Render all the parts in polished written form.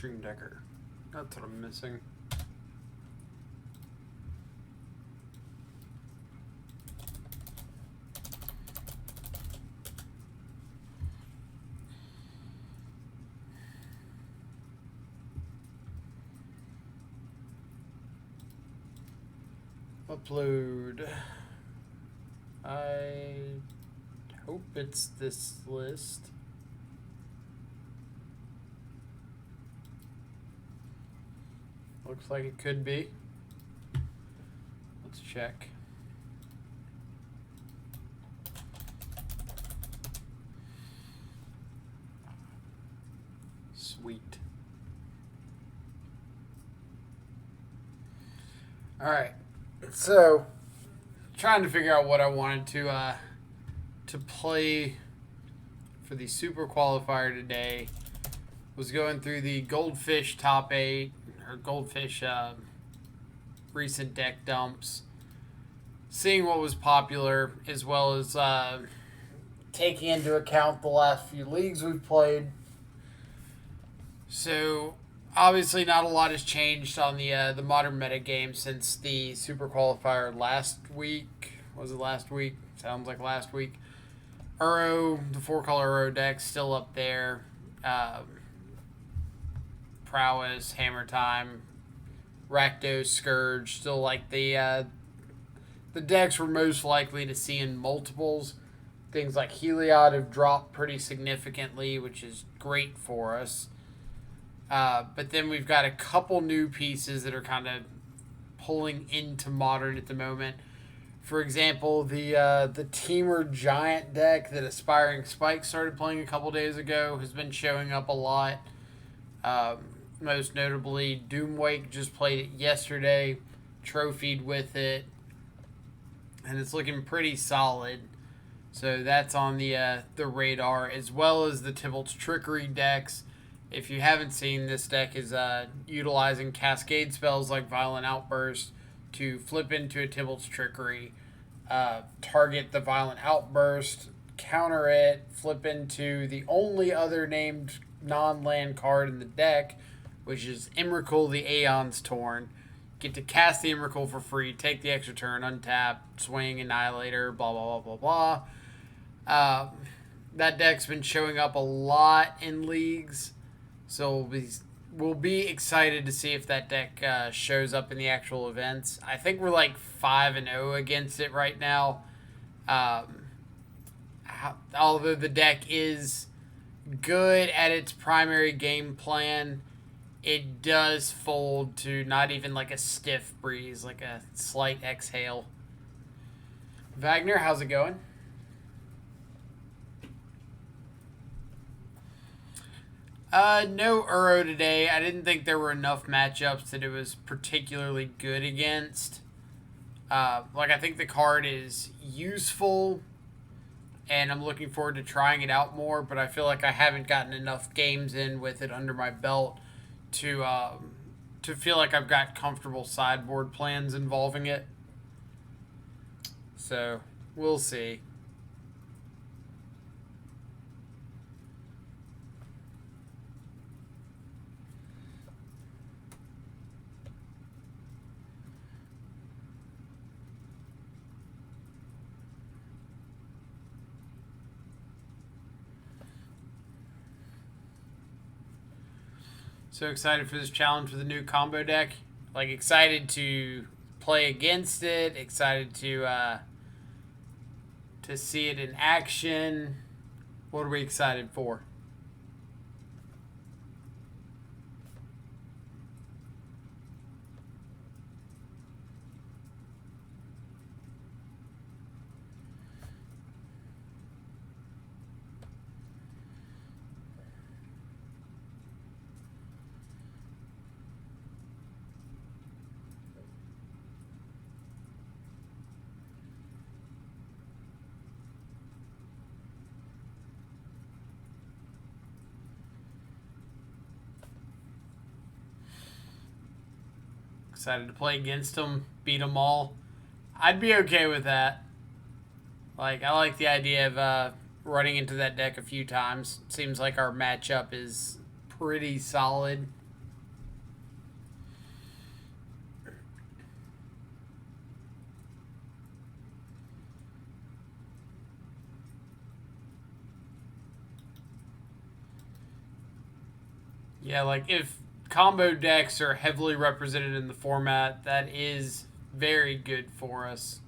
Stream Decker. That's what I'm missing. Upload. I hope it's this list. Looks like it could be. Let's check. Sweet. All right. So, trying to figure out what I wanted to play for the Super Qualifier today. Was going through the Goldfish top 8 or Goldfish recent deck dumps, seeing what was popular, as well as taking into account the last few leagues we've played. So obviously not a lot has changed on the modern meta game since the Super Qualifier last week. Was it last week? Sounds like last week. Uro, the 4-color Uro deck still up there. Prowess, Hammer Time, Rakdos, Scourge, still like the decks we're most likely to see in multiples. Things like Heliod have dropped pretty significantly, which is great for us. But then we've got a couple new pieces that are kind of pulling into Modern at the moment. For example, the Teamer Giant deck that Aspiring Spike started playing a couple days ago has been showing up a lot. Most notably, Doomwake just played it yesterday, trophied with it, and it's looking pretty solid. So that's on the radar, as well as the Tybalt's Trickery decks. If you haven't seen, this deck is utilizing cascade spells like Violent Outburst to flip into a Tybalt's Trickery, target the Violent Outburst, counter it, flip into the only other named non-land card in the deck, which is Emrakul the Aeon's Torn. Get to cast the Emrakul for free, take the extra turn, untap, swing, Annihilator, blah, blah, blah, blah, blah. That deck's been showing up a lot in leagues, so we'll be excited to see if that deck shows up in the actual events. I think we're like 5-0 against it right now. Although the deck is good at its primary game plan, it does fold to not even like a stiff breeze, like a slight exhale. Wagner, how's it going? No Uro today. I didn't think there were enough matchups that it was particularly good against. I think the card is useful, and I'm looking forward to trying it out more, but I feel like I haven't gotten enough games in with it under my belt to feel like I've got comfortable sideboard plans involving it. So, we'll see. So excited for this challenge for the new combo deck. Like, excited to play against it. Excited to see it in action. What are we excited for? Excited to play against them, beat them all. I'd be okay with that. Like, I like the idea of running into that deck a few times. Seems like our matchup is pretty solid. Yeah, like if combo decks are heavily represented in the format, that is very good for us.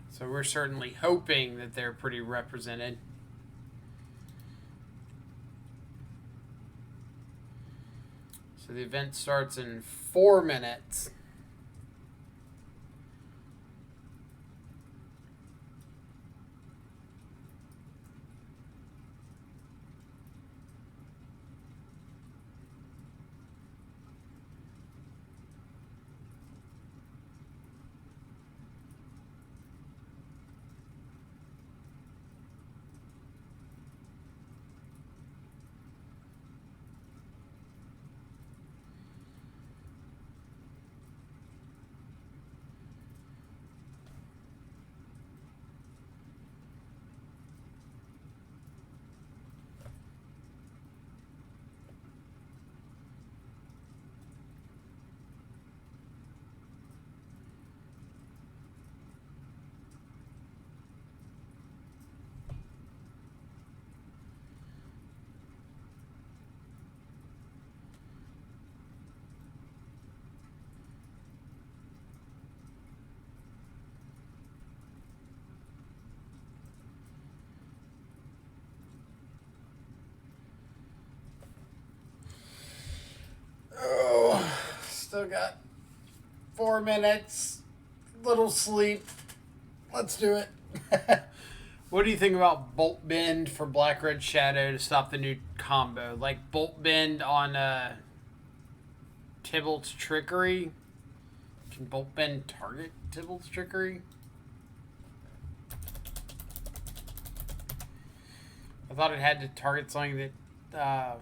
So we're certainly hoping that they're pretty represented. So the event starts in 4 minutes. Oh, still got 4 minutes. Little sleep. Let's do it. What do you think about Bolt Bend for Black Red Shadow to stop the new combo? Like Bolt Bend on Tybalt's Trickery? Can Bolt Bend target Tybalt's Trickery? I thought it had to target something that...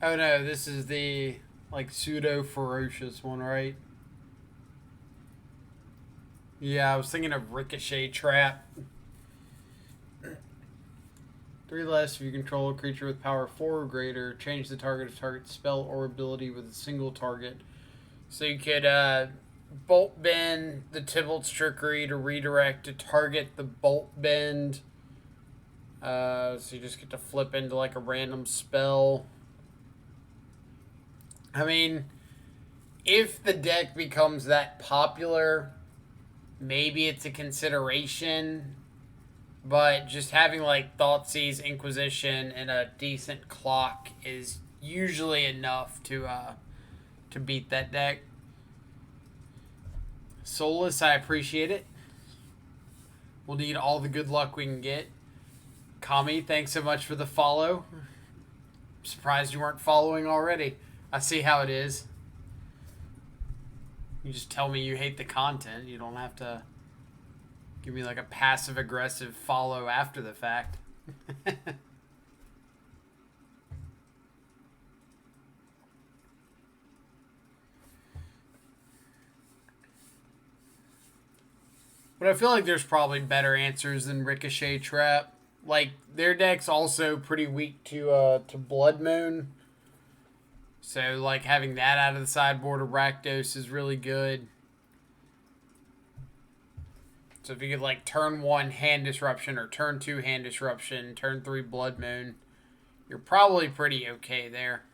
Oh no, this is the like pseudo ferocious one, right? Yeah, I was thinking of Ricochet Trap. 3 less if you control a creature with power 4 or greater. Change the target of target spell or ability with a single target. So you could Bolt Bend the Tybalt's Trickery to redirect to target the Bolt Bend. So you just get to flip into like a random spell. I mean, if the deck becomes that popular, maybe it's a consideration. But just having like Thoughtseize, Inquisition, and a decent clock is usually enough to beat that deck. Soulless, I appreciate it. We'll need all the good luck we can get. Kami, thanks so much for the follow. I'm surprised you weren't following already. I see how it is. You just tell me you hate the content. You don't have to give me like a passive-aggressive follow after the fact. But I feel like there's probably better answers than Ricochet Trap. Like, their deck's also pretty weak to Blood Moon. So, like, having that out of the sideboard of Rakdos is really good. So if you could, like, turn 1 Hand Disruption or turn 2 Hand Disruption, turn 3 Blood Moon, you're probably pretty okay there.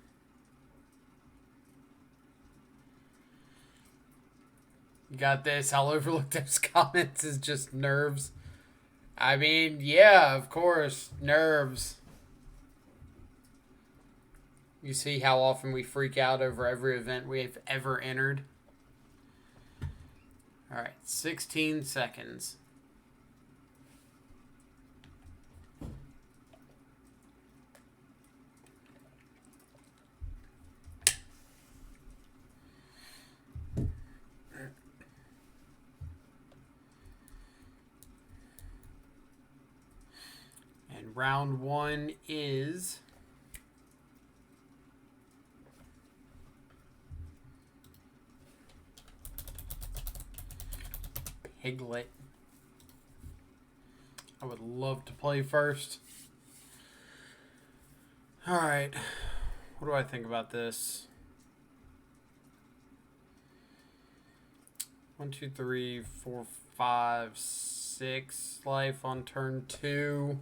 You got this. I'll overlook those comments is just nerves. I mean, yeah, of course, nerves. You see how often we freak out over every event we've ever entered. Alright, 16 seconds. And round 1 is... Piglet. I would love to play first. Alright. What do I think about this? 1, 2, 3, 4, 5, 6 life on turn 2.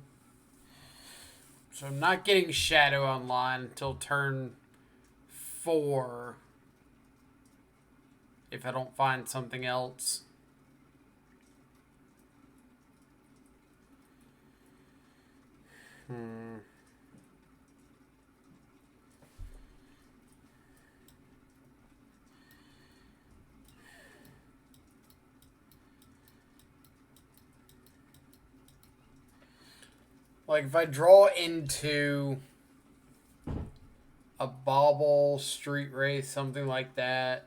So I'm not getting Shadow online until turn 4. If I don't find something else. Like, if I draw into a Bauble, Street Race, something like that.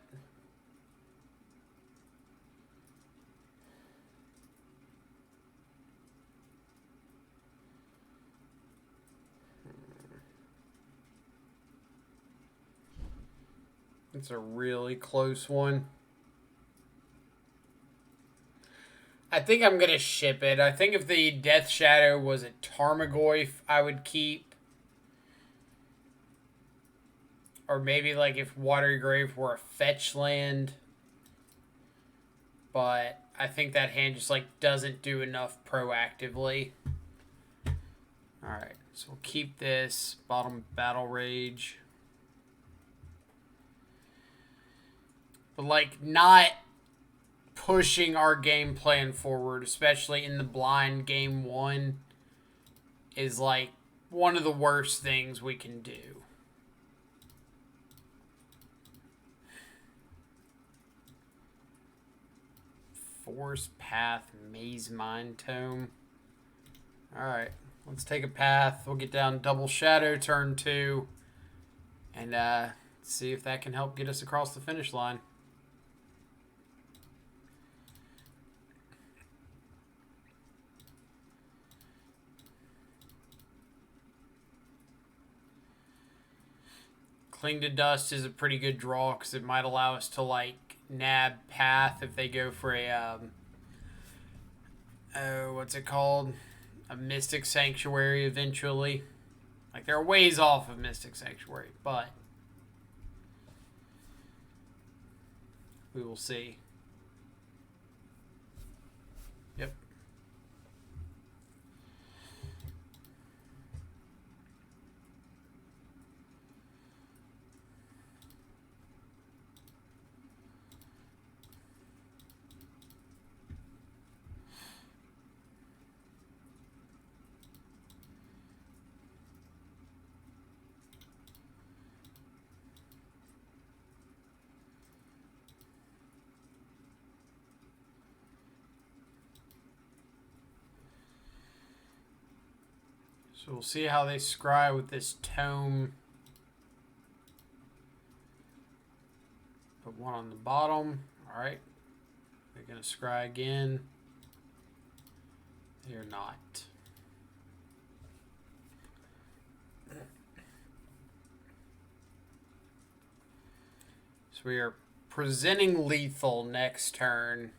It's a really close one. I think I'm going to ship it. I think if the Death Shadow was a Tarmogoyf, I would keep. Or maybe like if Watery Grave were a fetch land. But I think that hand just like doesn't do enough proactively. Alright, so we'll keep this. Bottom Battle Rage. But like not pushing our game plan forward, especially in the blind game 1, is like one of the worst things we can do. Forest Path, Maze Mind Tome. Alright, let's take a path. We'll get down Double Shadow turn 2. And see if that can help get us across the finish line. Cling to Dust is a pretty good draw because it might allow us to like nab path if they go for a what's it called? A Mystic Sanctuary eventually. Like they're ways off of Mystic Sanctuary, but we will see. Yep. So we'll see how they scry with this tome. Put one on the bottom. Alright. They're going to scry again. They're not. So we are presenting lethal next turn.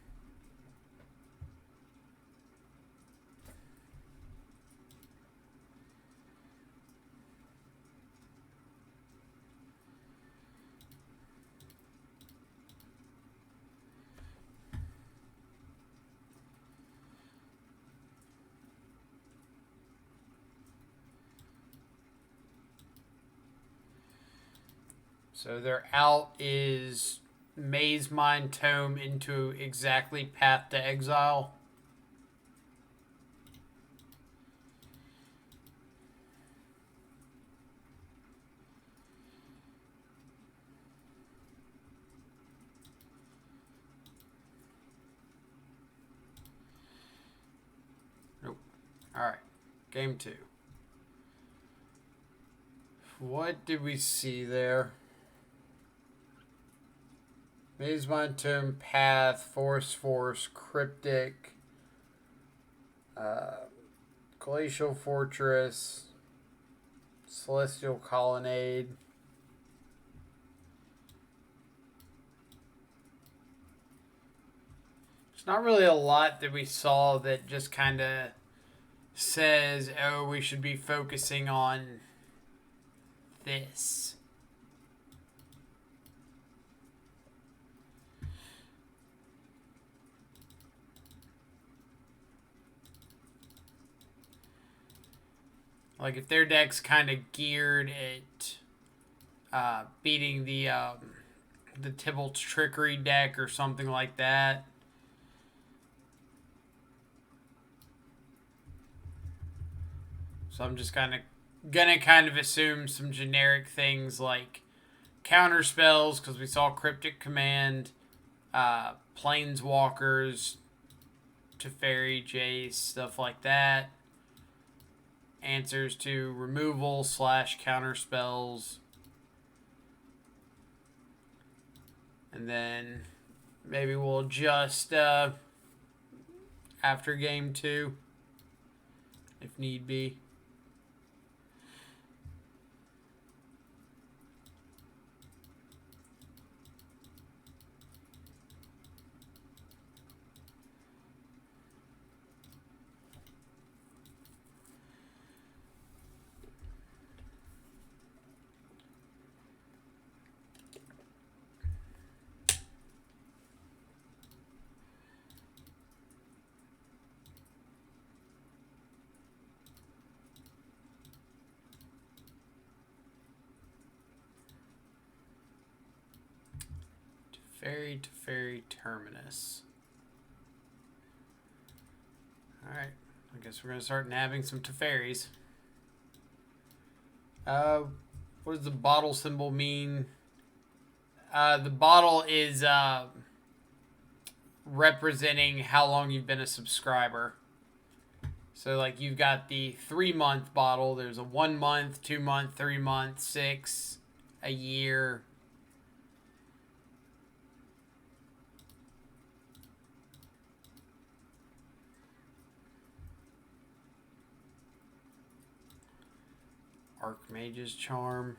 So their out is Maze Mind Tome into exactly Path to Exile. Nope. Alright. Game 2. What did we see there? Maze Mind Tome, Path, Force, Cryptic, Glacial Fortress, Celestial Colonnade. There's not really a lot that we saw that just kind of says, oh, we should be focusing on this. Like if their deck's kind of geared at beating the Tybalt's Trickery deck or something like that. So I'm just gonna assume some generic things like counter spells, because we saw Cryptic Command, Planeswalkers, Teferi, Jace, stuff like that. Answers to removal / counter spells. And then maybe we'll adjust after game 2 if need be. Teferi Terminus. Alright, I guess we're going to start nabbing some Teferis. What does the bottle symbol mean? The bottle is representing how long you've been a subscriber. So, like, you've got the 3-month bottle. There's a 1 month, 2 month, 3 month, 6, a year. Archmage's Charm.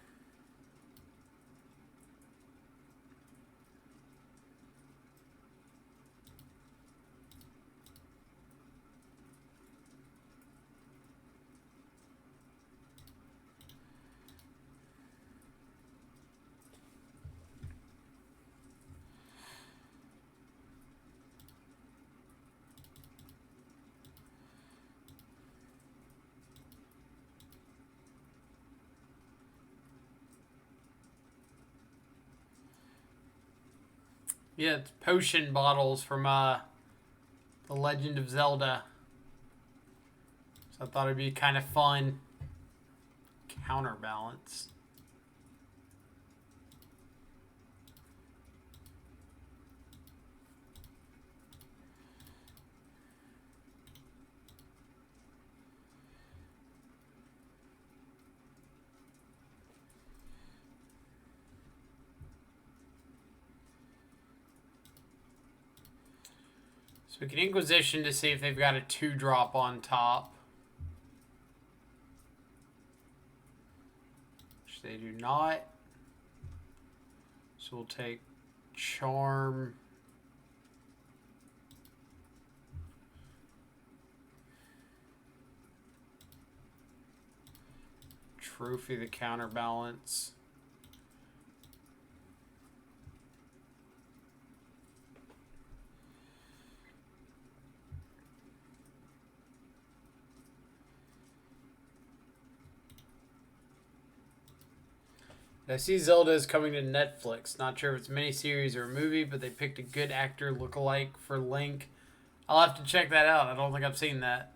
Yeah, it's potion bottles from The Legend of Zelda. So I thought it'd be kind of fun. Counterbalance. So we can Inquisition to see if they've got a 2-drop on top. Which they do not. So we'll take Charm. Trophy the Counterbalance. I see Zelda is coming to Netflix. Not sure if it's a miniseries or a movie, but they picked a good actor lookalike for Link. I'll have to check that out. I don't think I've seen that.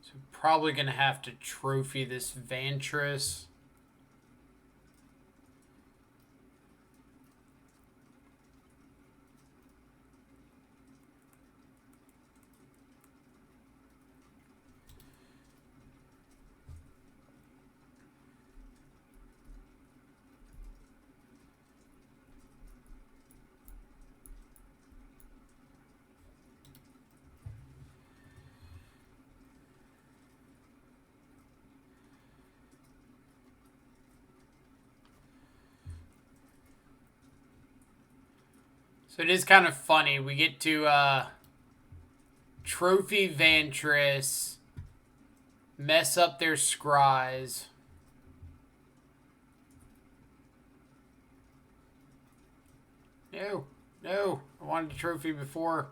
So probably going to have to trophy this Vantress. So it is kind of funny. We get to trophy Vantress, mess up their scries. No, no. I wanted a trophy before.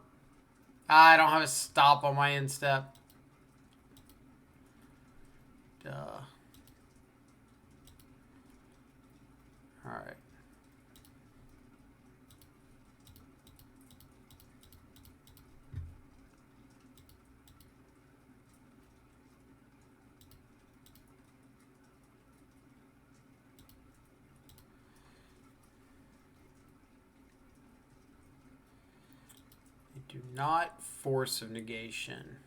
I don't have a stop on my instep. Duh. Alright. Do not force of negation.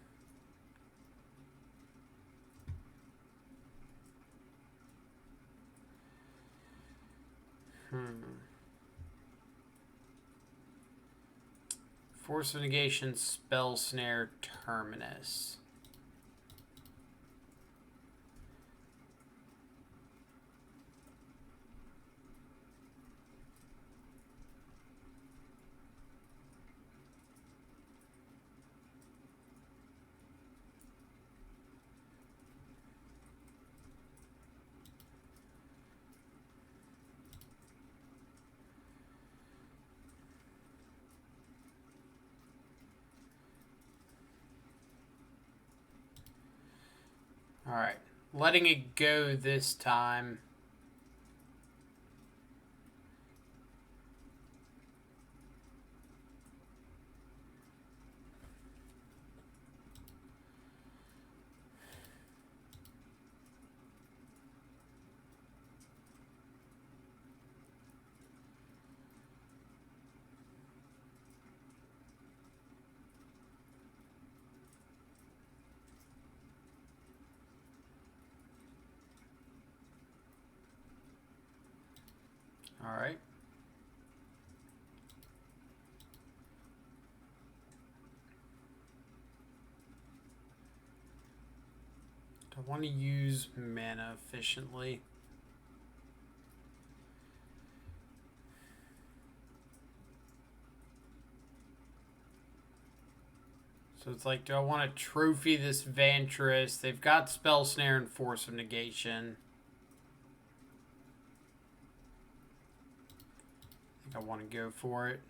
Force of negation, spell snare, terminus. Alright, letting it go this time. Alright. Do I want to use mana efficiently? So it's like, do I want to trophy this Vantress? They've got Spell Snare and Force of Negation. I think I want to go for it.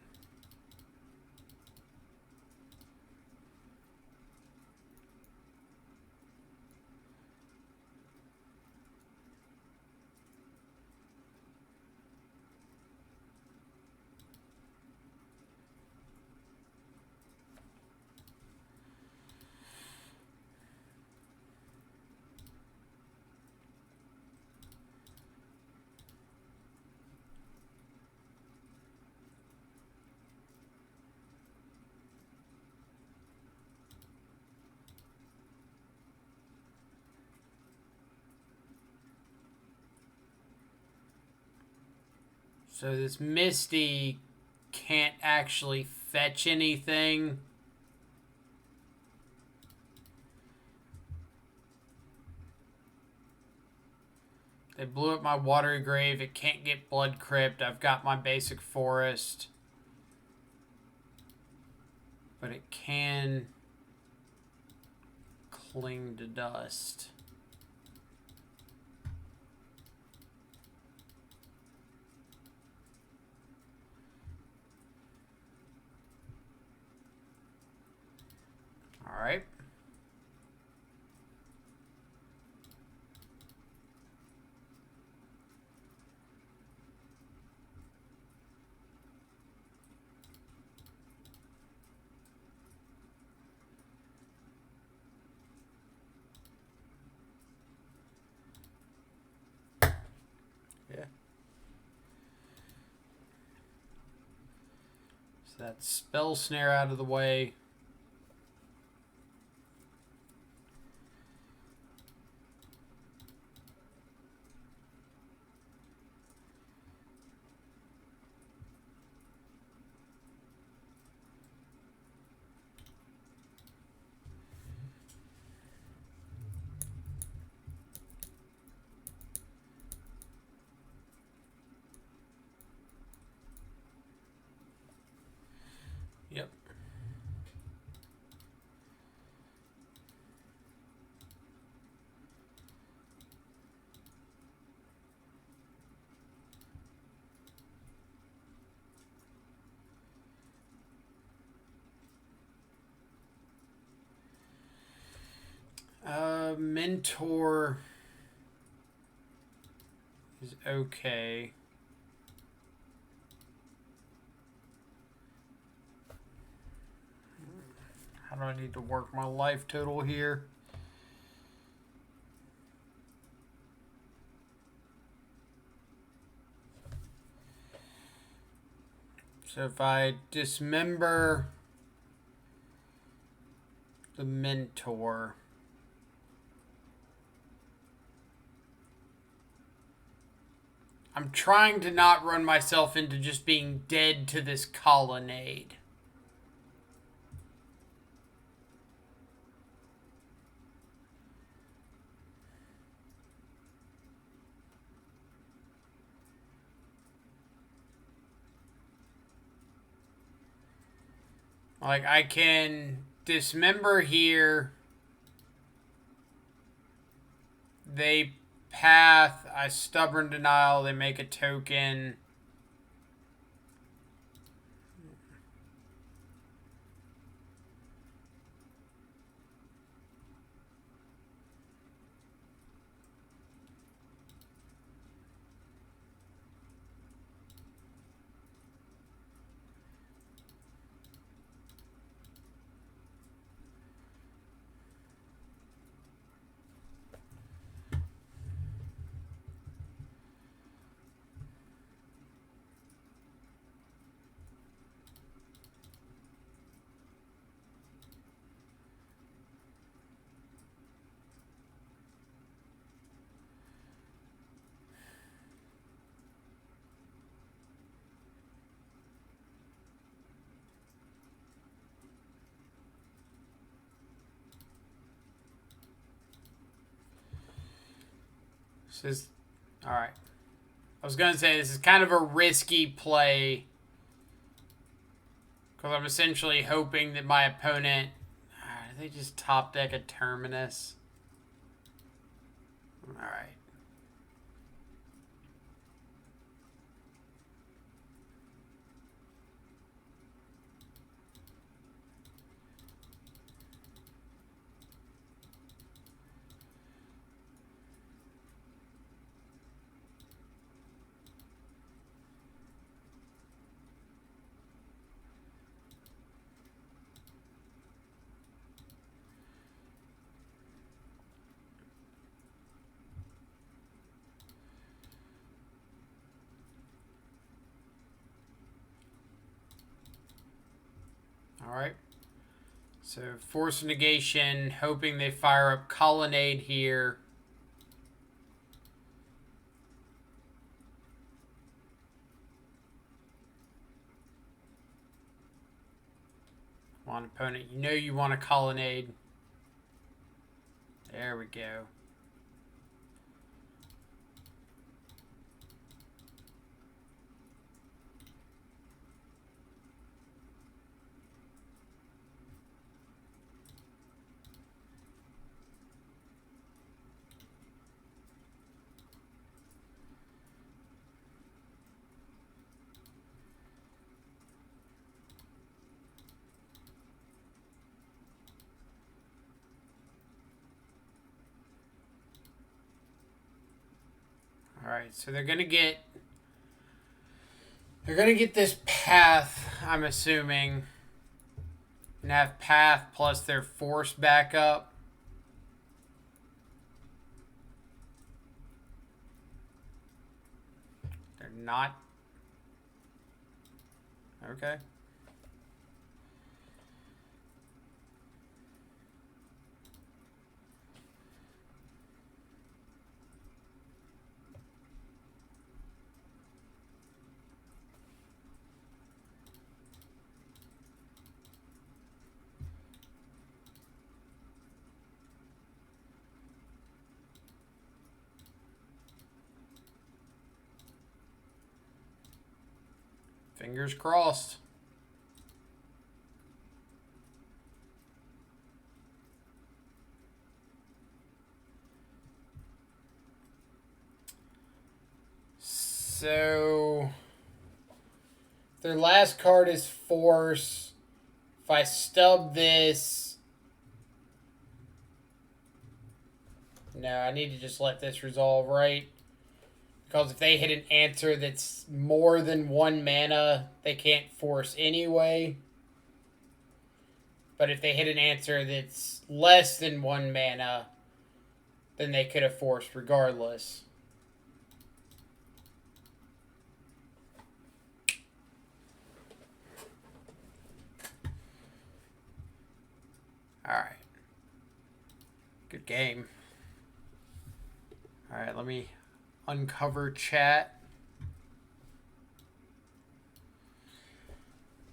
So this Misty can't actually fetch anything. They blew up my Watery Grave. It can't get Blood Crypt. I've got my basic forest. But it can cling to dust. All right. Yeah. So that's Spell Snare out of the way. Mentor is okay. How do I need to work my life total here? So if I dismember the Mentor, I'm trying to not run myself into just being dead to this colonnade. Like, I can dismember here. They path. I stubborn denial. They make a token. This is, all right. I was going to say this is kind of a risky play because I'm essentially hoping that my opponent, they just top deck a Terminus. All right. All right. So force negation, hoping they fire up Colonnade here. Come on, opponent. You know you want a Colonnade. There we go. Alright, so they're gonna get this path, I'm assuming. And have path plus their force backup. They're not. Okay. Fingers crossed. So their last card is force. If I stub this, No, I need to just let this resolve, right? Because if they hit an answer that's more than 1 mana, they can't force anyway. But if they hit an answer that's less than 1 mana, then they could have forced regardless. Alright. Good game. Alright, let me uncover chat.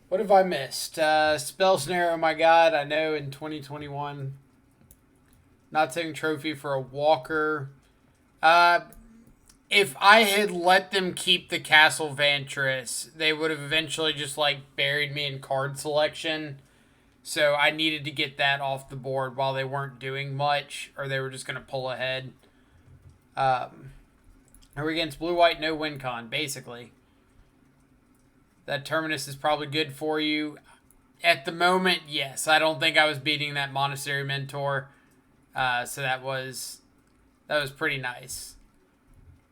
What have I missed? Spell Snare, oh my god, I know in 2021. Not taking trophy for a walker. If I had let them keep the Castle Vantress, they would have eventually just like buried me in card selection. So I needed to get that off the board while they weren't doing much, or they were just going to pull ahead. Are we against blue-white, no win con, basically. That Terminus is probably good for you. At the moment, yes. I don't think I was beating that Monastery Mentor. So that was pretty nice.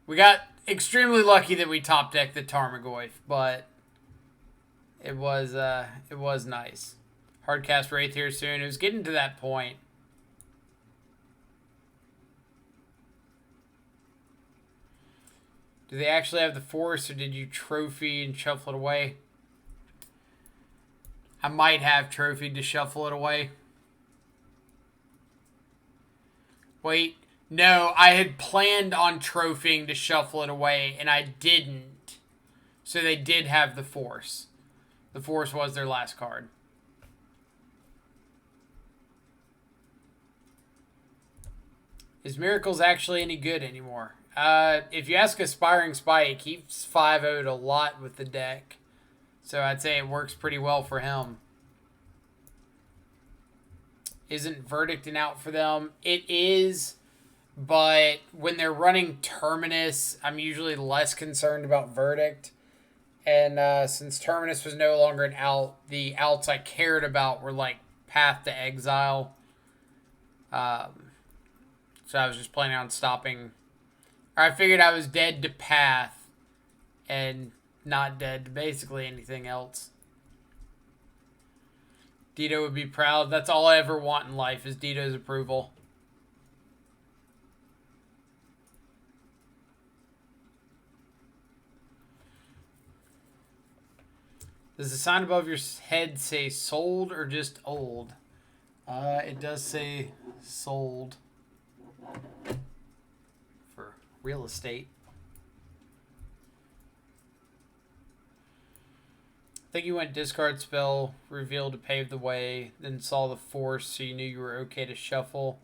We got extremely lucky that we top decked the Tarmogoyf, but it was nice. Hardcast Wraith here soon. It was getting to that point. Do they actually have the force, or did you trophy and shuffle it away? I might have trophied to shuffle it away. Wait, no, I had planned on trophying to shuffle it away, and I didn't. So they did have the force. The force was their last card. Is Miracles actually any good anymore? If you ask Aspiring Spy, it keeps 5-0'd a lot with the deck. So I'd say it works pretty well for him. Isn't Verdict an out for them? It is, but when they're running Terminus, I'm usually less concerned about Verdict. And since Terminus was no longer an out, the outs I cared about were like Path to Exile. So I was just planning on stopping. Or I figured I was dead to Path and not dead to basically anything else. Dito would be proud. That's all I ever want in life is Dito's approval. Does the sign above your head say sold or just old? It does say sold. For real estate. I think you went discard spell, reveal to pave the way, then saw the force so you knew you were okay to shuffle.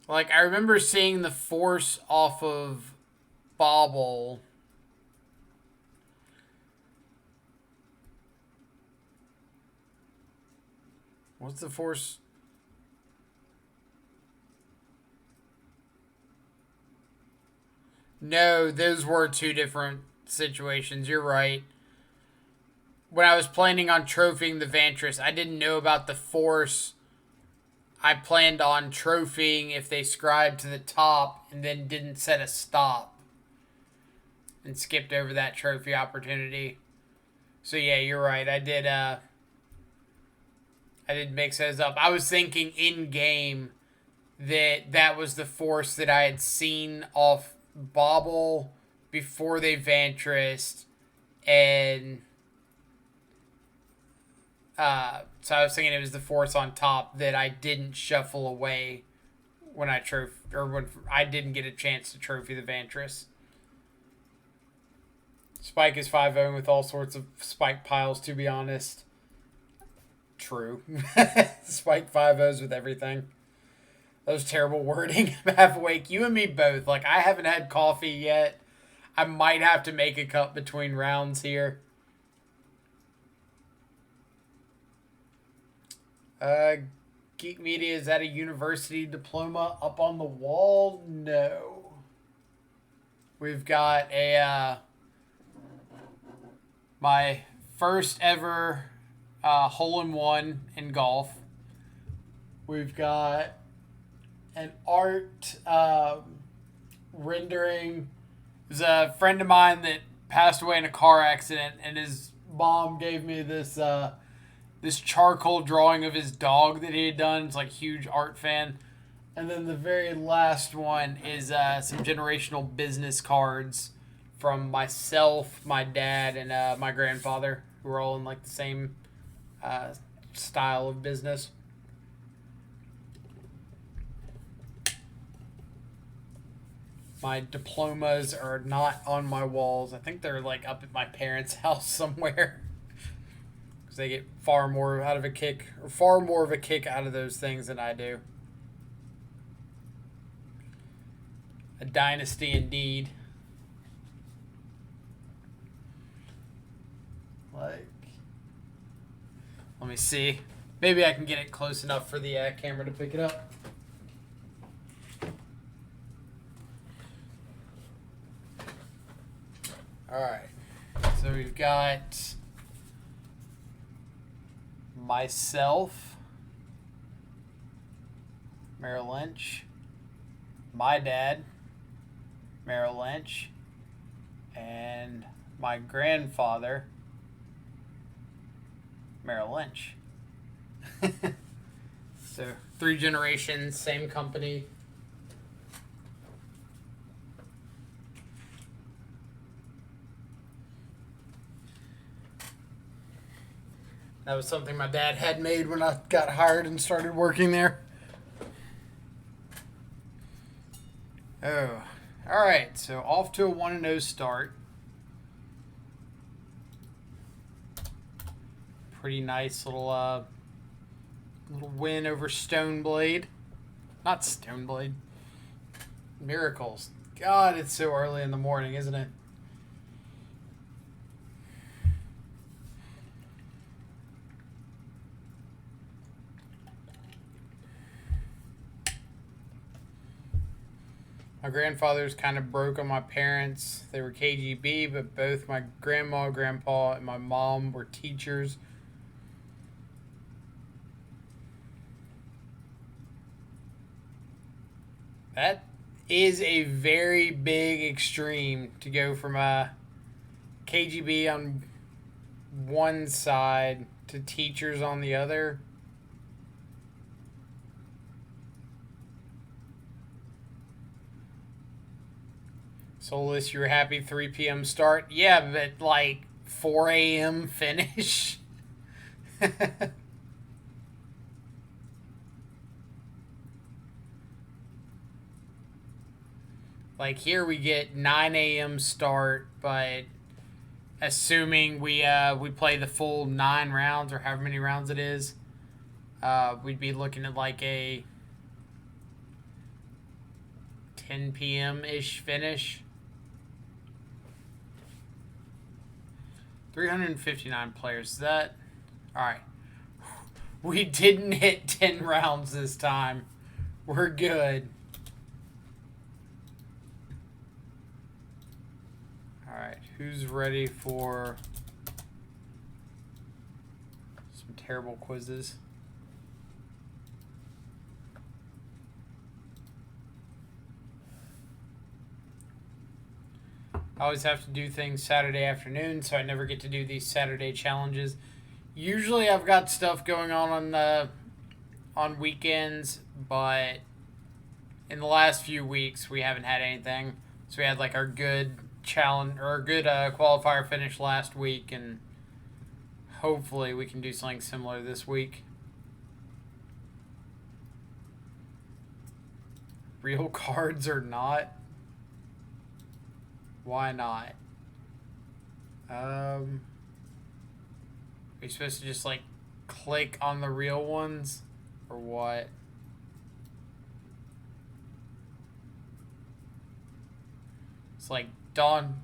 Like, I remember seeing the force off of Bobble. What's the force? No, those were two different situations. You're right. When I was planning on trophying the Vantress, I didn't know about the force. I planned on trophying if they scribed to the top and then didn't set a stop. And skipped over that trophy opportunity. So yeah, you're right. I did mix those up. I was thinking in game that was the force that I had seen off Bobble before they Vantressed, and so I was thinking it was the force on top that I didn't shuffle away when I when I didn't get a chance to trophy the Vantress. Spike is 5-0 with all sorts of spike piles, to be honest. True. Spike 5-0s with everything. That was terrible wording. I'm half awake. You and me both. Like, I haven't had coffee yet. I might have to make a cup between rounds here. Geek Media, is that a university diploma up on the wall? No. We've got a, my first ever hole-in-one in golf. We've got an art rendering. There's a friend of mine that passed away in a car accident, and his mom gave me this this charcoal drawing of his dog that he had done. It's like a huge art fan. And then the very last one is some generational business cards from myself, my dad, and my grandfather, who are all in like the same style of business. My diplomas are not on my walls. I think they're like up at my parents' house somewhere. Because they get far more of a kick out of those things than I do. A dynasty indeed. Like, let me see. Maybe I can get it close enough for the camera to pick it up. Alright, so we've got myself, Merrill Lynch, my dad, Merrill Lynch, and my grandfather, Merrill Lynch. So 3 generations, same company. That was something my dad had made when I got hired and started working there. Oh, all right. So off to a 1-0 start. Pretty nice little win over Stoneblade. Not Stoneblade. Miracles. God, it's so early in the morning, isn't it? My grandfather's kind of broke on my parents. They were KGB, but both my grandma, grandpa, and my mom were teachers. That is a very big extreme to go from a KGB on one side to teachers on the other. Soulless, you were happy 3 p.m. start? Yeah, but like 4 a.m. finish? Like here we get 9 a.m. start, but assuming we play the full 9 rounds or however many rounds it is, we'd be looking at like a 10 p.m.-ish finish. 359 players. Is that all right? We didn't hit 10 rounds this time. We're good. All right, who's ready for some terrible quizzes? I always have to do things Saturday afternoon, so I never get to do these Saturday challenges. Usually I've got stuff going on weekends, but in the last few weeks we haven't had anything. So we had like our good challenge or our good qualifier finish last week, and hopefully we can do something similar this week. Real cards or not? Why not? Are you supposed to just like click on the real ones or what? It's like Dawn,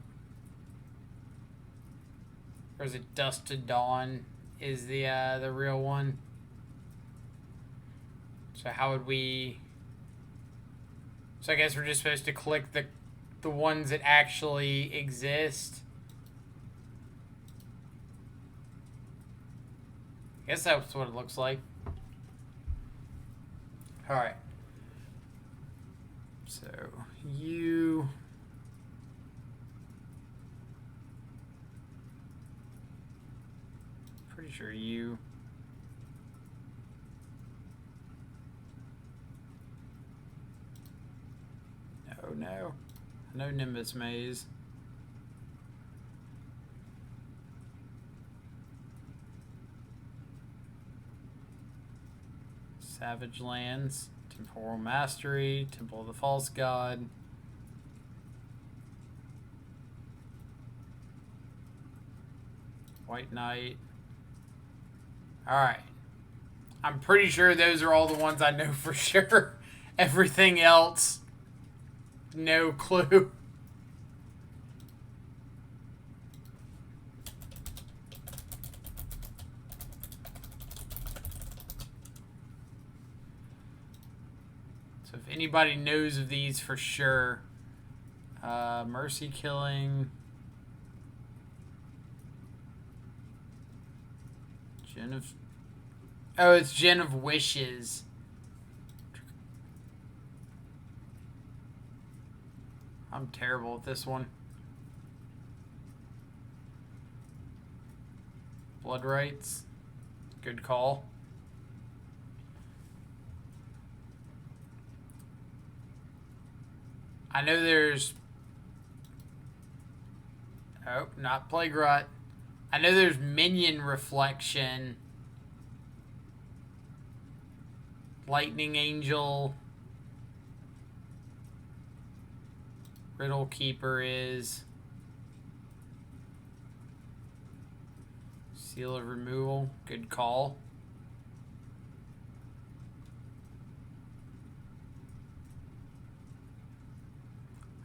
or is it Dusk to Dawn is the real one? So how would we? So I guess we're just supposed to click the ones that actually exist. Guess that's what it looks like. Alright. So, you... Pretty sure you... Oh no. No Nimbus Maze. Savage Lands, Temporal Mastery, Temple of the False God. White Knight. Alright. I'm pretty sure those are all the ones I know for sure. Everything else, no clue. So if anybody knows of these for sure, Mercy Killing, Gin of... Oh, it's Gin of Wishes. I'm terrible at this one. Blood Rights. Good call. I know there's... Oh, not Plague Rot. I know there's Minion Reflection. Lightning Angel. Riddle Keeper is. Seal of Removal. Good call.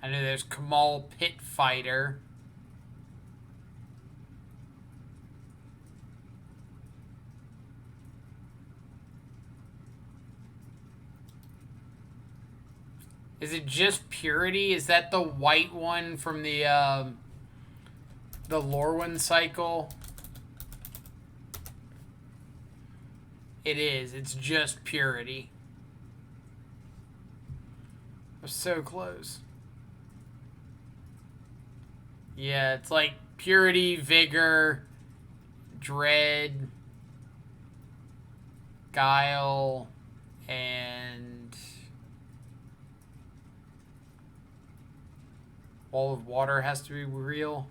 I know there's Kamal Pit Fighter. Is it just Purity? Is that the white one from the Lorwyn cycle? It is. It's just Purity. I was so close. Yeah, it's like Purity, Vigor, Dread, Guile, and Wall of Water has to be real.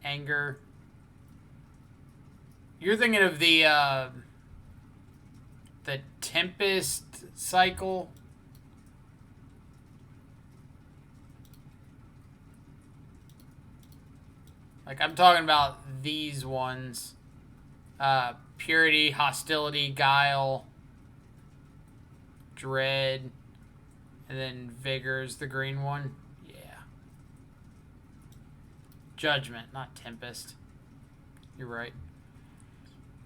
Anger. You're thinking of the Tempest cycle. Like, I'm talking about these ones. Purity, Hostility, Guile, Dread, and then Vigor's the green one. Yeah. Judgment, not Tempest. You're right.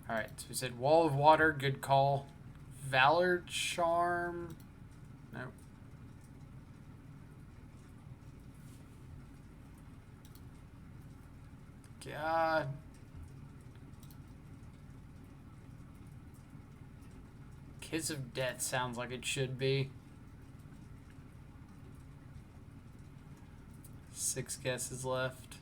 Alright, so we said Wall of Water, good call. Valor Charm. Nope. God. Kiss of Death sounds like it should be. 6 guesses left.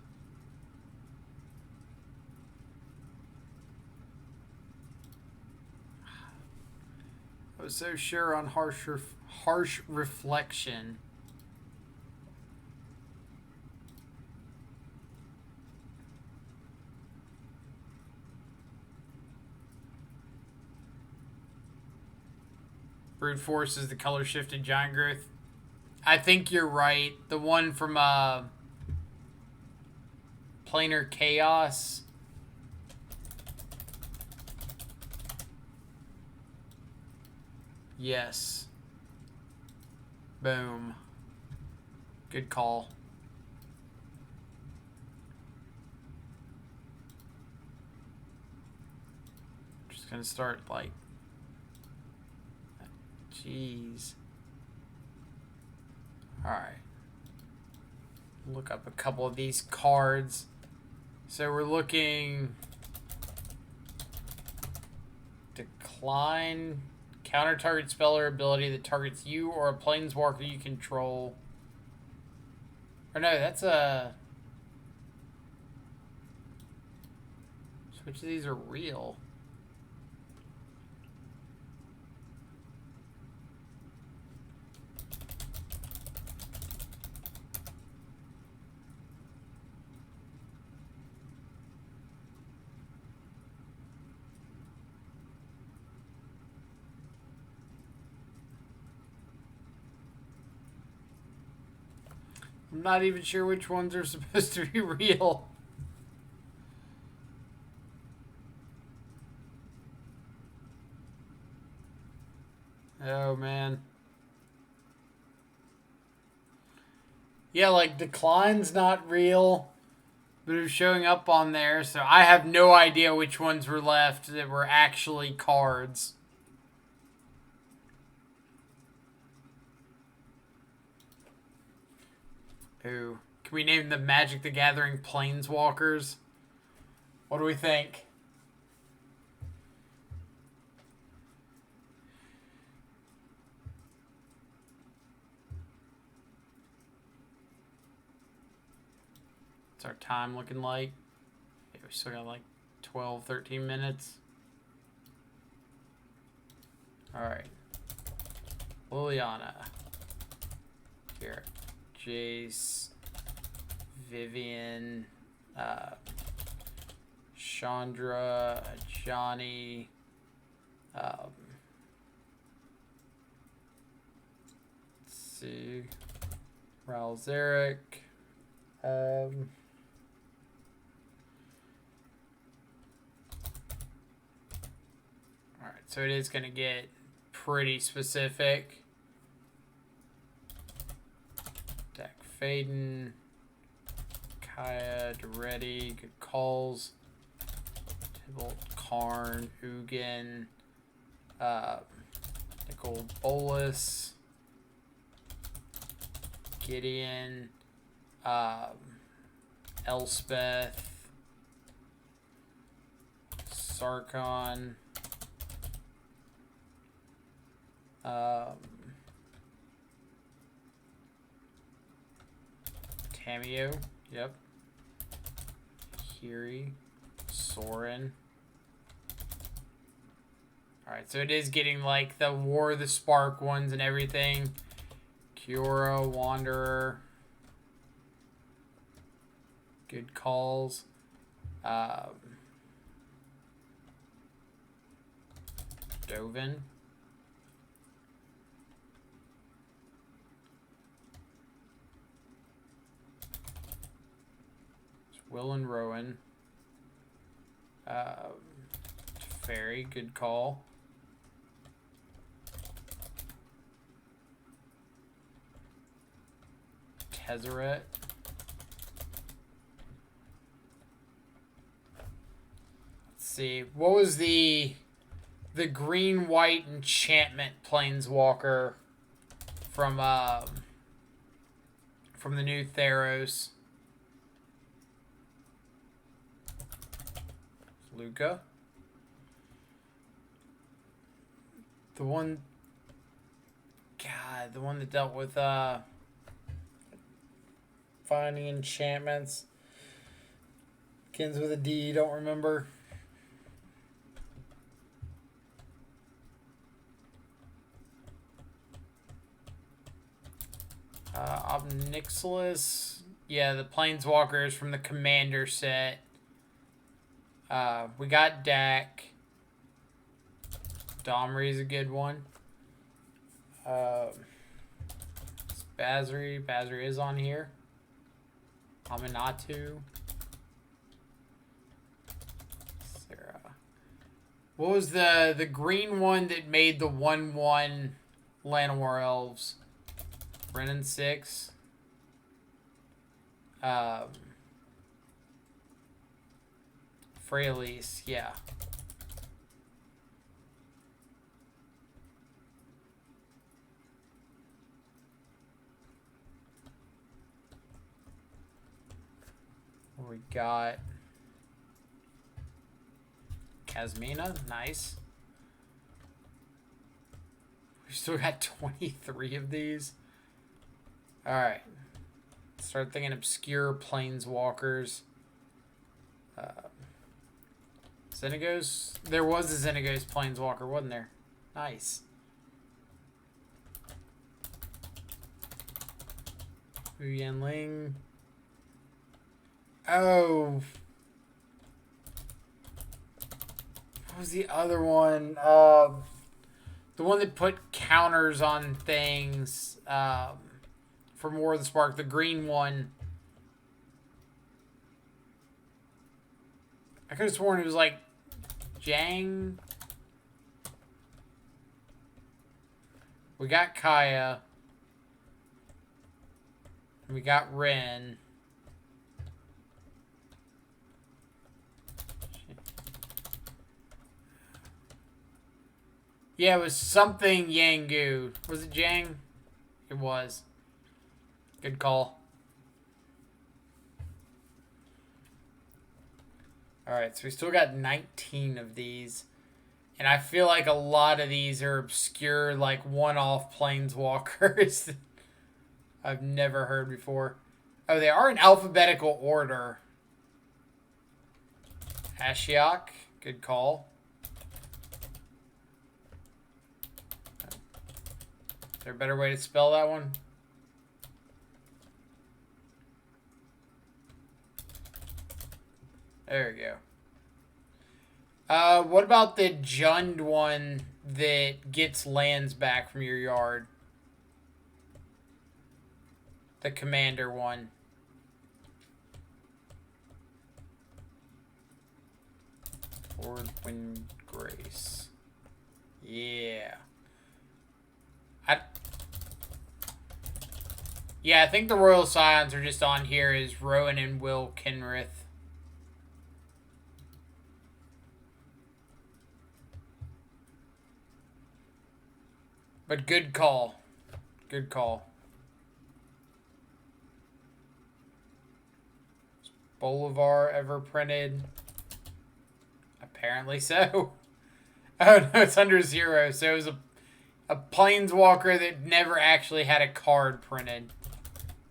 I was so sure on harsh reflection. Brute Force is the color shifted giant growth. I think you're right. The one from Planar Chaos. Yes. Boom. Good call. Just gonna start like... Jeez. Alright. Look up a couple of these cards. So we're looking... Decline. Counter target spell or ability that targets you or a planeswalker you control. Or no, that's a... Which of these are real? I'm not even sure which ones are supposed to be real. Oh, man. Yeah, like, Decline's not real, but it's showing up on there, so I have no idea which ones were left that were actually cards. Ooh. Can we name the Magic the Gathering Planeswalkers? What do we think? What's our time looking like? Yeah, we still got like 12, 13 minutes. Alright. Liliana. Here. Jace. Vivian. Chandra. Johnny. Let's see. Raul Zarek. Alright, so it is going to get pretty specific. Dak Faden. Kaya, Duretti, good calls. Tybalt, Karn, Ugin. Nicole Bolas. Gideon. Elspeth. Sarkon. Tameo. Yep. Kiri. Soren. Alright, so it is getting like the War of the Spark ones and everything. Kiora, Wanderer. Good calls. Dovin. Will and Rowan. Fairy, good call. Tezzeret. Let's see. What was the green-white enchantment planeswalker from the new Theros? Luca. The one that dealt with finding enchantments. Begins with a D, don't remember. Obnixilis. Yeah, the Planeswalkers from the Commander set. We got Dak. Domri's a good one. Basri. Basri is on here. Aminatu. Sarah. What was the green one that made the 1/1 Llanowar Elves? Brennan 6. Freyalise, yeah. We got Kazmina, nice. We still got 23 of these. Alright. Start thinking obscure planeswalkers. Xenagos? There was a Xenagos planeswalker, wasn't there? Nice. Wu Yanling. Oh. What was the other one? The one that put counters on things for War of the Spark. The green one. I could have sworn it was like Jang. We got Kaya. We got Ren. Yeah, it was something Yangu. Was it Jang? It was. Good call. Alright, so we still got 19 of these. And I feel like a lot of these are obscure, like, one-off planeswalkers that I've never heard before. Oh, they are in alphabetical order. Ashiok, good call. Is there a better way to spell that one? There we go. What about the Jund one that gets lands back from your yard? The commander one. Lord Wind Grace. Yeah. Yeah, I think the Royal Scions are just on here as Rowan and Will Kenrith. But good call. Good call. Is Bolivar ever printed? Apparently so. Oh no, it's under 0. So it was a planeswalker that never actually had a card printed.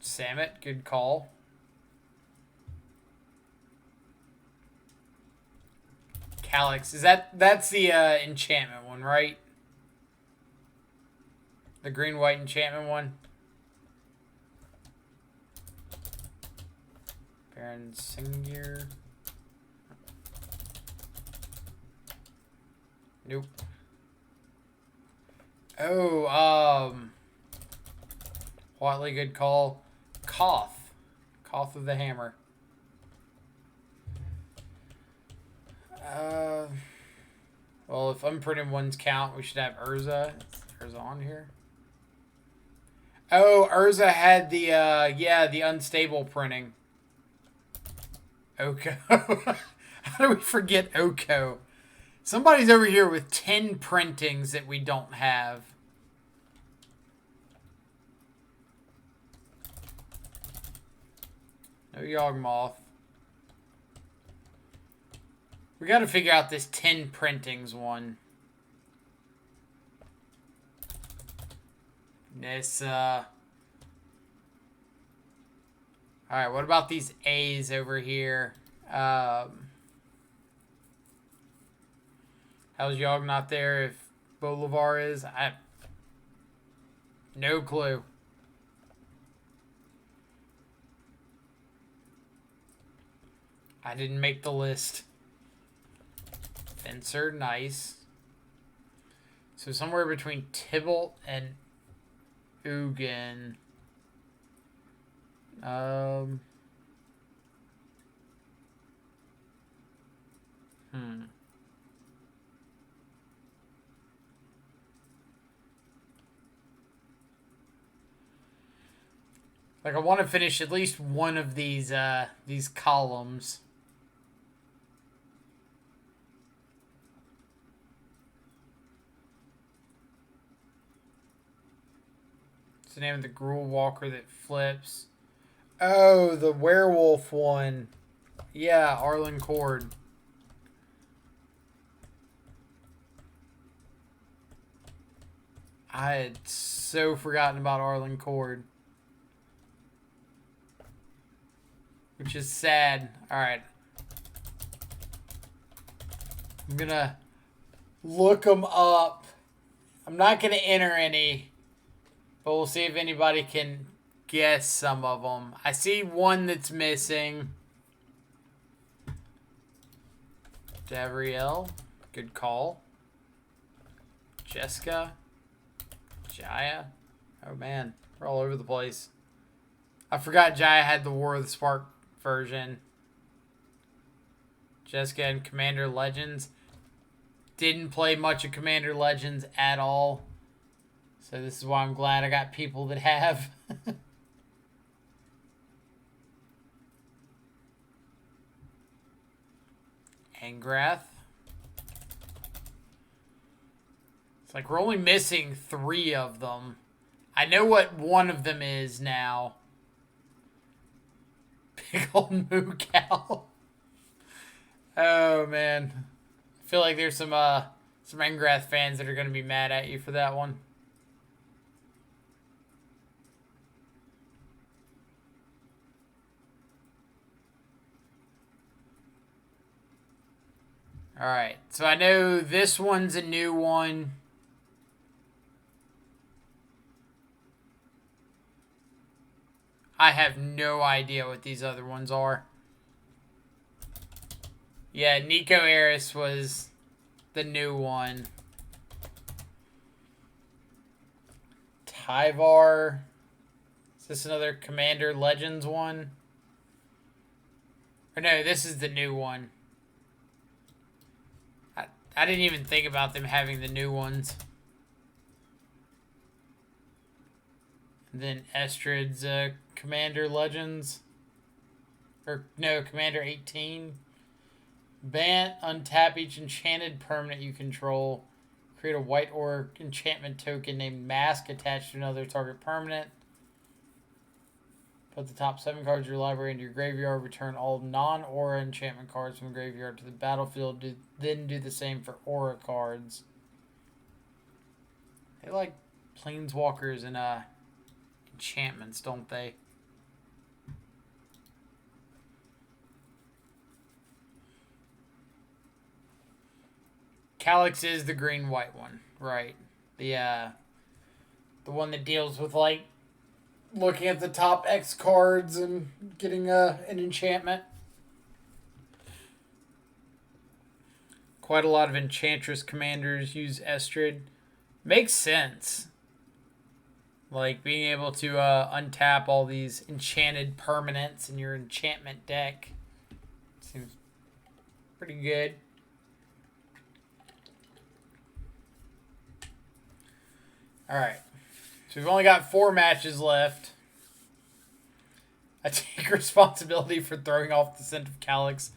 Samit, good call. Calyx, that's the enchantment one, right? The green-white enchantment one. Baron Singir. Nope. Oh, Watley, good call. Koth. Koth of the Hammer. Well, if unprinted ones count, we should have Urza. Is Urza on here? Oh, Urza had the, the unstable printing. Oko. How do we forget Oko? Somebody's over here with 10 printings that we don't have. No Yawgmoth. We got to figure out this 10 printings one. Nissa. Alright, what about these A's over here? How's Yogg not there if Bolivar is? No clue. I didn't make the list. Fencer, nice. So somewhere between Tybalt and Ugin. Like I want to finish at least one of these columns. What's the name of the Gruul Walker that flips? Oh, the werewolf one. Yeah, Arlen Cord. I had so forgotten about Arlen Cord. Which is sad. Alright. I'm gonna look them up. I'm not gonna enter any. But we'll see if anybody can guess some of them. I see one that's missing. Gabrielle. Good call. Jessica. Jaya. Oh man. We're all over the place. I forgot Jaya had the War of the Spark version. Jessica and Commander Legends. Didn't play much of Commander Legends at all. So this is why I'm glad I got people that have. Angrath. It's like we're only missing 3 of them. I know what one of them is now. Big old moo cow. Oh man. I feel like there's some Angrath fans that are gonna be mad at you for that one. Alright, so I know this one's a new one. I have no idea what these other ones are. Yeah, Nico Eris was the new one. Tyvar. Is this another Commander Legends one? Or no, this is the new one. I didn't even think about them having the new ones. And then Estrid's Commander Legends. Or, no, Commander 18. Ban, untap each enchanted permanent you control. Create a white aura enchantment token named Mask attached to another target permanent. Put the top 7 cards of your library into your graveyard. Return all non-aura enchantment cards from the graveyard to the battlefield. Then do the same for aura cards. They like planeswalkers and enchantments, don't they? Calyx is the green-white one, right? The one that deals with like looking at the top X cards and getting an enchantment. Quite a lot of Enchantress commanders use Estrid. Makes sense. Like being able to untap all these enchanted permanents in your enchantment deck. Seems pretty good. Alright. So we've only got 4 matches left. I take responsibility for throwing off the scent of Calyx.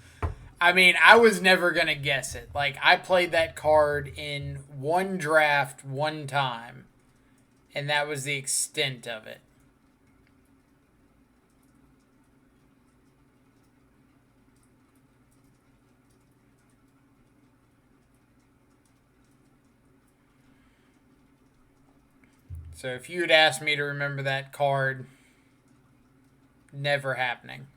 I mean, I was never going to guess it. Like, I played that card in one draft one time. And that was the extent of it. So if you'd asked me to remember that card, never happening.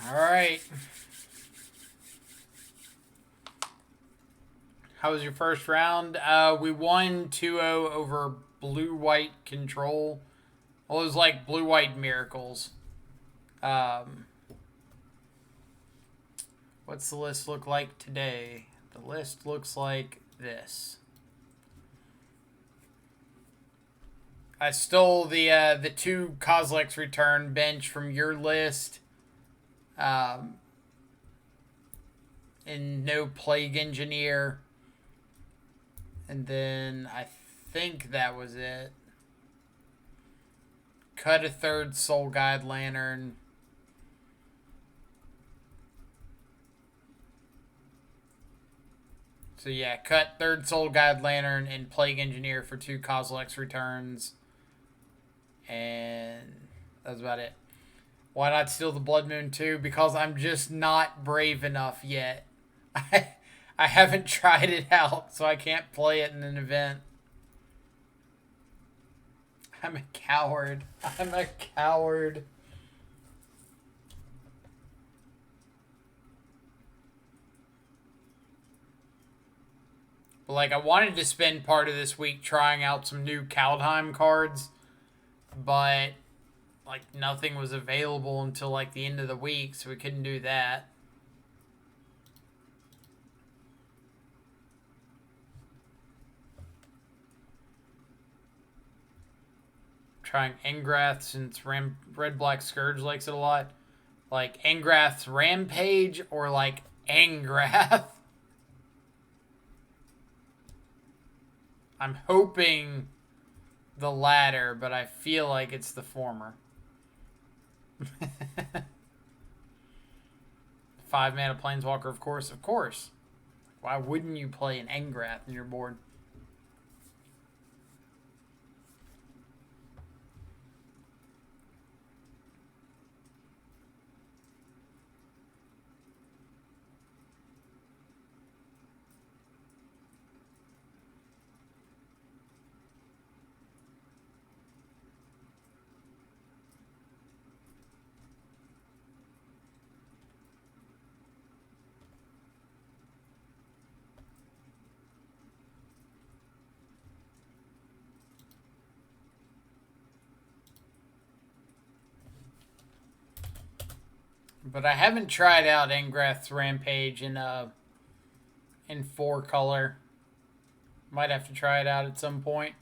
All right. How was your first round? We won 2-0 over blue-white control. Well, it was like blue-white miracles. What's the list look like today? The list looks like this. I stole the two Kozilek's Return bench from your list. Um, and no Plague Engineer. And then I think that was it. Cut a third Soul Guide Lantern. So yeah, cut third Soul Guide Lantern and Plague Engineer for two Kozilek's Returns. And that's about it. Why not steal the Blood Moon too? Because I'm just not brave enough yet. I haven't tried it out, so I can't play it in an event. I'm a coward. I'm a coward. But like, I wanted to spend part of this week trying out some new Kaldheim cards, but like nothing was available until like the end of the week, so we couldn't do that. Trying Engrath since Red Black Scourge likes it a lot. Like Engrath's Rampage or like Engrath. I'm hoping the latter, but I feel like it's the former. 5-mana Planeswalker, of course, of course. Why wouldn't you play an Engrath in your board? But I haven't tried out Engrath's Rampage in 4-color. Might have to try it out at some point.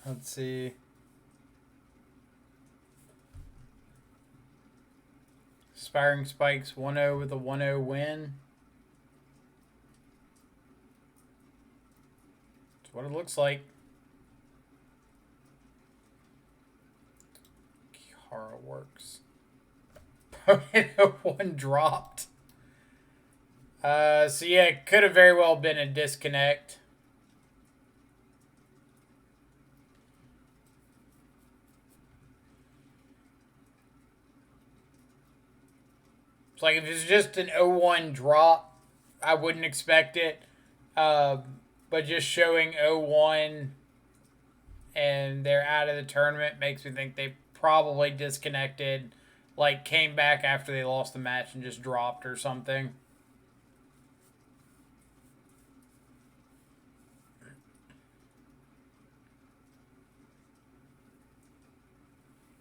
Let's see. Spiring Spikes 1-0 with a 1-0 win. That's what it looks like. Kihara works. One dropped. So yeah, it could have very well been a disconnect. It's like if it's just an 0-1 drop, I wouldn't expect it. But just showing 0-1 and they're out of the tournament makes me think they probably disconnected, like came back after they lost the match and just dropped or something.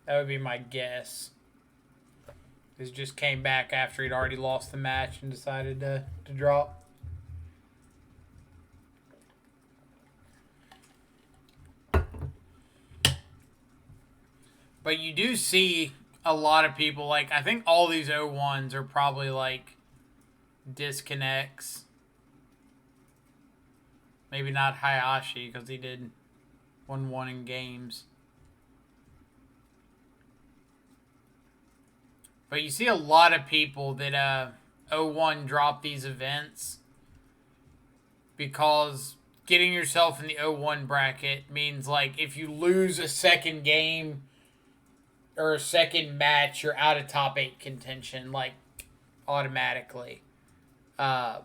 That would be my guess. He just came back after he'd already lost the match and decided to drop. But you do see a lot of people, like, I think all these 0-1s are probably, like, disconnects. Maybe not Hayashi, because he did 1-1 in games. But you see a lot of people that 0-1 drop these events because getting yourself in the 0-1 bracket means, like, if you lose a second game or a second match, you're out of top 8 contention, like, automatically. Like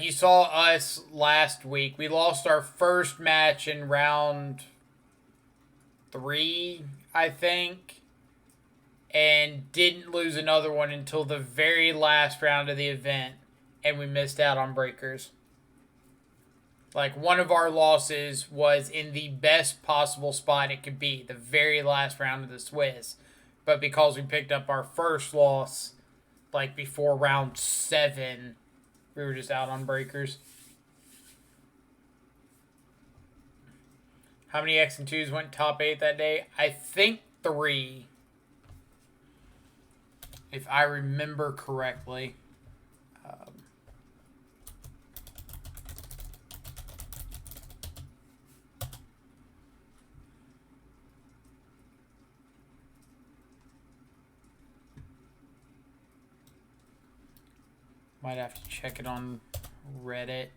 you saw us last week. We lost our first match in round 3, I think, and didn't lose another one until the very last round of the event, and we missed out on breakers. Like, one of our losses was in the best possible spot it could be, the very last round of the Swiss. But because we picked up our first loss, like, before round 7, we were just out on breakers. How many X and 2s went top 8 that day? I think 3. If I remember correctly. Might have to check it on Reddit.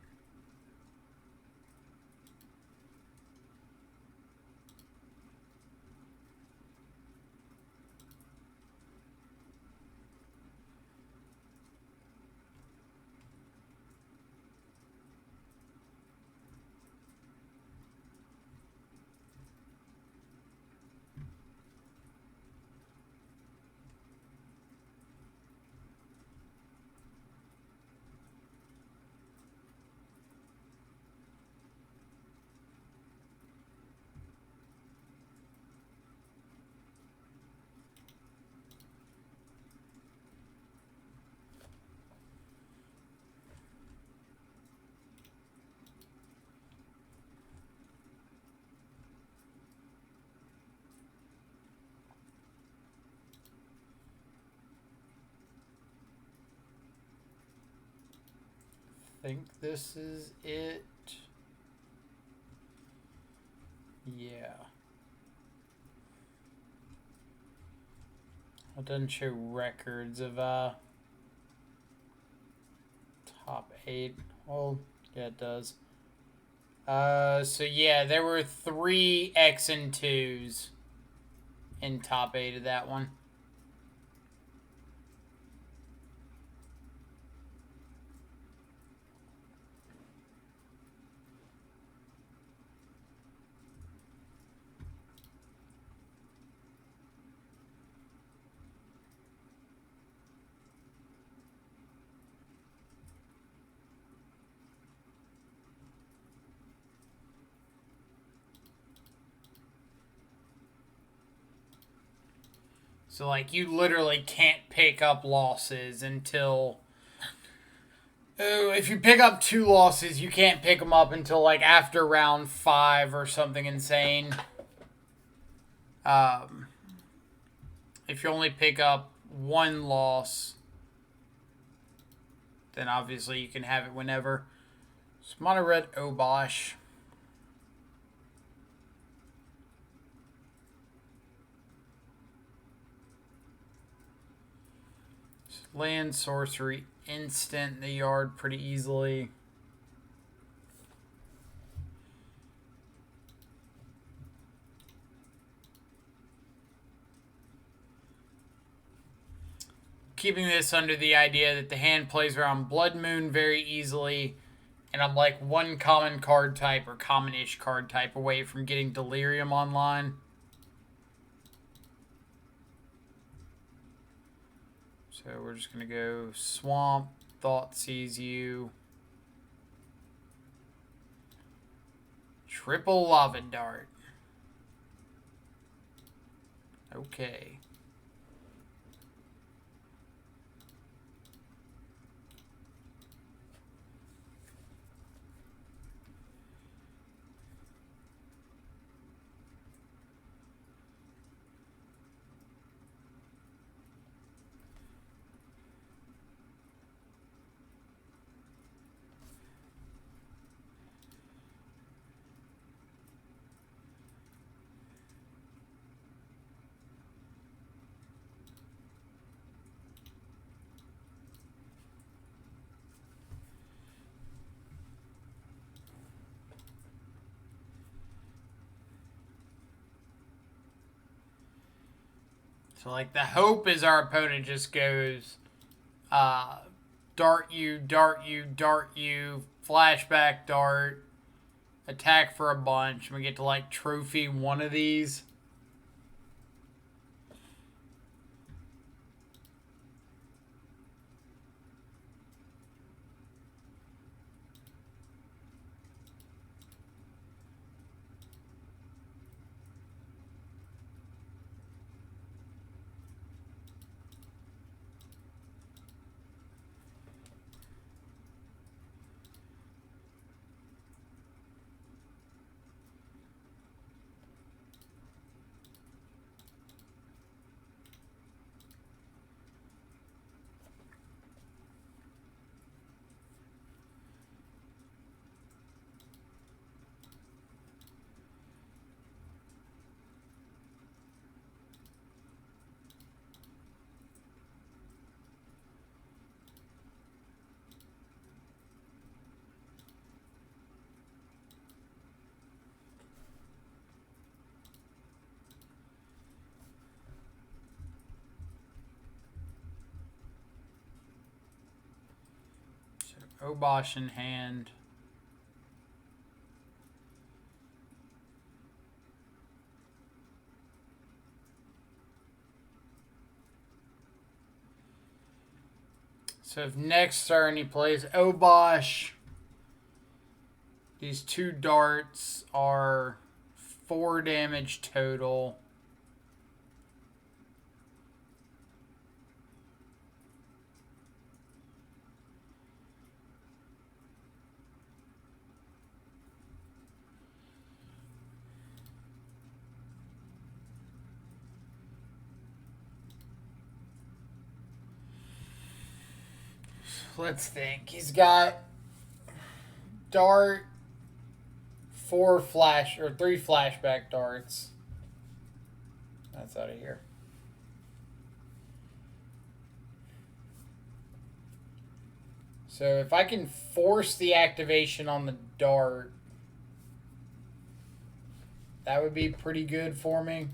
I think this is it. Yeah. It doesn't show records of top 8. Well, yeah, it does. So yeah, there were 3 X and 2s in top 8 of that one. So, like, you literally can't pick up losses until... if you pick up 2 losses, you can't pick them up until, like, after round 5 or something insane. If you only pick up 1 loss, then obviously you can have it whenever. So, Mono-Red Obosh. Land sorcery instant in the yard pretty easily. Keeping this under the idea that the hand plays around Blood Moon very easily, and I'm like 1 common card type or common-ish card type away from getting Delirium online. So we're just going to go Swamp, Thoughtseize You, Triple Lava Dart. Okay. So, like, the hope is our opponent just goes, dart you, dart you, dart you, flashback dart, attack for a bunch. We get to, like, trophy one of these. Obosh in hand. So if next turn he plays Obosh, these 2 darts are 4 damage total. Let's think. He's got dart, 3 flashback darts. That's out of here. So if I can force the activation on the dart, that would be pretty good for me.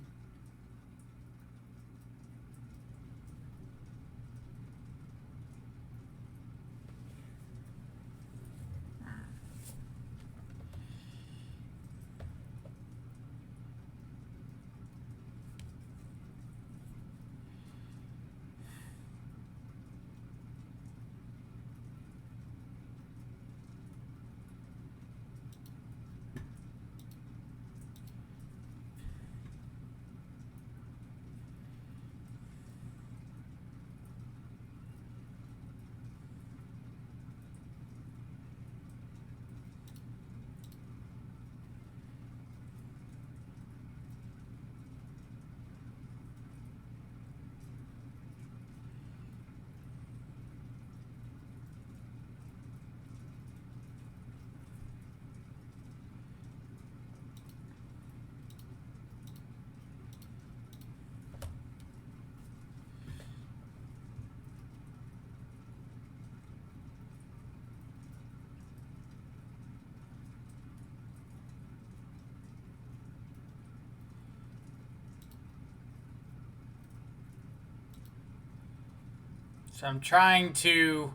So I'm trying to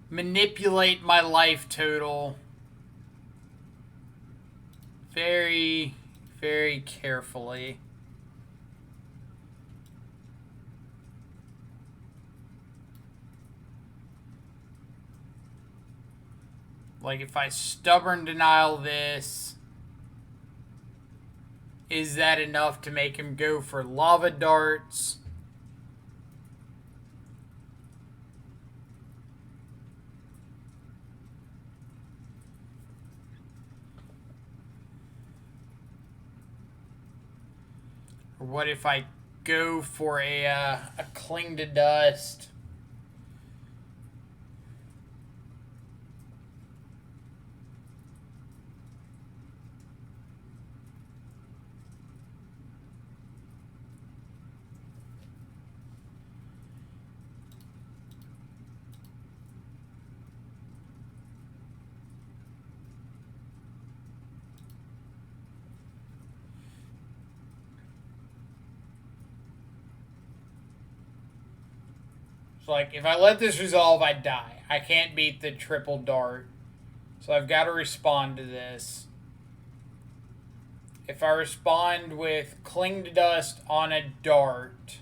manipulate my life total very, very carefully. Like if I stubborn denial this, Is that enough to make him go for lava darts? Or what if I go for a cling to dust? So, like, if I let this resolve, I die. I can't beat the triple dart. So I've got to respond to this. If I respond with cling to dust on a dart,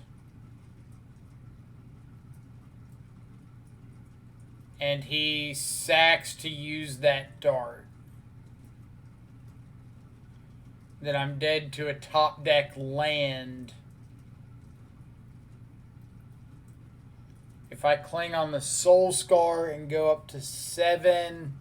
and he sacks to use that dart, then I'm dead to a top deck land. If I cling on the Soul Scar and go up to 7,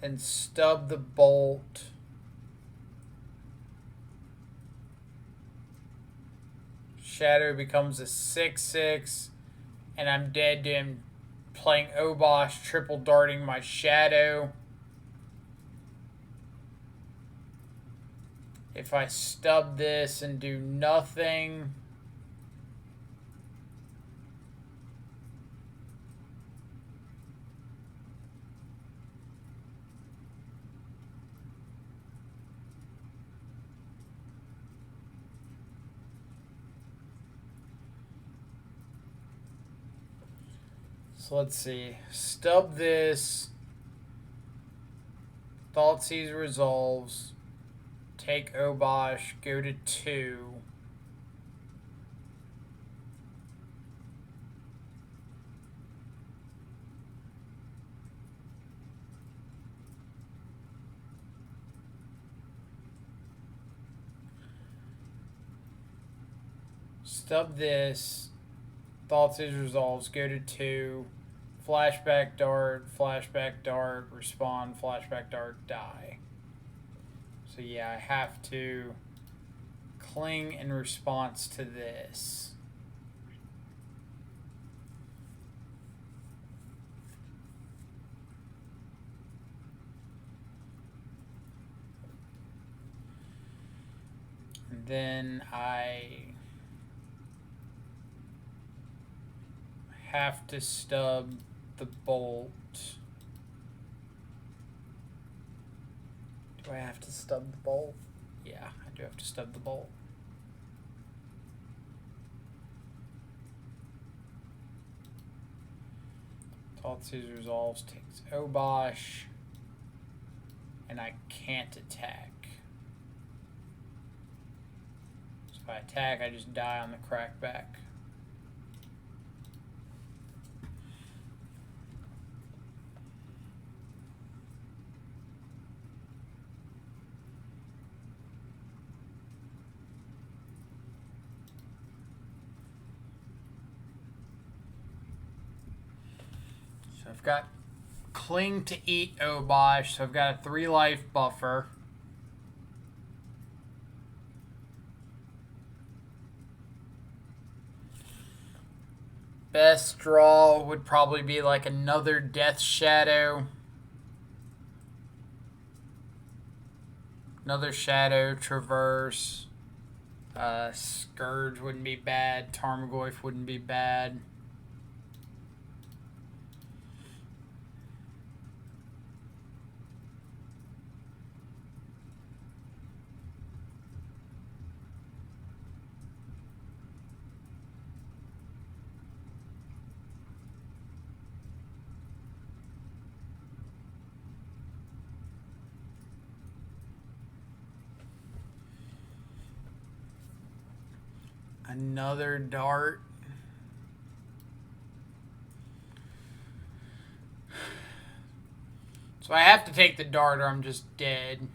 and stub the bolt, Shadow becomes a 6/6, and I'm dead to him playing Obosh, triple darting my Shadow. If I stub this and do nothing, so let's see. Stub this. Thoughtseize resolves. Take Obosh. Go to 2. Stub this. Thoughtseize resolves. Go to 2. Flashback dart, respond, flashback dart, die. So yeah, I have to cling in response to this. And then I have to stub the bolt. Do I have to stub the bolt? Yeah, I do have to stub the bolt. Thoughtseize resolves, takes Obosh, and I can't attack. So if I attack, I just die on the crackback. I've got cling to eat Obosh, so I've got a 3 life buffer. Best draw would probably be like another Death Shadow. Another Shadow, Traverse. Scourge wouldn't be bad. Tarmogoyf wouldn't be bad. Another dart. So I have to take the dart or I'm just dead.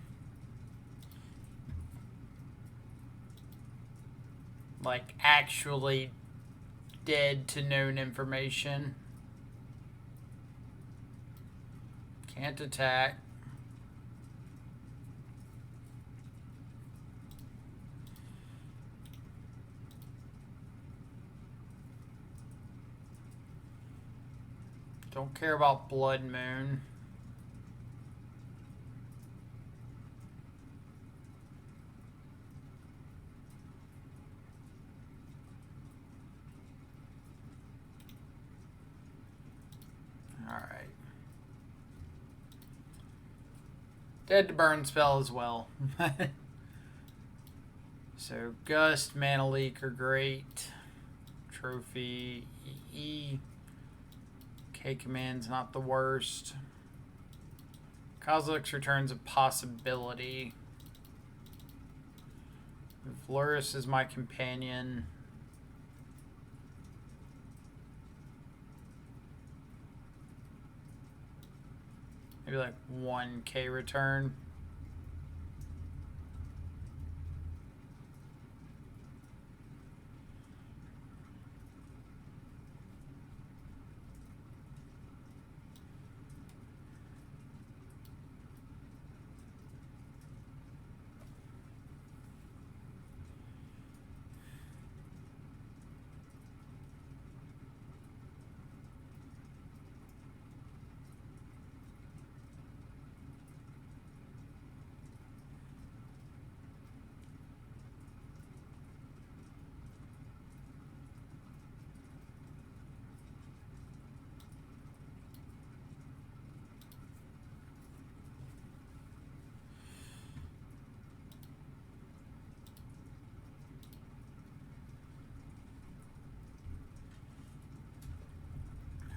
Like, actually dead to known information. Can't attack. Don't care about Blood Moon. Alright. Dead to burn spell as well. So Gust, Mana Leak are great. Trophy, EE. K-Command's not the worst. Kozilek's Return's a possibility. Vlurus is my companion. Maybe like 1K return.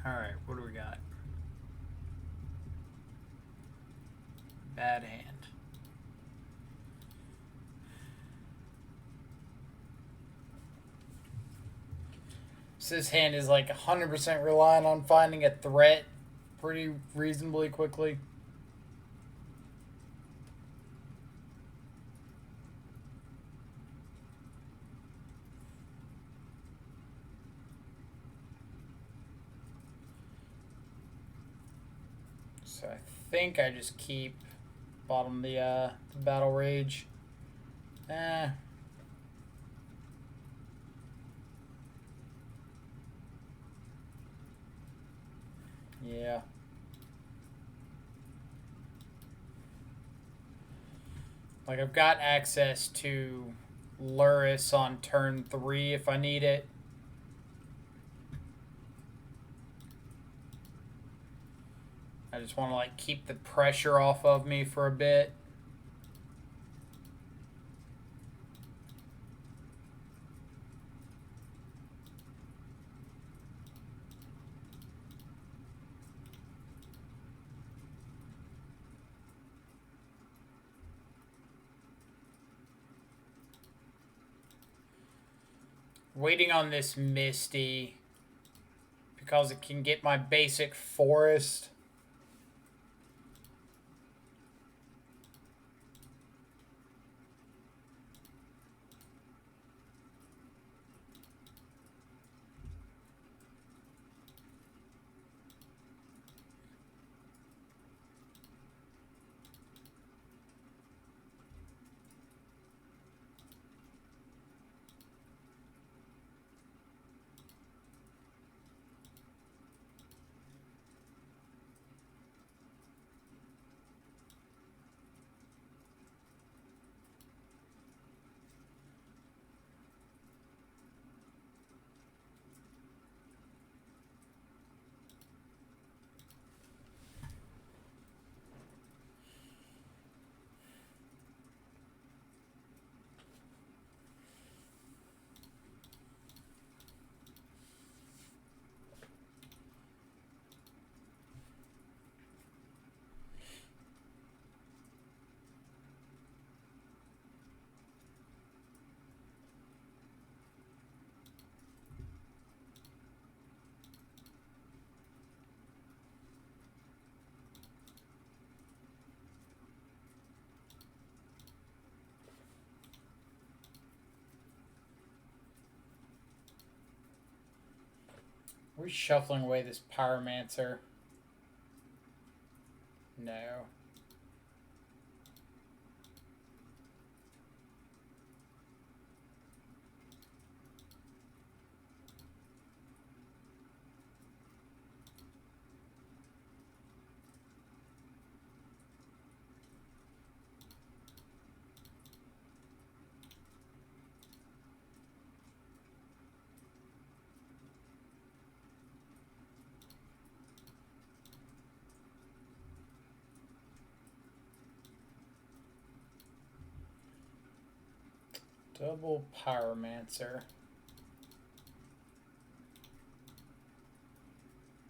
Alright, what do we got? Bad hand. So this hand is like 100% relying on finding a threat pretty reasonably quickly. So I think I just keep bottom the Battle Rage. Yeah. Like, I've got access to Luris on turn 3 if I need it. I just want to, like, keep the pressure off of me for a bit. Waiting on this Misty because it can get my basic forest. Are we shuffling away this Pyromancer? No. Double Pyromancer.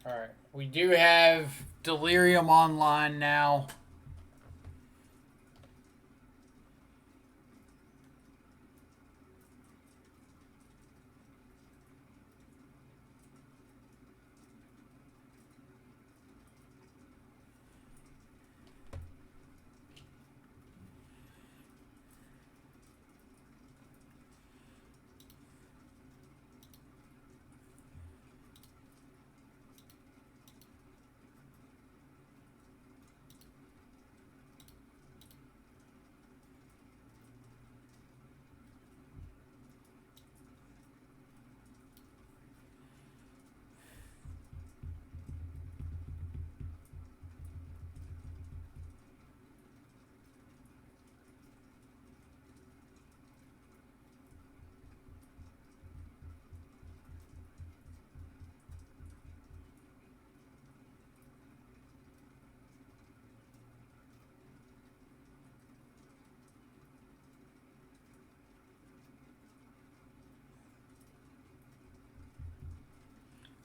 Alright, we do have Delirium online now.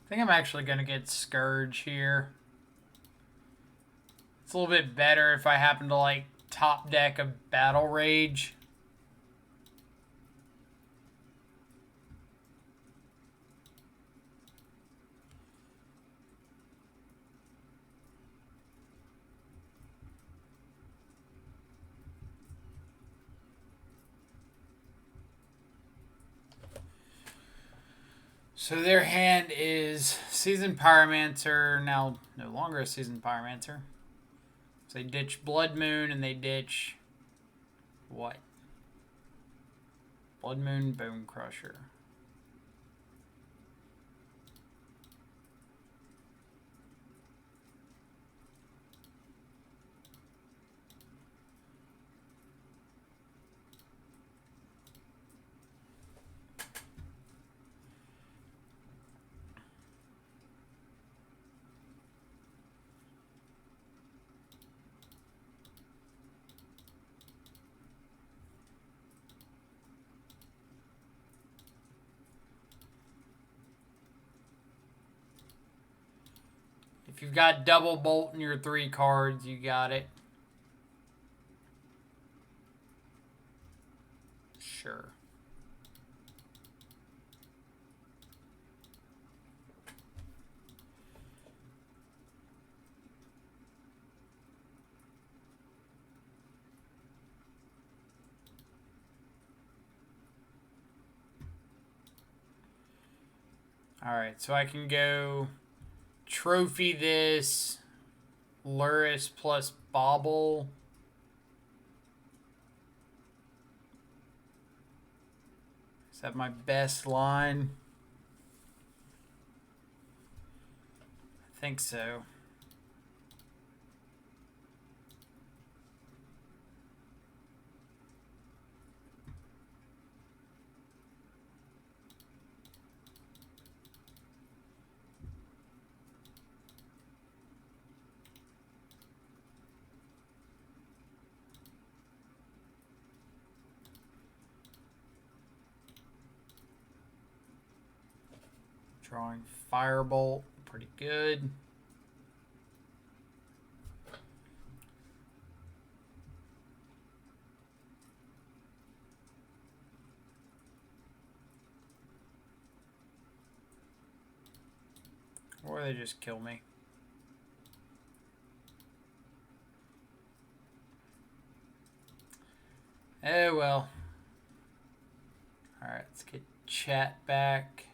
I think I'm actually going to get Scourge here. It's a little bit better if I happen to like top deck a Battle Rage. So their hand is Seasoned Pyromancer, now no longer a Seasoned Pyromancer. So they ditch Blood Moon and they ditch what? Blood Moon Bone Crusher. If you've got double bolt in your 3 cards, you got it. Sure. Alright, so I can go trophy this Luris plus Bobble. Is that my best line? I think so. Drawing Firebolt, pretty good. Or they just kill me. Oh well. Alright, let's get chat back.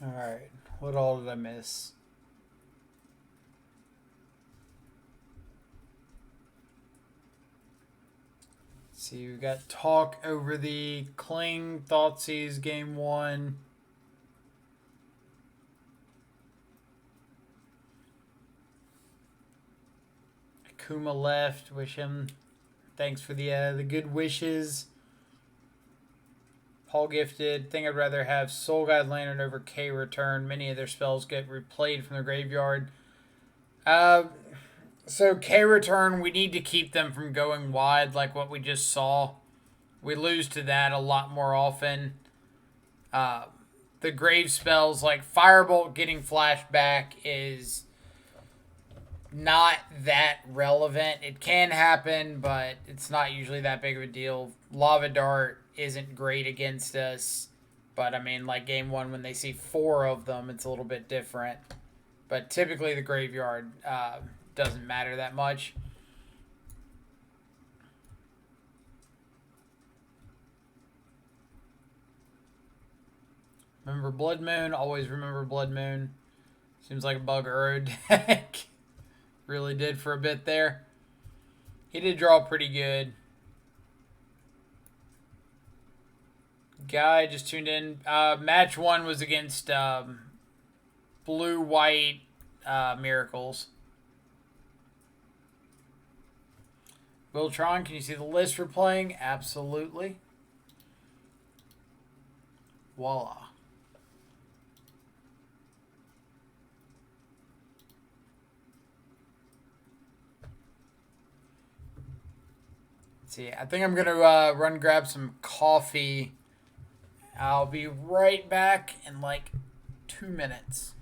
Alright. What all did I miss? See, we got talk over the Kling Thoughtseize game 1. Akuma left. Wish him thanks for the good wishes. Paul gifted. Think I'd rather have Soul Guide Lantern over K return. Many of their spells get replayed from the graveyard. So K return, we need to keep them from going wide like what we just saw. We lose to that a lot more often. The grave spells like Firebolt getting flashed back is not that relevant. It can happen, but it's not usually that big of a deal. Lava Dart isn't great against us, but I mean, like game 1, when they see 4 of them, it's a little bit different. But typically, the graveyard doesn't matter that much. Remember Blood Moon? Always remember Blood Moon. Seems like a bug Uro deck. Really did for a bit there. He did draw pretty good. Guy just tuned in. Match 1 was against Blue-White Miracles. Wiltron, can you see the list we're playing? Absolutely. Voila. Let's see, I think I'm going to run grab some coffee. I'll be right back in like 2 minutes.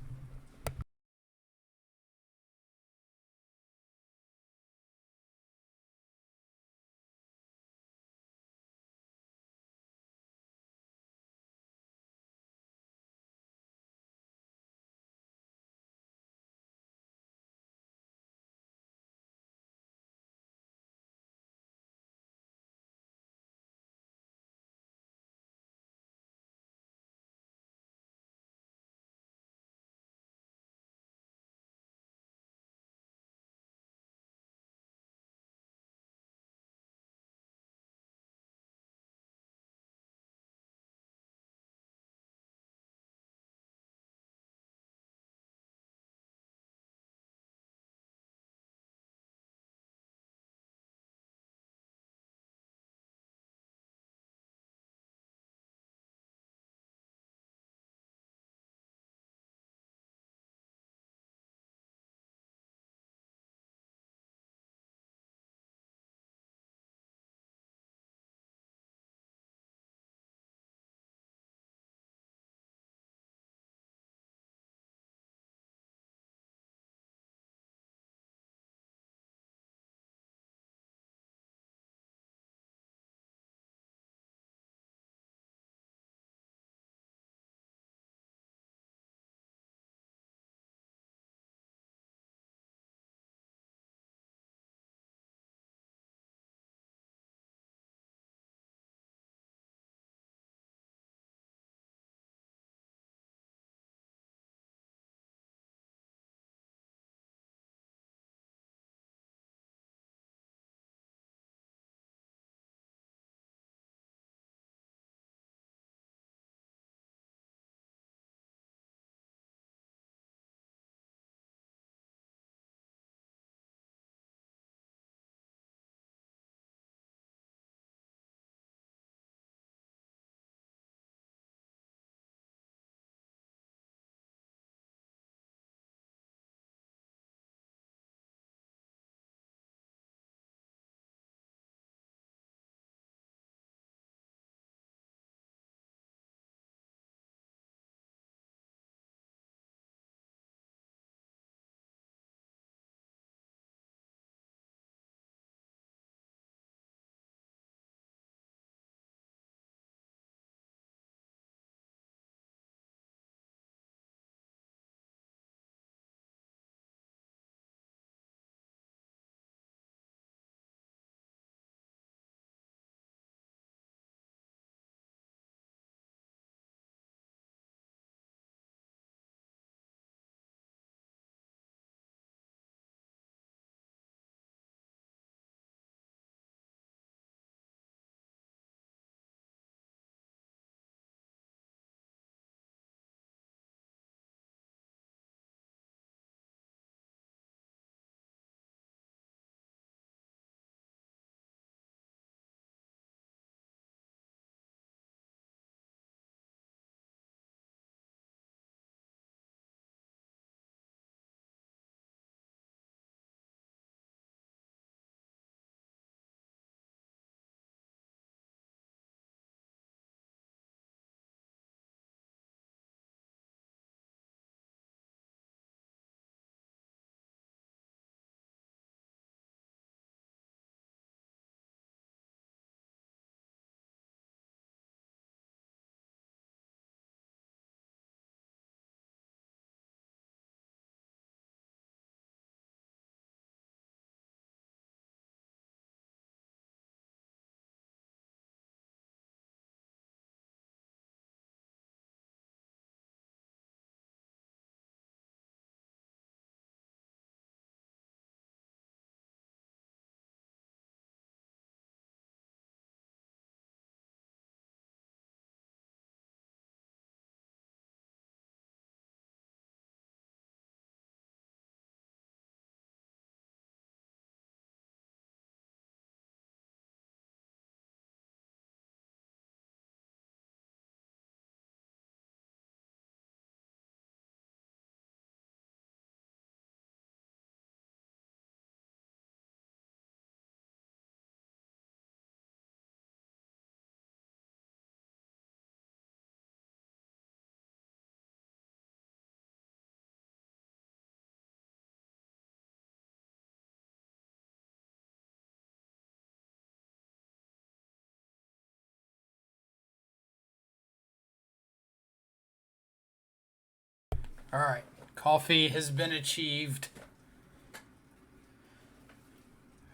Alright, coffee has been achieved.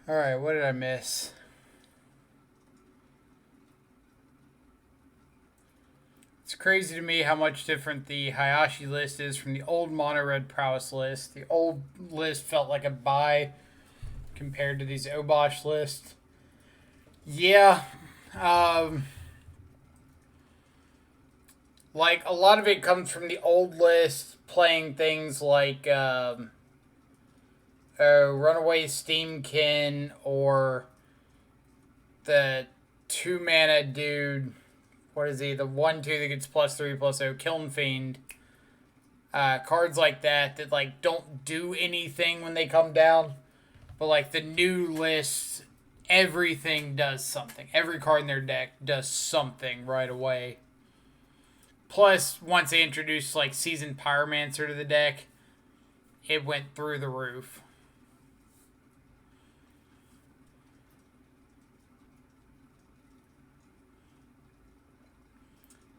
Alright, what did I miss? It's crazy to me how much different the Hayashi list is from the old Mono Red Prowess list. The old list felt like a buy compared to these Obosh lists. Yeah, like a lot of it comes from the old list playing things like Runaway Steamkin or the 2-mana dude. What is he? The 1/2 that gets +3/+0 Kiln Fiend. Cards like that like don't do anything when they come down. But like the new list, everything does something. Every card in their deck does something right away. Plus, once they introduced like Seasoned Pyromancer to the deck, it went through the roof.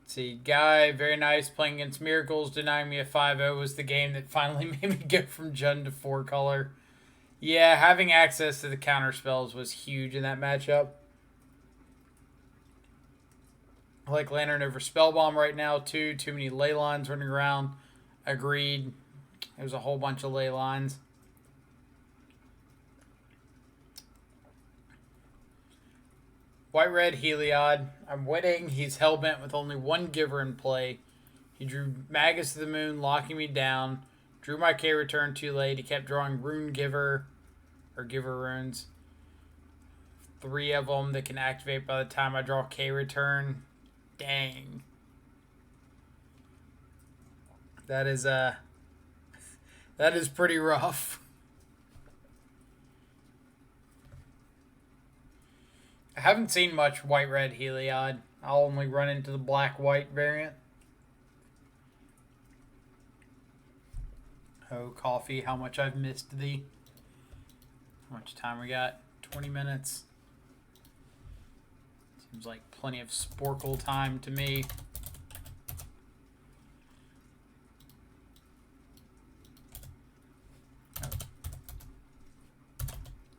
See, Guy, very nice, playing against Miracles, denying me a 5-0 was the game that finally made me go from Jund to 4-color. Yeah, having access to the counter spells was huge in that matchup. I like Lantern over Spellbomb right now, too. Too many ley lines running around. Agreed. There's a whole bunch of ley lines. White-red Heliod. I'm winning. He's hellbent with only one giver in play. He drew Magus of the Moon, locking me down. Drew my K-Return too late. He kept drawing Rune Giver, or Giver Runes. 3 of them that can activate by the time I draw K-Return. Dang. That is pretty rough. I haven't seen much white-red Heliod. I'll only run into the black-white variant. Oh, coffee, how much I've missed thee. How much time we got? 20 minutes. Seems like plenty of Sporkle time to me. Oh.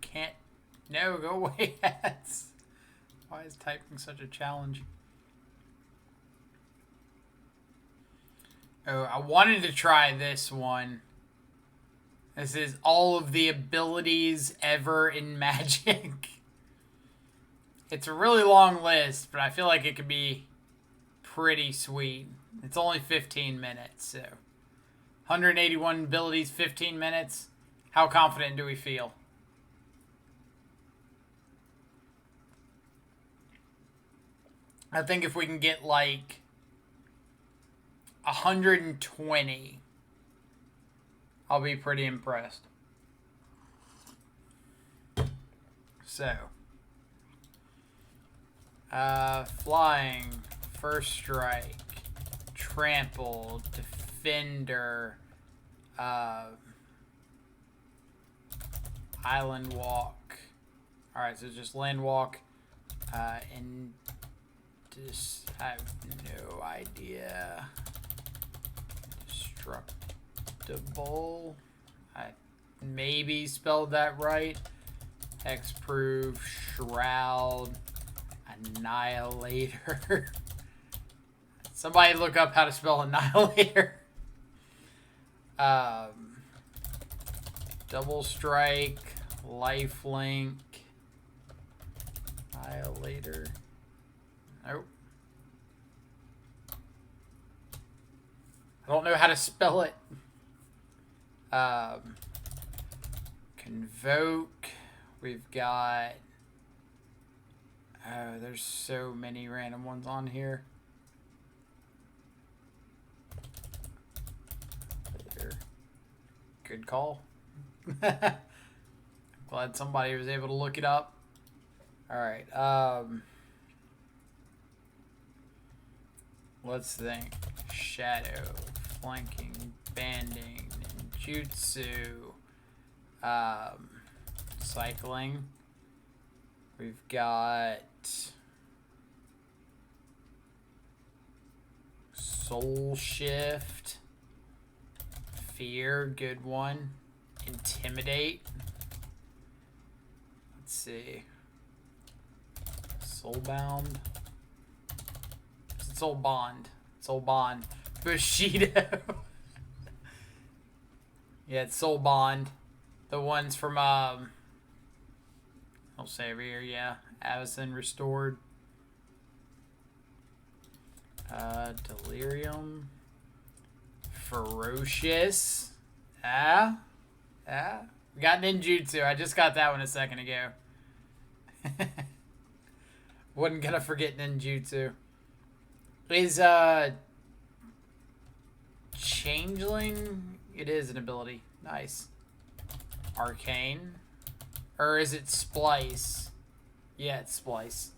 Can't. No, go away, hats. Why is typing such a challenge? Oh, I wanted to try this one. This is all of the abilities ever in Magic. It's a really long list, but I feel like it could be pretty sweet. It's only 15 minutes, so 181 abilities, 15 minutes. How confident do we feel? I think if we can get like 120, I'll be pretty impressed. So, flying, first strike, trample, defender, island walk. All right, so just land walk, and just I have no idea. Destructible. I maybe spelled that right. Hexproof, Shroud, Annihilator. Somebody look up how to spell Annihilator. Double Strike, Lifelink, Annihilator. Nope. I don't know how to spell it. Convoke. We've got... Oh, there's so many random ones on here. Good call. Glad somebody was able to look it up. Alright, let's think. Shadow, flanking, banding, ninjutsu, cycling. We've got soul shift, Fear, good one. Intimidate. Let's see. Soulbound. Soul Bond. Soul Bond. Bushido. Yeah, it's Soul Bond. The ones from, I'll say over here, yeah. Avison Restored. Delirium. Ferocious. We got Ninjutsu. I just got that one a second ago. Wasn't gonna forget Ninjutsu. Is, Changeling? It is an ability. Nice. Arcane. Or is it Splice? Yeah, it's Splice.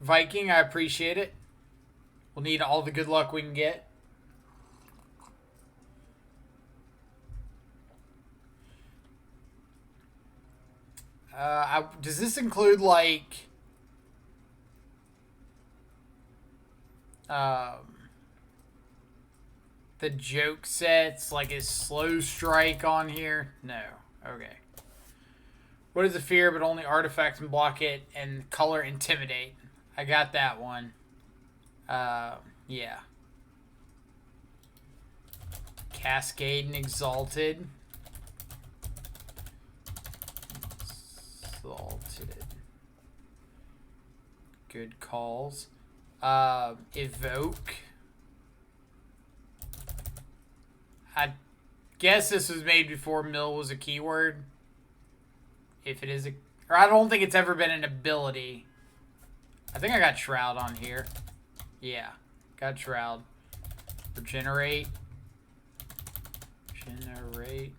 Viking, I appreciate it. We'll need all the good luck we can get. Does this include, like... the joke sets, like is Slow Strike on here? No. Okay. What is a fear but only artifacts can block it, and color Intimidate? I got that one. Yeah. Cascade and Exalted. Exalted. Good calls. Evoke. I guess this was made before mill was a keyword. If it is a... Or I don't think it's ever been an ability. I think I got Shroud on here. Yeah. Got Shroud. Regenerate. Regenerate.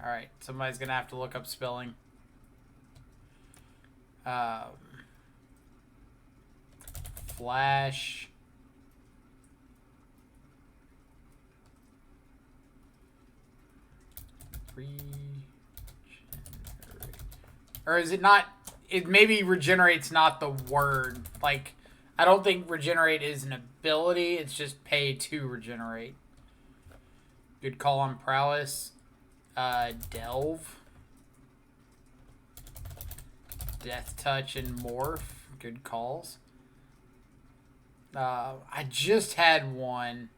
Alright. Somebody's going to have to look up spelling. Flash. Or is it not? It maybe regenerate's not the word. Like, I don't think regenerate is an ability. It's just pay to regenerate. Good call on prowess. Delve. Death touch and morph. Good calls. I just had one.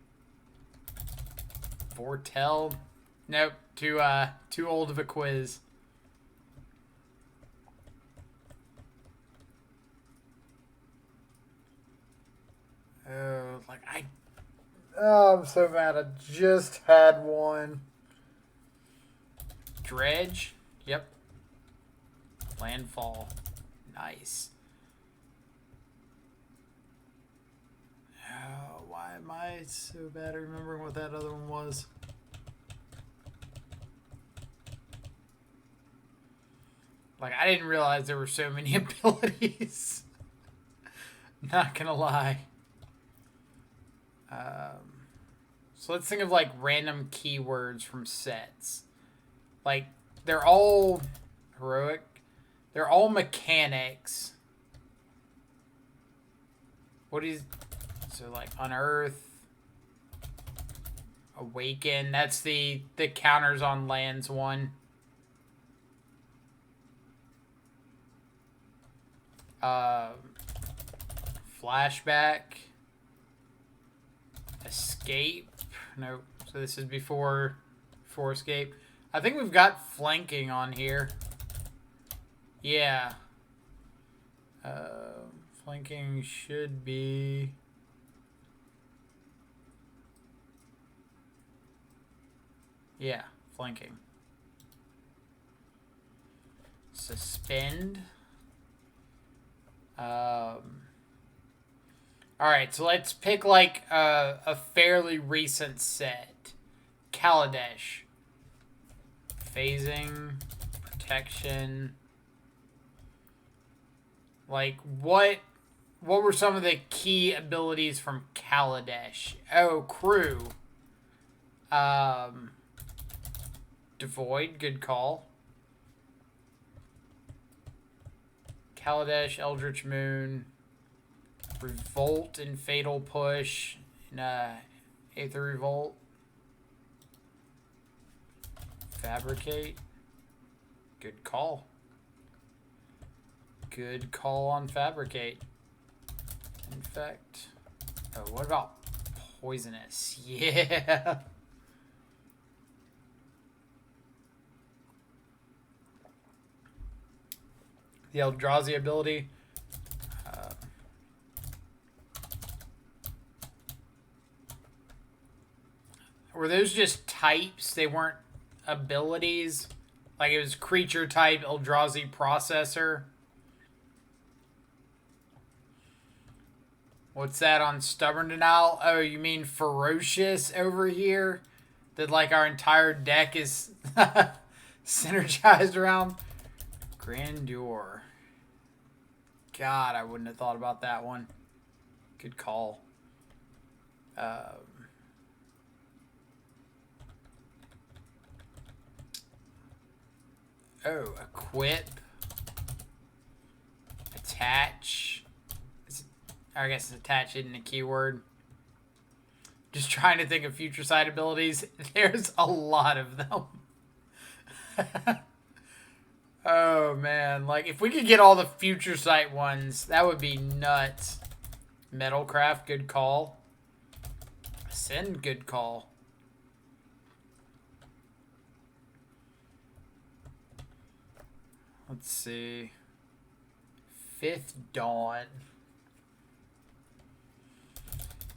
Foretell. Nope. Too old of a quiz. I'm so mad. I just had one. Dredge. Yep. Landfall. Nice. Oh, why am I so bad at remembering what that other one was? Like, I didn't realize there were so many abilities. Not gonna lie. So let's think of, like, random keywords from sets. Like, they're all heroic. They're all mechanics. What is... So, like, Unearth. Awaken. That's the counters on lands one. Flashback. Escape. Nope. So this is before escape. I think we've got flanking on here. Yeah. Flanking should be... Yeah, flanking. Suspend. Alright, so let's pick like a fairly recent set. Kaladesh. Phasing. Protection. Like, what were some of the key abilities from Kaladesh? Oh, crew. Devoid, good call. Kaladesh, Eldritch Moon, Revolt and Fatal Push, and Aether Revolt, Fabricate. Good call. Good call on Fabricate. Infect. Oh, what about Poisonous? Yeah. The Eldrazi ability. Were those just types? They weren't abilities? Like it was creature type Eldrazi Processor? What's that on Stubborn Denial? Oh, you mean Ferocious over here? That like our entire deck is synergized around? Grandeur. God, I wouldn't have thought about that one. Good call. Oh, equip. Attach. I guess attach isn't a keyword. Just trying to think of future sight abilities. There's a lot of them. Oh, man. Like, if we could get all the future sight ones, that would be nuts. Metalcraft, good call. Ascend, good call. Let's see. Fifth Dawn.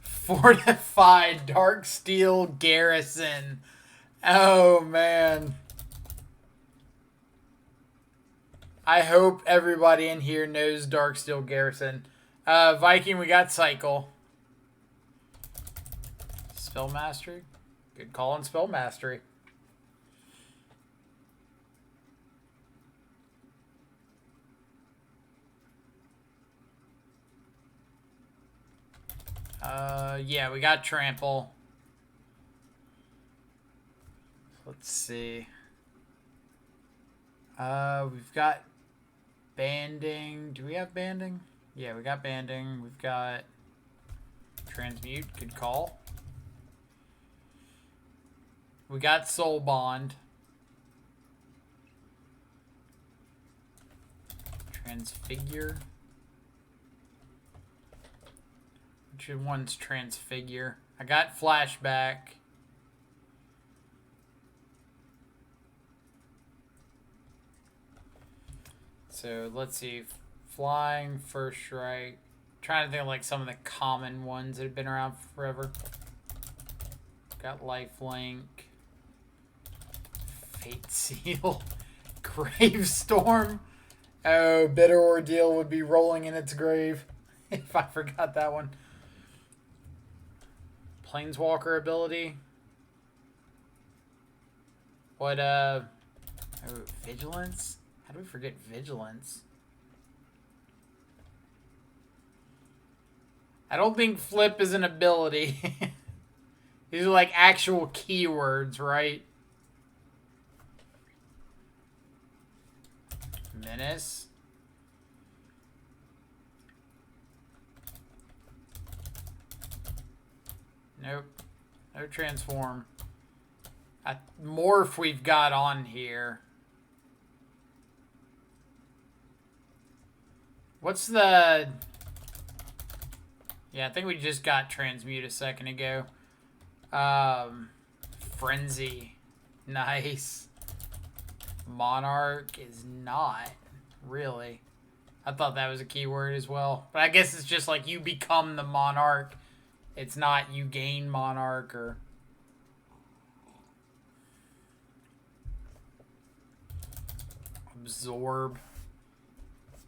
Fortified Darksteel Garrison. Oh, man. I hope everybody in here knows Darksteel Garrison. Viking, we got Cycle. Spell Mastery. Good call on Spell Mastery. Yeah, we got Trample. Let's see. We've got Banding. Do we have Banding? Yeah, we got Banding. We've got Transmute. Good call. We got Soul Bond. Transfigure. Which one's Transfigure? I got Flashback. So let's see. Flying, First Strike. Trying to think of like some of the common ones that have been around forever. Got Lifelink. Fate Seal. Gravestorm. Oh, Bitter Ordeal would be rolling in its grave if I forgot that one. Planeswalker ability. What, oh, Vigilance? How do we forget Vigilance? I don't think Flip is an ability. These are like actual keywords, right? Menace. Nope. No Transform. Morph we've got on here. What's the... Yeah, I think we just got Transmute a second ago. Frenzy. Nice. Monarch is not. Really. I thought that was a keyword as well. But I guess it's just like you become the Monarch. It's not you gain Monarch or... Absorb.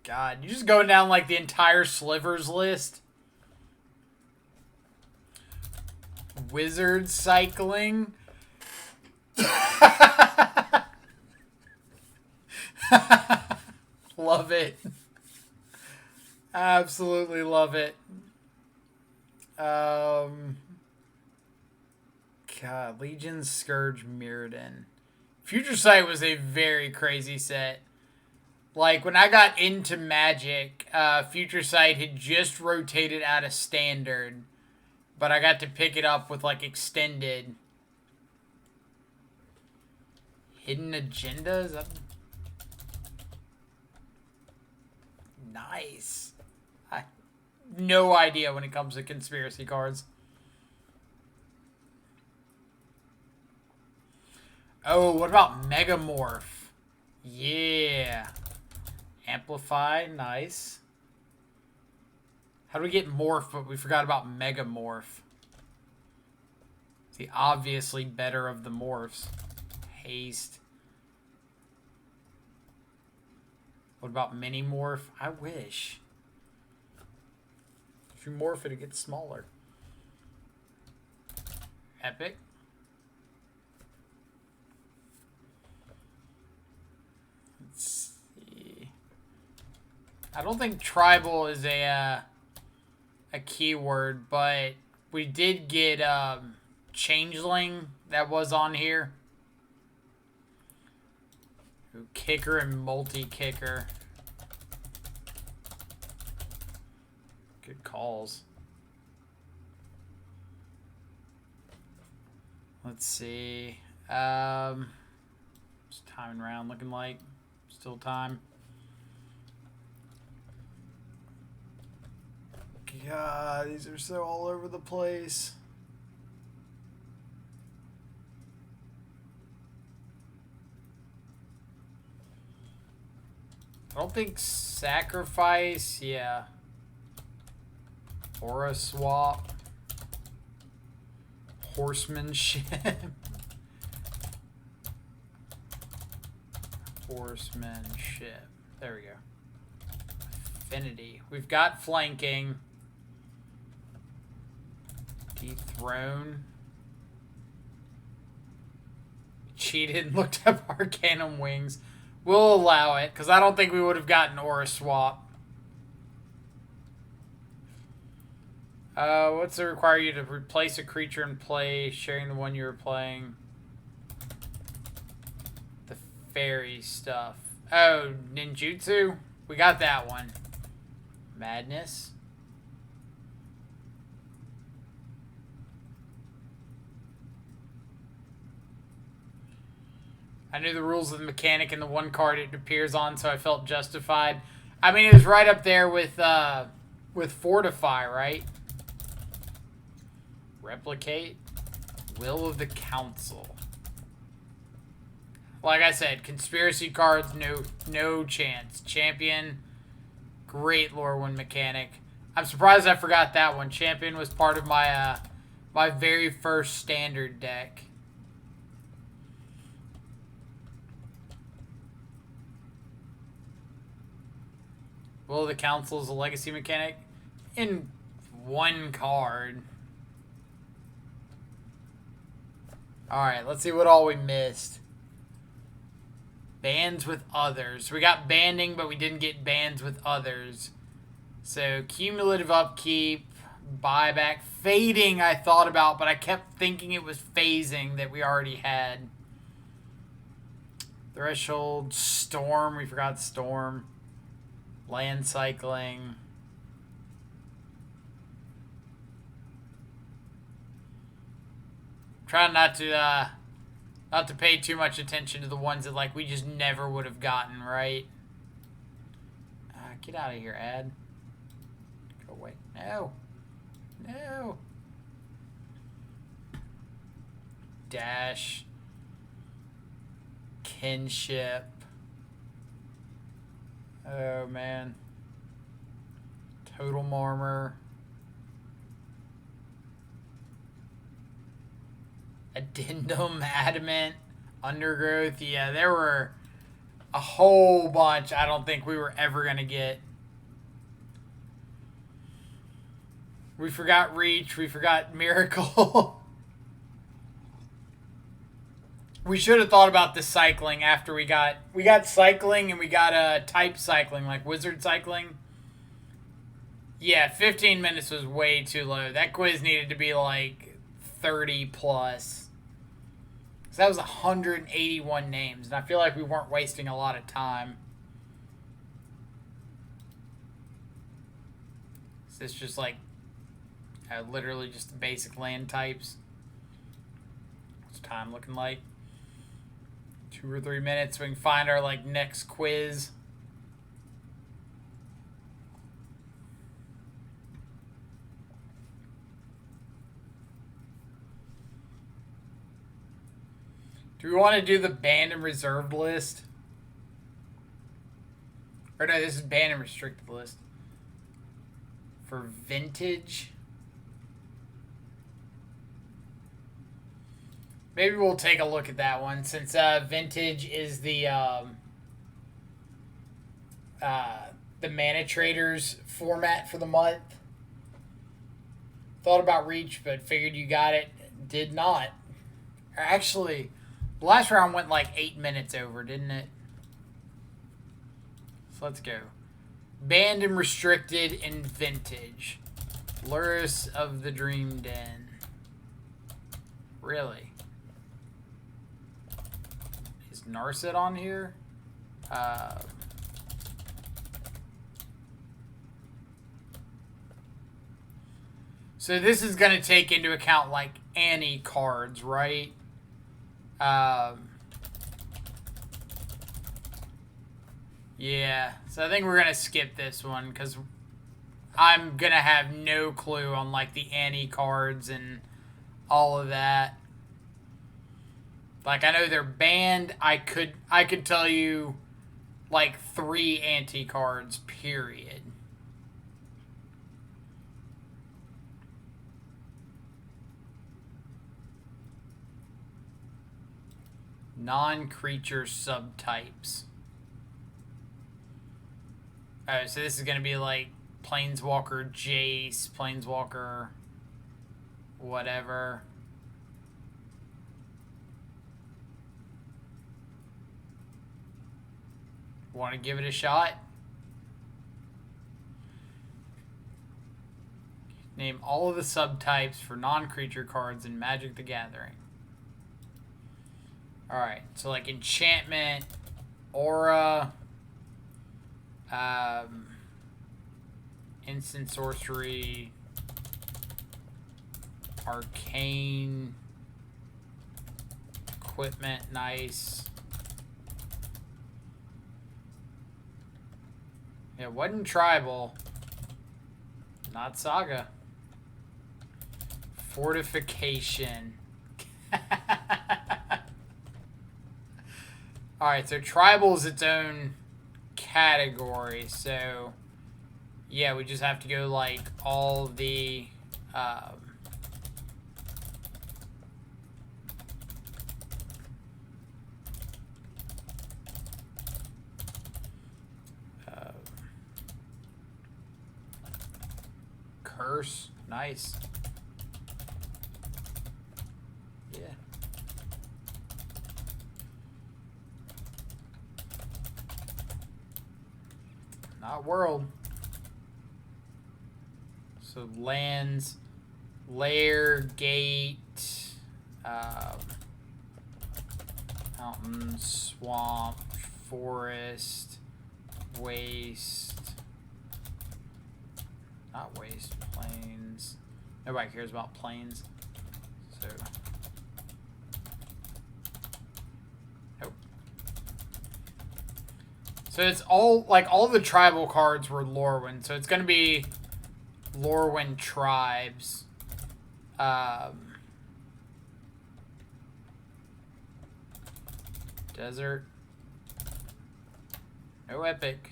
God, you're just going down like the entire Slivers list. Wizard cycling. Love it. Absolutely love it. God, Legion's Scourge Mirrodin. Future Sight was a very crazy set. Like, when I got into Magic, Future Sight had just rotated out of Standard, but I got to pick it up with, like, Extended. Hidden Agendas? Nice. I have no idea when it comes to conspiracy cards. Oh, what about Megamorph? Yeah. Amplify, nice. How do we get Morph, but we forgot about Megamorph? It's the obviously better of the morphs. Haste. What about Mini Morph? I wish. If you morph it, it gets smaller. Epic. Let's see. I don't think tribal is a keyword, but we did get Changeling that was on here. Kicker and multi-kicker. Good calls. Let's see. What's timing round looking like? Still time. God, these are so all over the place. I don't think sacrifice, yeah. Aura swap. Horsemanship. Horsemanship. There we go. Affinity. We've got flanking. Dethrone. Cheated and looked up Arcanum Wings. We'll allow it, because I don't think we would have gotten Aura Swap. What's it require you to replace a creature in play, sharing the one you were playing? The fairy stuff. Oh, ninjutsu? We got that one. Madness. I knew the rules of the mechanic in the one card it appears on, so I felt justified. I mean, it was right up there with Fortify, right? Replicate. Will of the Council. Like I said, conspiracy cards, no chance. Champion, great Lorwyn mechanic. I'm surprised I forgot that one. Champion was part of my my very first standard deck. Will of the Council is a legacy mechanic in one card. Alright, let's see what all we missed. Bands with others. We got banding, but we didn't get bands with others. So, cumulative upkeep, buyback, fading I thought about, but I kept thinking it was phasing that we already had. Threshold, Storm, we forgot Storm. Land cycling. Trying not to pay too much attention to the ones that like we just never would have gotten, right? Get out of here, ad. Go away. No. No. Dash. Kinship. Oh, man. Total Armor. Addendum, Adamant, Undergrowth. Yeah, there were a whole bunch I don't think we were ever going to get. We forgot Reach. We forgot Miracle. We should have thought about the cycling after we got cycling and we got type cycling, like wizard cycling. Yeah, 15 minutes was way too low. That quiz needed to be like 30 plus. So that was 181 names, and I feel like we weren't wasting a lot of time. Is this just like literally just the basic land types? What's time looking like? 2 or 3 minutes. We can find our like next quiz. Do we want to do the banned and reserved list? Or no, this is banned and restricted list. For vintage. Maybe we'll take a look at that one since vintage is the Mana Traders format for the month. Thought about Reach, but figured you got it. Did not. Actually, the last round went like 8 minutes over, didn't it? So let's go. Banned and restricted in vintage. Luris of the Dream Den. Really? Is Narset on here? So this is going to take into account like Annie cards, right? Yeah, so I think we're going to skip this one because I'm going to have no clue on like the Annie cards and all of that. Like I know they're banned. I could tell you like 3 anti cards, period. Non-creature subtypes. Oh, so this is going to be like Planeswalker Jace, Planeswalker whatever. Want to give it a shot? Name all of the subtypes for non-creature cards in Magic the Gathering. Alright, so like enchantment, aura, instant sorcery, arcane, equipment, nice. It wasn't tribal, not saga. Fortification. Alright, so tribal is its own category, so yeah, we just have to go like all the curse, nice. Yeah. Not world. So lands, lair, gate, mountain, swamp, forest, waste. Not waste, plains. Nobody cares about plains. So. Nope. So it's all, like, all the tribal cards were Lorwyn. So it's going to be Lorwyn tribes. Desert. No epic.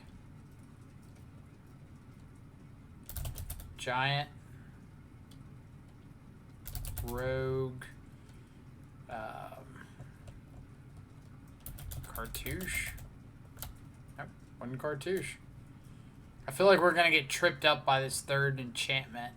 Giant. Rogue. Cartouche. Nope, one cartouche. I feel like we're going to get tripped up by this third enchantment.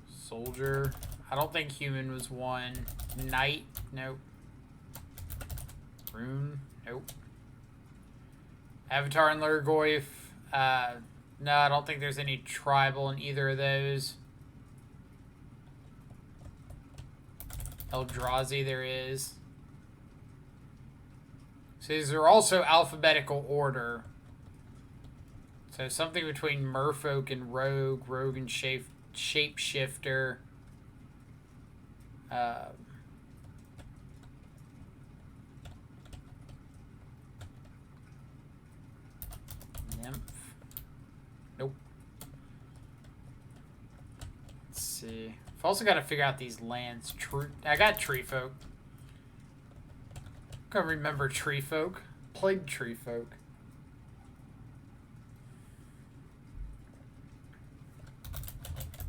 Soldier. I don't think human was one. Knight. Nope. Rune. Nope. Avatar and Lurgoyf. No, I don't think there's any tribal in either of those. Eldrazi there is. So these are also alphabetical order. So something between Merfolk and Rogue, Rogue and Shapeshifter. Nymph. Nope. Let's see. I've also got to figure out these lands. I got Tree Folk. I'm gonna remember Tree Folk. Played Tree Folk.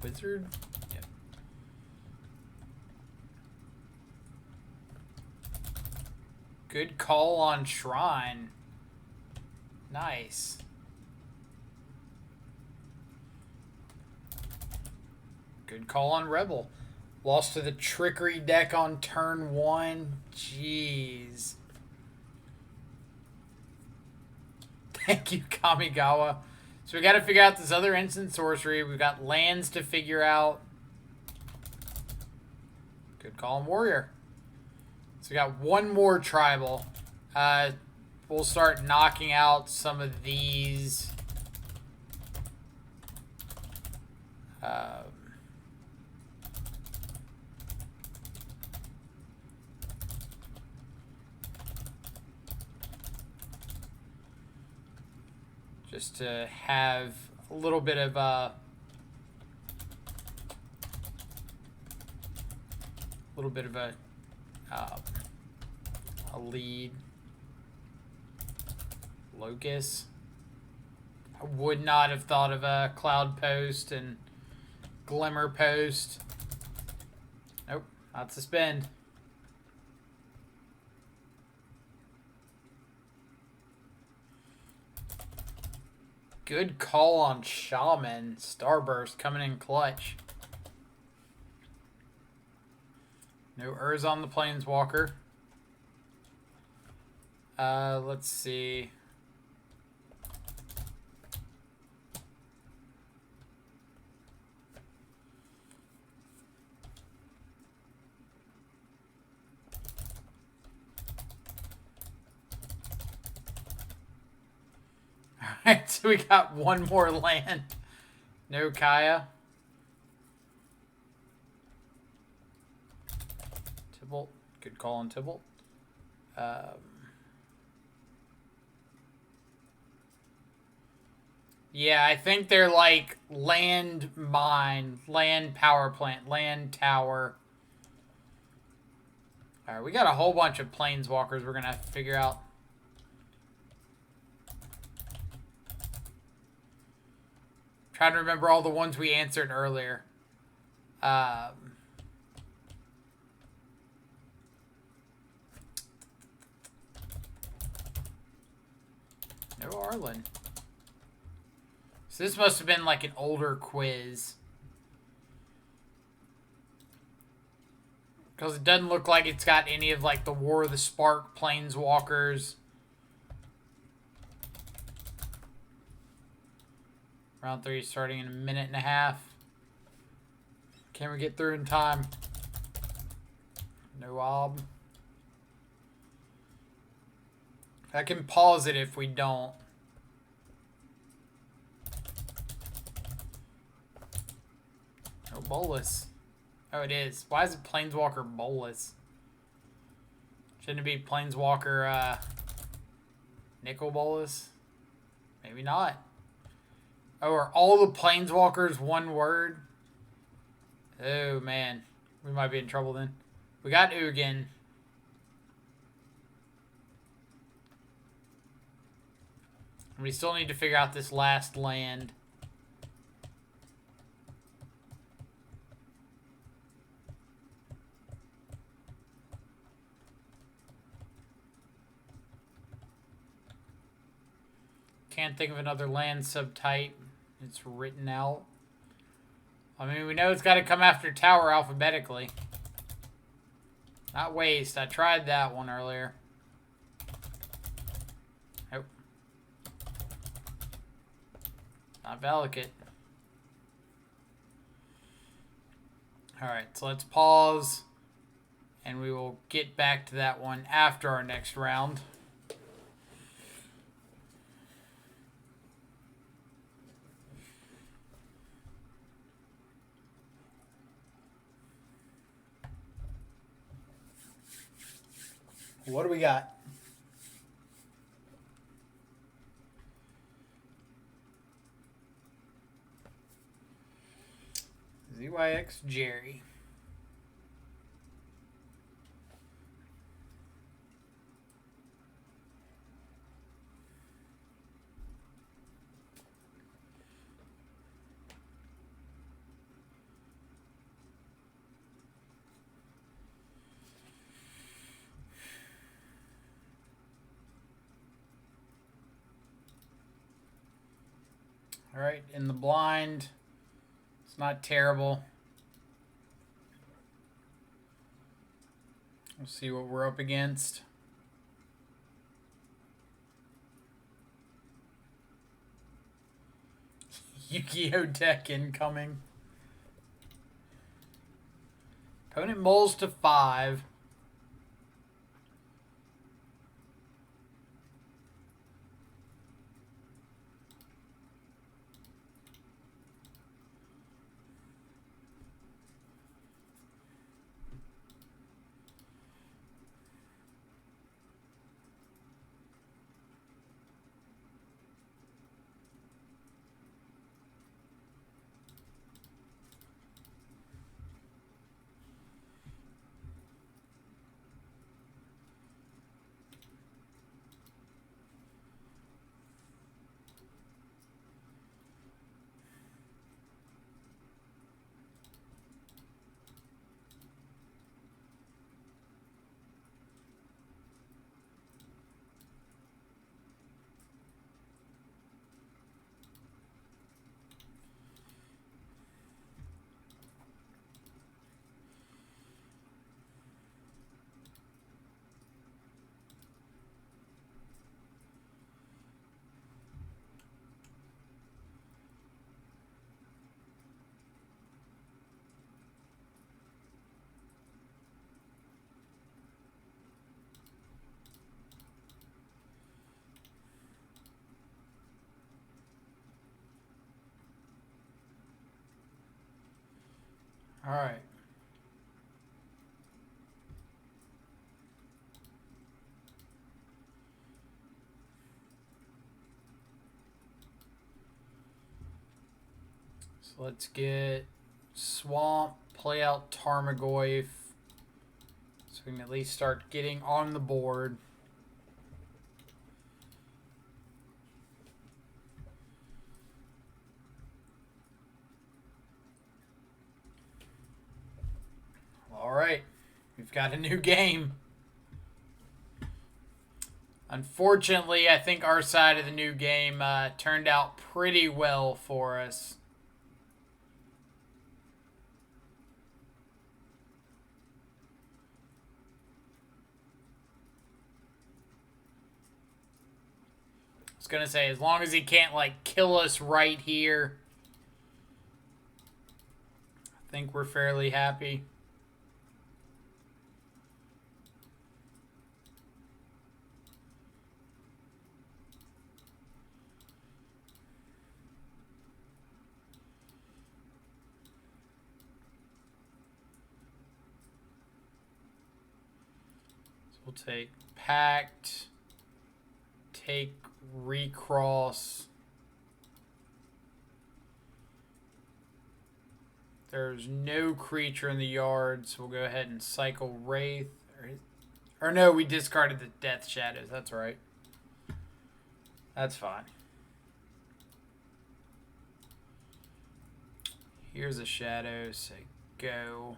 Wizard? Yep. Good call on Shrine. Nice. Good call on Rebel. Lost to the Trickery deck on turn 1. Jeez. Thank you, Kamigawa. So we got to figure out this other instant sorcery. We've got lands to figure out. Good call on Warrior. So we got one more tribal. We'll start knocking out some of these. Just to have a little bit of a lead. Locust. I would not have thought of a Cloud Post and Glimmer Post. Nope, not suspend. Good call on Shaman. Starburst coming in clutch. No Urza on the Planeswalker. Let's see. Alright, so we got one more land. No Kaya. Tybalt. Good call on Tybalt. Yeah, I think they're like land mine, land power plant, land tower. Alright, we got a whole bunch of planeswalkers we're going to have to figure out. Trying to remember all the ones we answered earlier. No Arlen. So this must have been like an older quiz. Because it doesn't look like it's got any of like the War of the Spark planeswalkers. Round 3 starting in a minute and a half. Can we get through in time? No ob. I can pause it if we don't. No Bolus. Oh, it is. Why is it Planeswalker Bolus? Shouldn't it be Planeswalker Nicol Bolus? Maybe not. Oh, are all the Planeswalkers one word? Oh, man. We might be in trouble then. We got Ugin. We still need to figure out this last land. Can't think of another land subtype. It's written out. I mean, we know it's got to come after tower alphabetically. Not waste. I tried that one earlier. Nope. Not Valakut. Alright, so let's pause. And we will get back to that one after our next round. What do we got? ZYX Jerry. All right, in the blind. It's not terrible. We'll see what we're up against. Yu-Gi-Oh! Deck incoming. Opponent mulls to 5. All right. So let's get Swamp, play out Tarmogoyf, so we can at least start getting on the board. All right, we've got a new game. Unfortunately, I think our side of the new game turned out pretty well for us. I was going to say, as long as he can't, like, kill us right here, I think we're fairly happy. We'll take Pact, take Recross. There's no creature in the yard, so we'll go ahead and cycle Wraith. Or no, we discarded the Death Shadows. That's right. That's fine. Here's a Shadow, say go.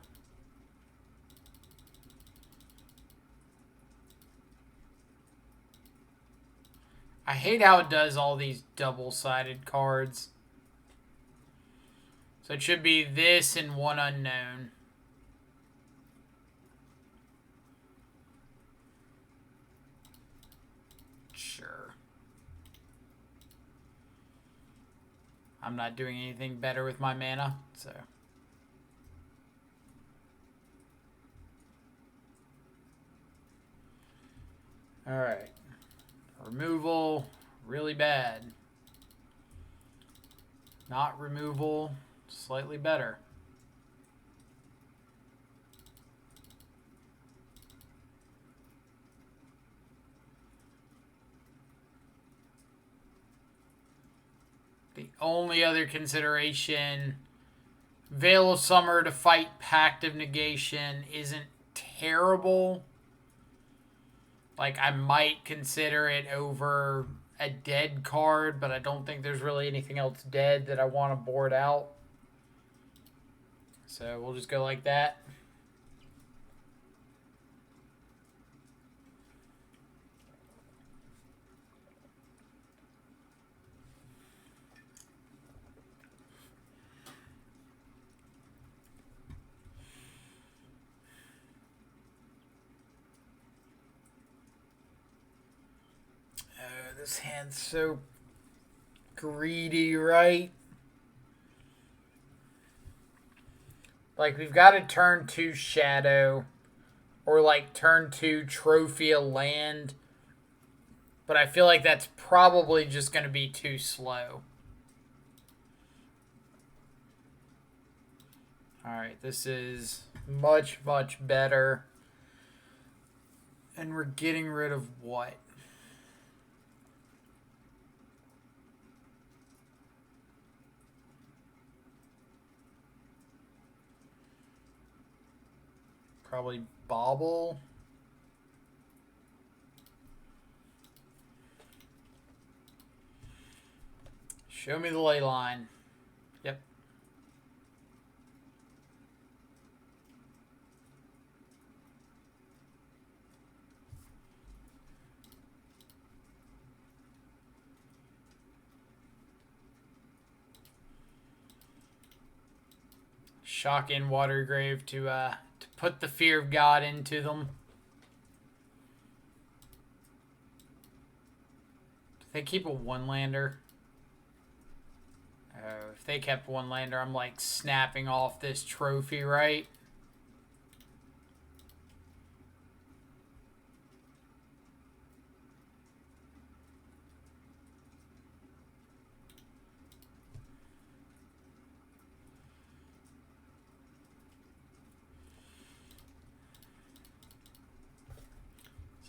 I hate how it does all these double-sided cards. So it should be this and one unknown. Sure. I'm not doing anything better with my mana, so... Alright. Removal, really bad. Not removal, slightly better. The only other consideration, Veil of Summer to fight Pact of Negation isn't terrible. Like, I might consider it over a dead card, but I don't think there's really anything else dead that I want to board out. So we'll just go like that. This hand's so greedy, right? Like, we've got to turn 2 Shadow, or like turn 2 Trophy a land, but I feel like that's probably just going to be too slow. Alright, this is much, much better. And we're getting rid of what? Probably Bauble. Show me the ley line. Yep. Shock in Watergrave to put the fear of God into them. Do they keep a one-lander? Oh, if they kept one-lander, I'm like snapping off this trophy, right?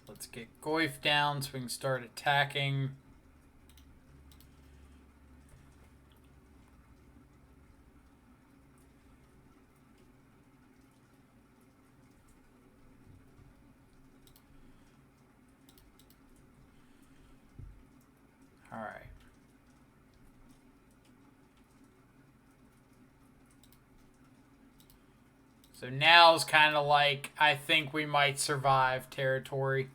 Let's get Goyf down so we can start attacking. All right. So now's kind of like, I think we might survive territory.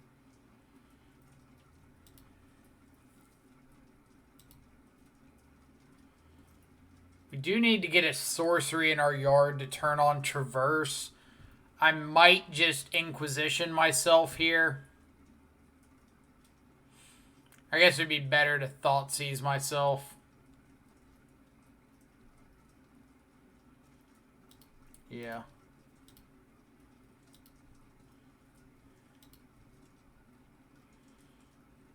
We do need to get a sorcery in our yard to turn on Traverse. I might just Inquisition myself here. I guess it'd be better to Thoughtseize myself. Yeah.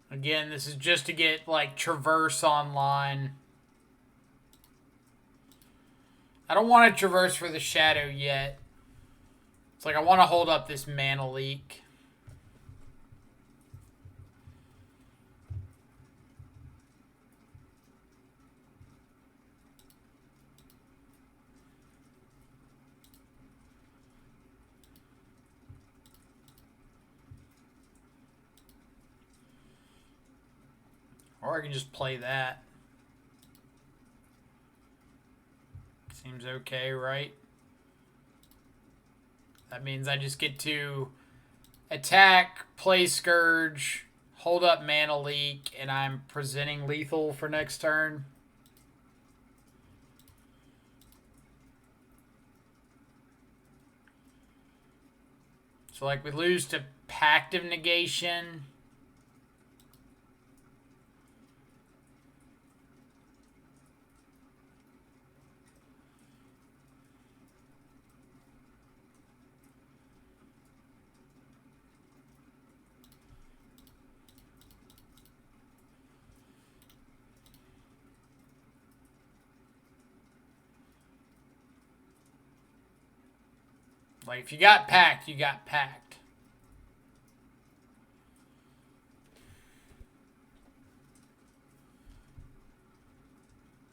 Again, this is just to get, like, Traverse online. I don't want to Traverse for the Shadow yet. It's like I want to hold up this Mana Leak. Or I can just play that. Seems okay, right? That means I just get to attack, play Scourge, hold up Mana Leak, and I'm presenting lethal for next turn. So, like, we lose to Pact of Negation. Like, if you got packed, you got packed.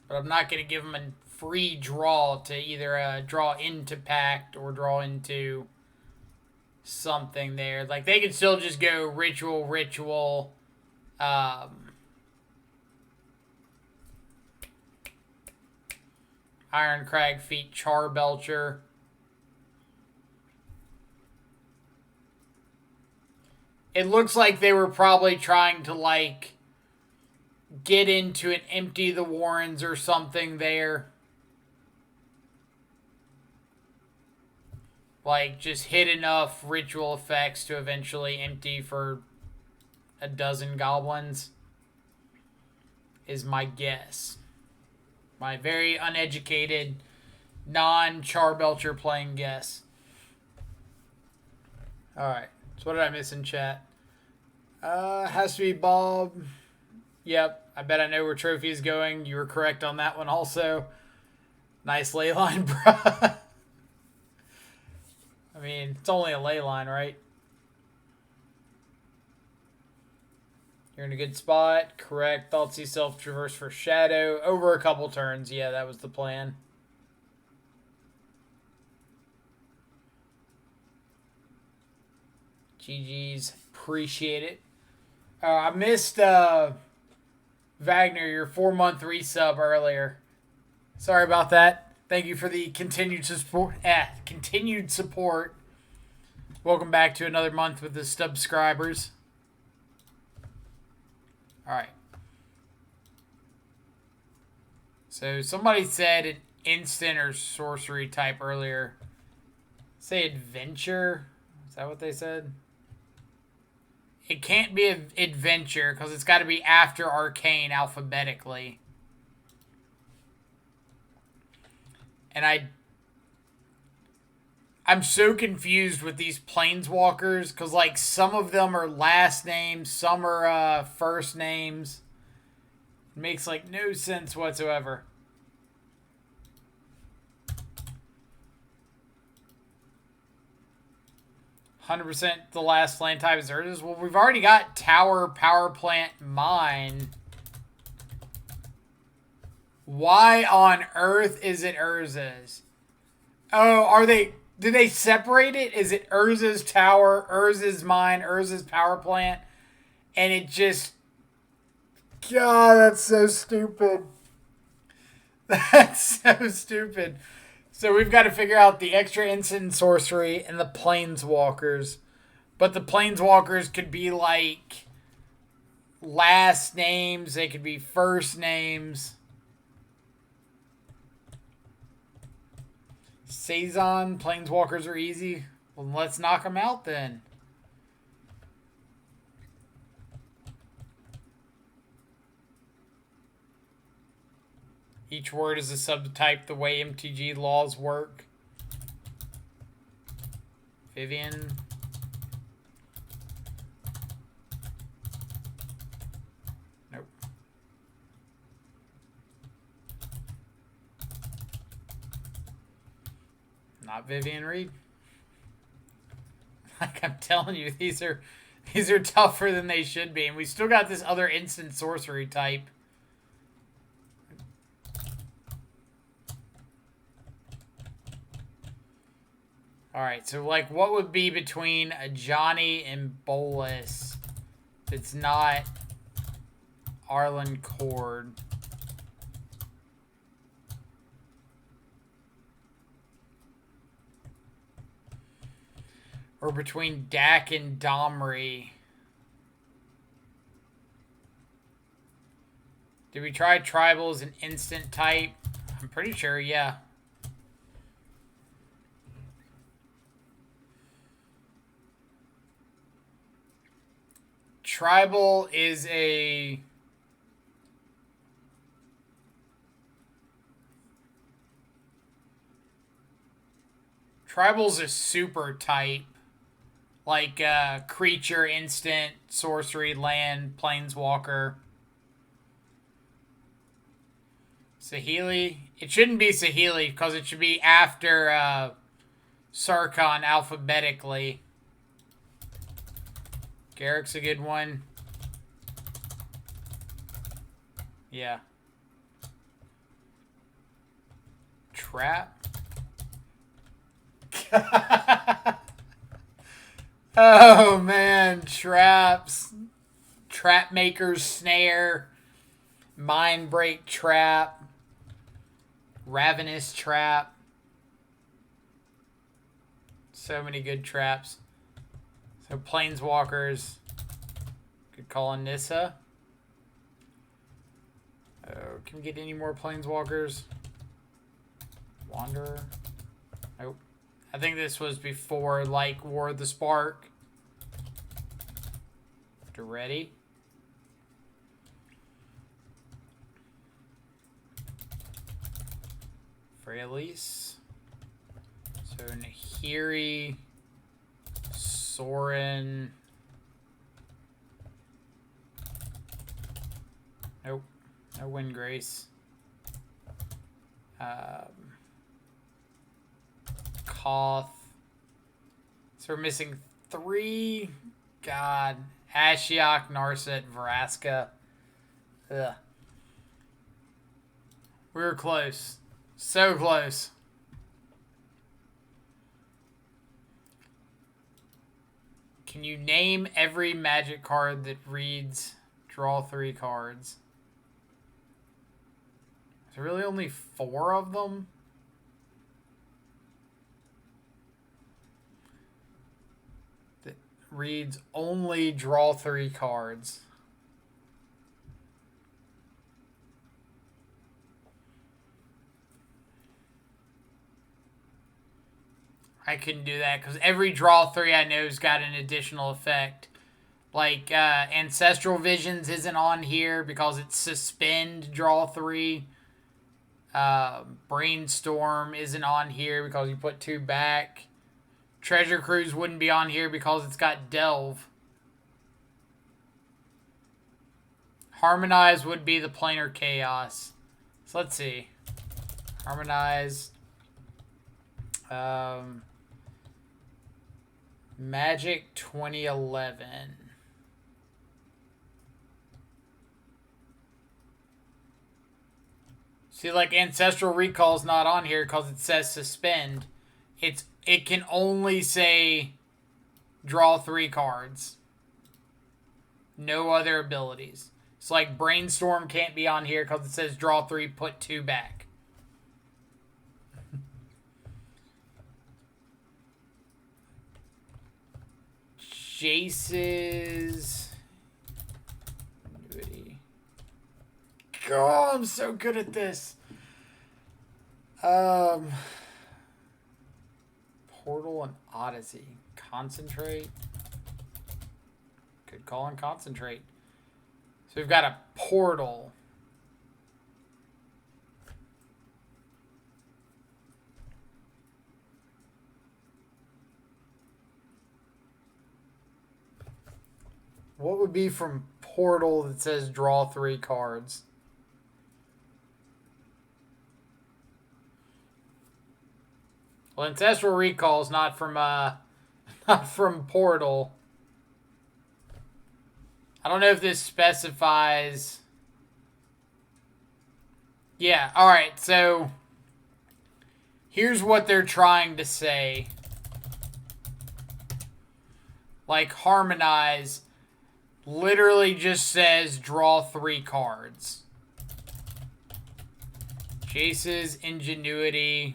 But I'm not going to give them a free draw to either draw into packed or draw into something there. Like, they could still just go ritual, ritual, Iron Crag Feet, Charbelcher. It looks like they were probably trying to, like, get into an Empty the Warrens or something there. Like, just hit enough ritual effects to eventually empty for a dozen goblins. Is my guess. My very uneducated, non-Charbelcher playing guess. Alright. So what did I miss in chat? Has to be Bob. Yep. I bet I know where Trophy is going. You were correct on that one also. Nice ley line, bro. I mean, it's only a ley line, right? You're in a good spot. Correct. Thoughtseize self-traverse for Shadow. Over a couple turns. Yeah, that was the plan. GG's. Appreciate it. I missed Wagner, your 4-month resub earlier. Sorry about that. Thank you for the continued support. Welcome back to another month with the subscribers. Alright. So somebody said an instant or sorcery type earlier. Say adventure. Is that what they said? It can't be an adventure because it's got to be after arcane alphabetically. And I'm so confused with these planeswalkers because, like, some of them are last names, some are first names. It makes, like, no sense whatsoever. %, the last land type is Urza's. Well, we've already got Tower, Power Plant, Mine. Why on earth is it Urza's? Oh, are they... Do they separate it? Is it Urza's Tower, Urza's Mine, Urza's Power Plant? And it just... God, that's so stupid. That's so stupid. So we've got to figure out the extra instant and sorcery and the planeswalkers. But the planeswalkers could be like last names. They could be first names. Saison, planeswalkers are easy. Well, let's knock them out then. Each word is a subtype the way MTG laws work. Vivian. Nope. Not Vivian Reed. Like I'm telling you, these are tougher than they should be. And we still got this other instant sorcery type. Alright, so like what would be between a Johnny and Bolas if it's not Arlen Cord? Or between Dak and Domri? Did we try Tribal as an instant type? I'm pretty sure, yeah. Tribal is a... Tribal's a super type. Like creature, instant, sorcery, land, planeswalker. Saheeli. It shouldn't be Saheeli because it should be after Sarkon alphabetically. Garrick's a good one. Yeah. Trap. Oh man, traps. Trap maker's snare. Mind break trap. Ravenous trap. So many good traps. So planeswalkers. Could call on Nissa. Oh, can we get any more planeswalkers? Wanderer. Nope. I think this was before, like, War of the Spark. You ready? Freyalise. So Nahiri. Sorin. Nope. No Windgrace. Koth. So we're missing 3. God. Ashiok, Narset, Vraska. Ugh. We were close. So close. Can you name every Magic card that reads draw 3 cards? Is there really only 4 of them? That reads only draw 3 cards. I couldn't do that because every draw 3 I know has got an additional effect. Like Ancestral Visions isn't on here because it's suspend draw 3. Brainstorm isn't on here because you put 2 back. Treasure Cruise wouldn't be on here because it's got Delve. Harmonize would be the planar chaos. So let's see. Harmonize. Magic 2011. See, like Ancestral Recall's not on here because it says suspend. It can only say draw 3 cards. No other abilities. It's like Brainstorm can't be on here because it says draw 3, put 2 back. Jace's... God, I'm so good at this. Portal and Odyssey. Concentrate. Could call and Concentrate. So we've got a Portal. What would be from Portal that says draw 3 cards? Well, Ancestral Recall is not from not from Portal. I don't know if this specifies. Yeah, alright, so here's what they're trying to say. Like, Harmonize literally just says draw 3 cards. Jace's Ingenuity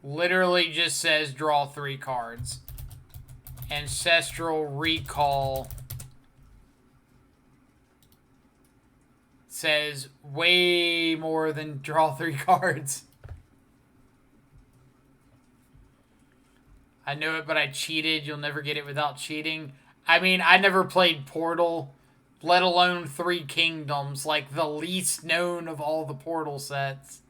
literally just says draw 3 cards. Ancestral Recall says way more than draw 3 cards. I know it, but I cheated. You'll never get it without cheating. I mean, I never played Portal, let alone 3 Kingdoms, like the least known of all the Portal sets.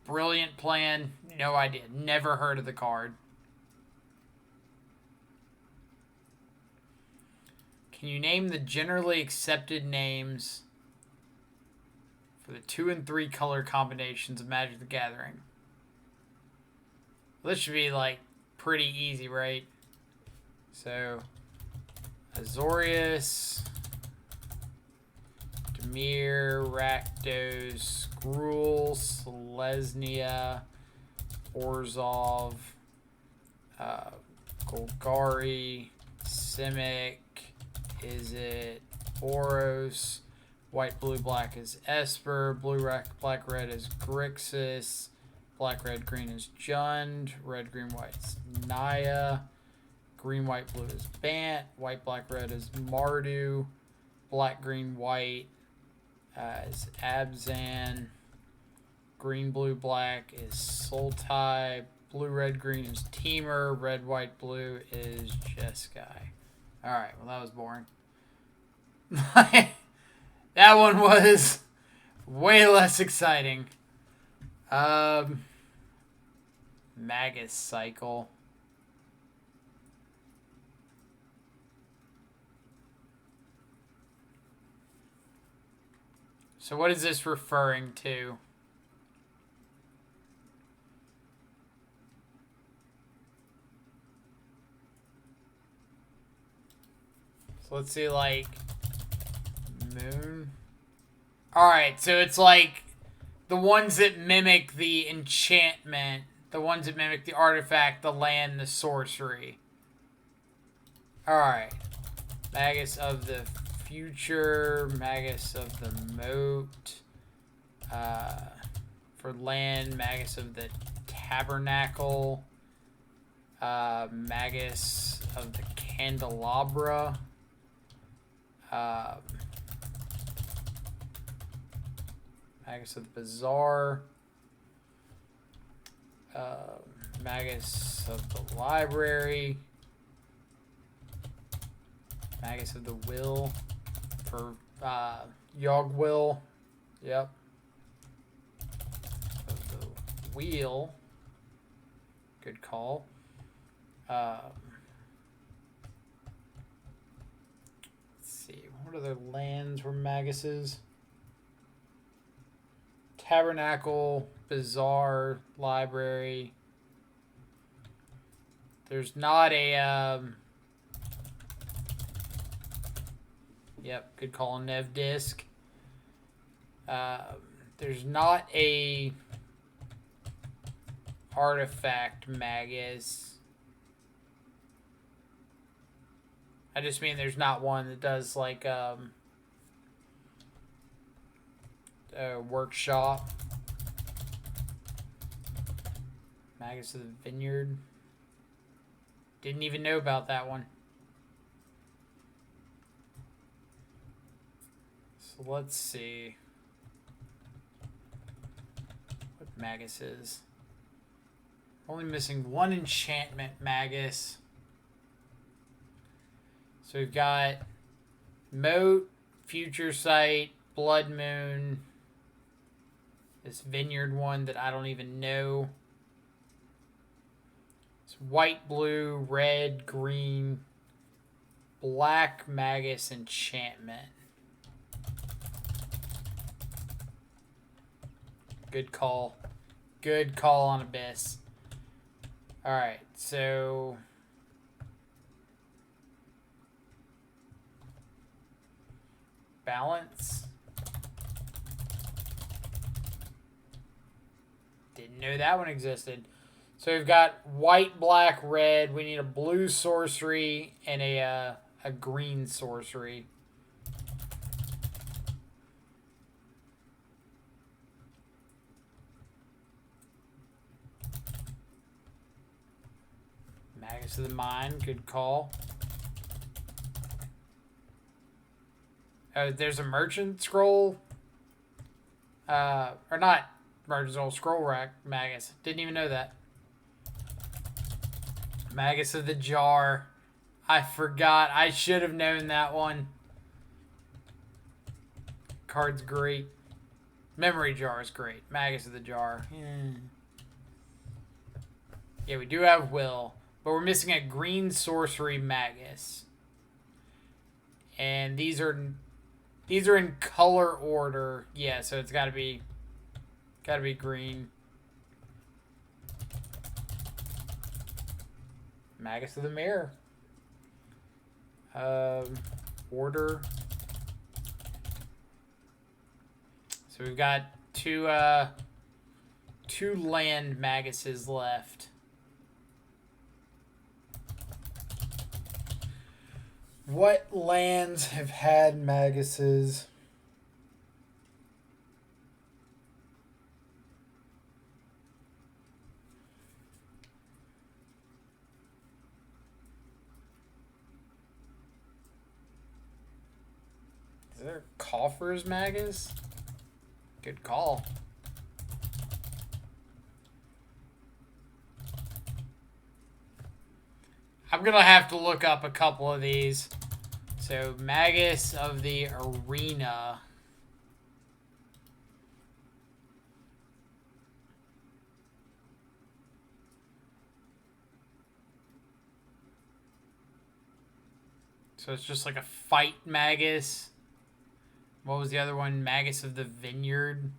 Brilliant plan. No idea. Never heard of the card. Can you name the generally accepted names for the 2 and 3 color combinations of Magic the Gathering. This should be, like, pretty easy, right? So, Azorius, Dimir, Rakdos, Gruul, Selesnya, Orzhov, Golgari, Simic, Izzet, Boros, white, blue, black is Esper, blue, black, red is Grixis, black, red, green is Jund, red, green, white is Naya, green, white, blue is Bant, white, black, red is Mardu, black, green, white is Abzan, green, blue, black is Sultai, blue, red, green is Temur, red, white, blue is Jeskai. Alright, well that was boring. That one was way less exciting. Magus Cycle. So what is this referring to? So let's see, like, moon. Alright, so it's like the ones that mimic the enchantment, the ones that mimic the artifact, the land, the sorcery. Alright. Magus of the Future, Magus of the Moat. For land, Magus of the Tabernacle. Magus of the Candelabra. Magus of the Bazaar. Magus of the Library. Magus of the Will. For Yogg Will. Yep. Of the Wheel. Good call. Let's see. What other lands were Maguses? Tabernacle, Bazaar, Library. There's not a... Yep, good call on Nev Disc. There's not a artifact Magus. I just mean there's not one that does like a workshop. Magus of the Vineyard. Didn't even know about that one. So let's see what Magus is. Only missing one enchantment Magus. So we've got Moat, Future Sight, Blood Moon, this Vineyard one that I don't even know. It's white, blue, red, green, black Magus enchantment. Good call. Good call on Abyss. Alright, so... Balance. Didn't know that one existed. So we've got white, black, red. We need a blue sorcery and a green sorcery. Magus of the Mind, good call. There's a Merchant Scroll. Or not Merchant Scroll, Scroll Rack Magus. Didn't even know that. Magus of the Jar. I forgot. I should have known that one. Card's great. Memory Jar is great. Magus of the Jar. Yeah, we do have Will. But we're missing a green sorcery Magus. And these are These are in color order. Yeah, so it's gotta be green. Magus of the Mirror. Order. So we've got two land Maguses left. What lands have had Maguses? Is there Coffers Magus? Good call. I'm gonna have to look up a couple of these. So, Magus of the Arena. So it's just like a fight Magus. What was the other one? Magus of the Vineyard.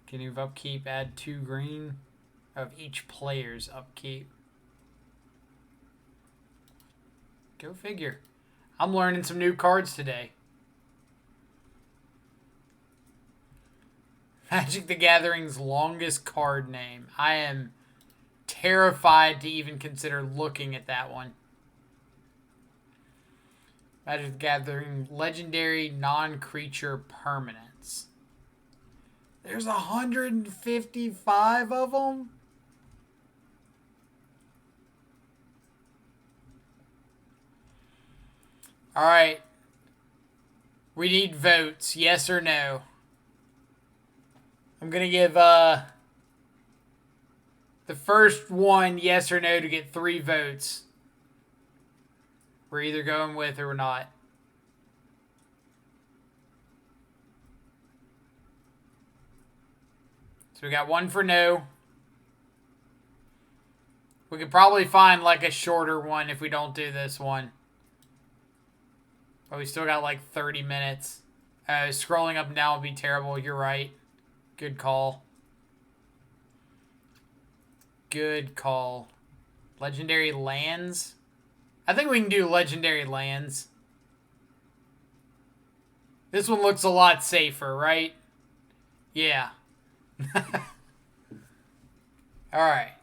Beginning of upkeep, add 2 green of each player's upkeep. Go figure. I'm learning some new cards today. Magic the Gathering's longest card name. I am terrified to even consider looking at that one. Magic the Gathering legendary non-creature permanents. There's 155 of them? Alright. We need votes. Yes or no? I'm going to give the first one yes or no to get 3 votes. We're either going with or we're not. So we got 1 for no. We could probably find like a shorter one if we don't do this one. But we still got like 30 minutes. Scrolling up and down would be terrible. You're right. Good call. Good call. Legendary lands. I think we can do legendary lands. This one looks a lot safer, right? Yeah. Alright.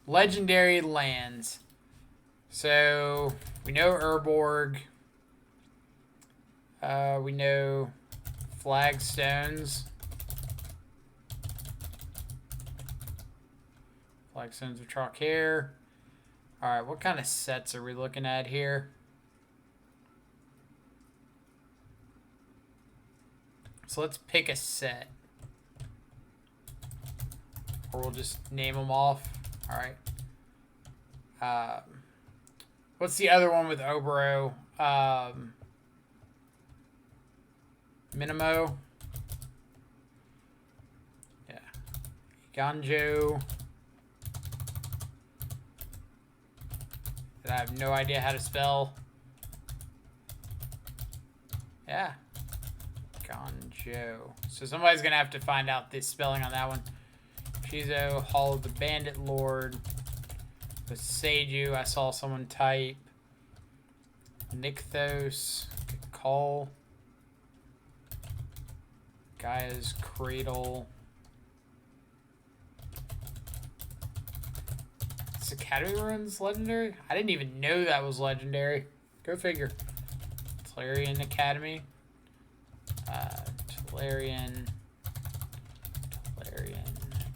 Legendary lands. So, we know Urborg. We know Flagstones. Flagstones of Trocare. Alright, what kind of sets are we looking at here? So let's pick a set. Or we'll just name them off. Alright. What's the other one with Obero? Minimo. Yeah. Ganjo. That I have no idea how to spell. Yeah. Ganjo. So somebody's going to have to find out the spelling on that one. Shizo, Hall of the Bandit Lord. The Seiju, I saw someone type. Nykthos. Good call. Gaia's Cradle. Is Academy Ruins legendary? I didn't even know that was legendary. Go figure. Tolarian Academy. Tolarian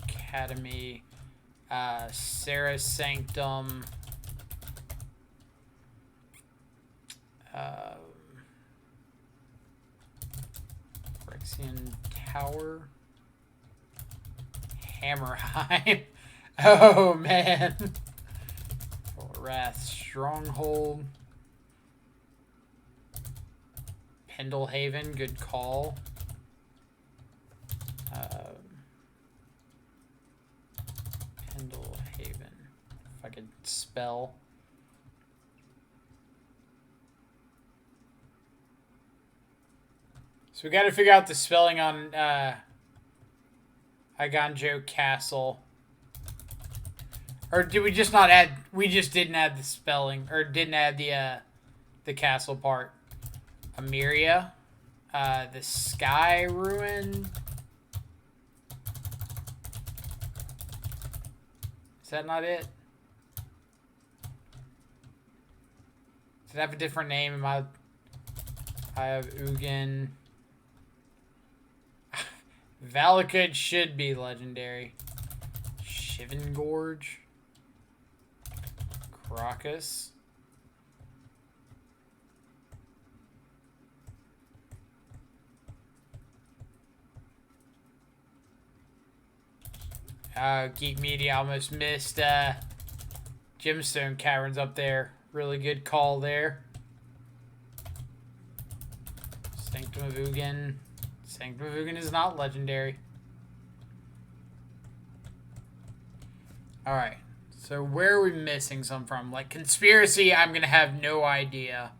Academy. Sarah's Sanctum. Phyrexian Tower. Hammerheim. Oh, man. Wrath Stronghold. Pendlehaven, good call. Pendlehaven. If I could spell. So we got to figure out the spelling on Iganjo Castle. Or did we just not add... We just didn't add the spelling. Or didn't add the castle part. Amiria. The Sky Ruin. Is that not it? Does it have a different name? I have Ugin. Valakut should be legendary. Shivan Gorge. Crocus. Geek Media almost missed Gemstone Caverns up there. Really good call there. Sanctum of Ugin. Sanctum of Ugin is not legendary. Alright. So where are we missing some from? Like Conspiracy, I'm going to have no idea.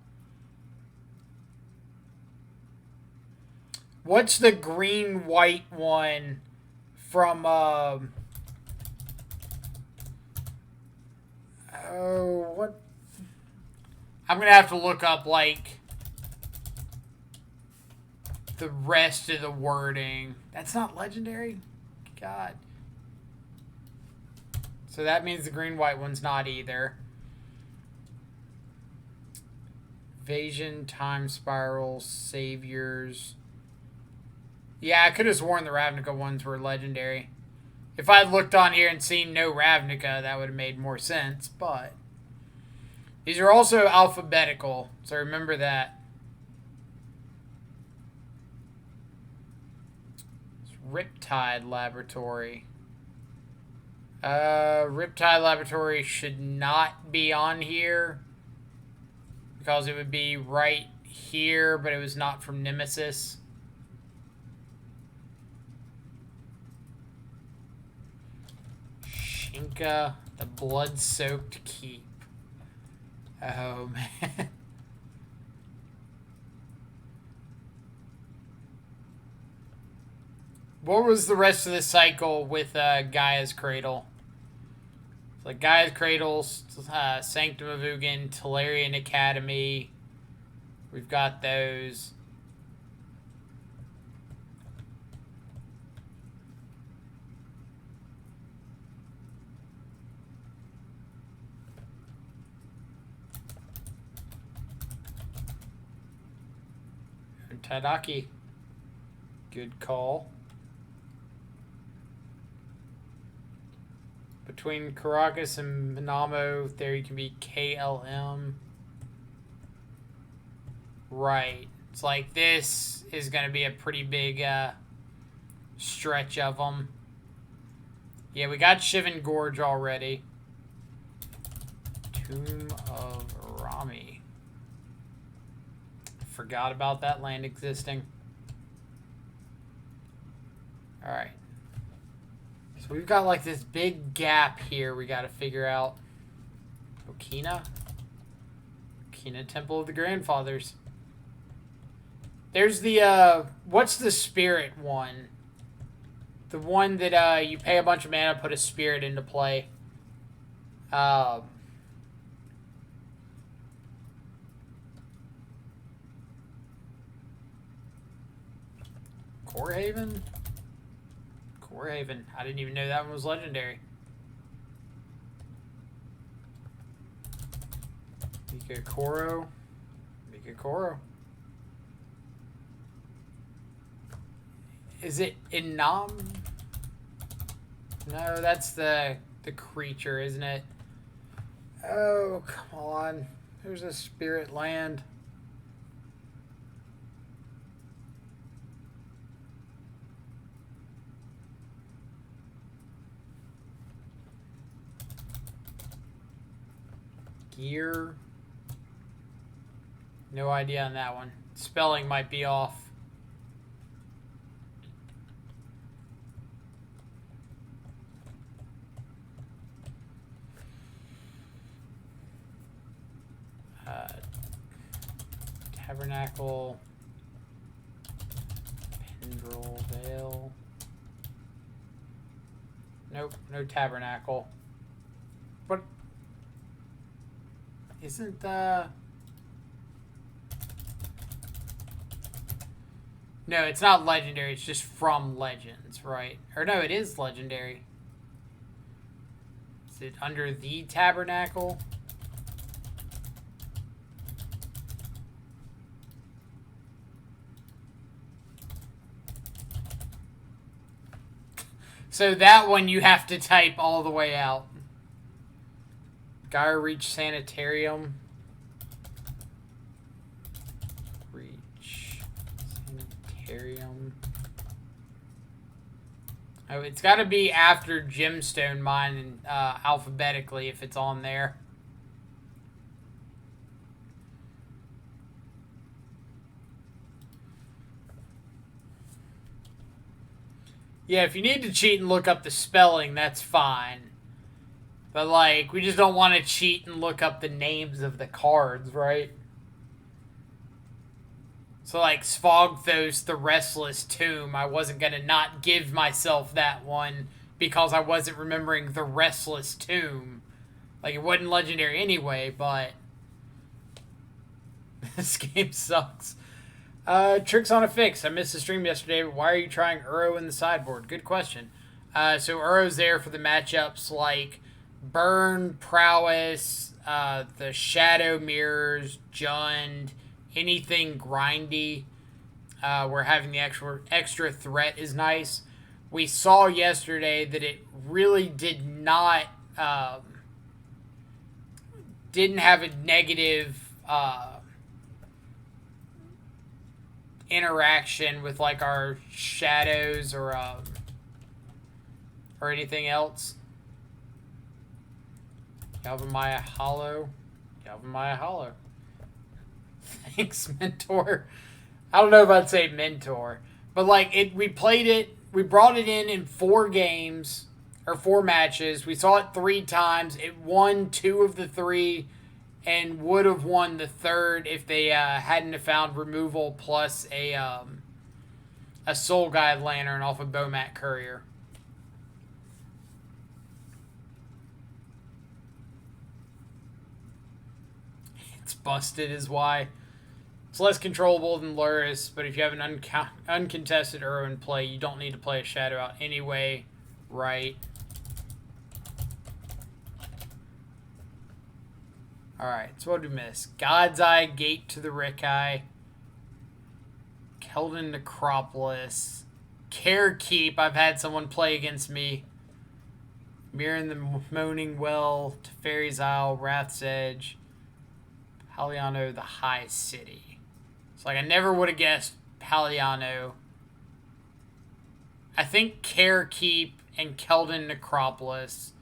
What's the green-white one from, oh, what? I'm going to have to look up, like, the rest of the wording. That's not legendary? God. So that means the green-white one's not either. Evasion, Time Spiral, Saviors. Yeah, I could have sworn the Ravnica ones were legendary. If I had looked on here and seen no Ravnica, that would have made more sense, but... These are also alphabetical, so remember that. It's Riptide Laboratory. Riptide Laboratory should not be on here, because it would be right here, but it was not from Nemesis. Shinka, the Blood-Soaked Keep. Oh, man. What was the rest of the cycle with Gaia's Cradle? So Gaia's Cradle, Sanctum of Ugin, Tolarian Academy. We've got those. Tadaki. Good call. Between Caracas and Minamo, there you can be KLM. Right. It's like this is going to be a pretty big stretch of them. Yeah, we got Shivan Gorge already. Tomb of Rami. Forgot about that land existing. Alright. So we've got like this big gap here we got to figure out. Okina? Okina Temple of the Grandfathers. There's the, what's the spirit one? The one that you pay a bunch of mana, put a spirit into play. Corehaven? Corehaven. I didn't even know that one was legendary. Mikakoro. Mikakoro. Is it Inam? No, that's the creature, isn't it? Oh, come on. There's a spirit land. Gear. No idea on that one. Spelling might be off. Tabernacle. Pendril Vale. Nope, no Tabernacle. But isn't the... No, it's not legendary. It's just from Legends, right? Or no, it is legendary. Is it under the Tabernacle? So that one you have to type all the way out. Gyre Reach Sanitarium. Reach Sanitarium. Oh, it's got to be after Gemstone Mine alphabetically if it's on there. Yeah, if you need to cheat and look up the spelling, that's fine. But, like, we just don't want to cheat and look up the names of the cards, right? So, like, Svogthos, the Restless Tomb, I wasn't going to not give myself that one because I wasn't remembering the Restless Tomb. Like, it wasn't legendary anyway, but... this game sucks. Tricks on a Fix. I missed the stream yesterday, but why are you trying Uro in the sideboard? Good question. So Uro's there for the matchups like Burn, Prowess, the Shadow Mirrors, Jund, anything grindy, where having the extra threat is nice. We saw yesterday that it really did not, didn't have a negative, interaction with like our shadows or anything else. Galvamaya Hollow. Galvamaya Hollow. Thanks, Mentor. I don't know if I'd say Mentor. But like we played it, we brought it in 4 games or 4 matches. We saw it 3 times. It won 2 of the 3. And would have won the 3rd if they hadn't have found removal plus a Soul Guide Lantern off of Bomat Courier. It's busted is why. It's less controllable than Luris, but if you have an uncontested Uro in play, you don't need to play a Shadow out anyway, right? Alright, so what did we miss? God's Eye, Gate to the Rikai, Keldon Necropolis, Carekeep, I've had someone play against me, Mirror in the Moaning Well, Teferi's Isle, Wrath's Edge, Paliano, the High City. So like I never would have guessed Paliano. I think Carekeep and Keldon Necropolis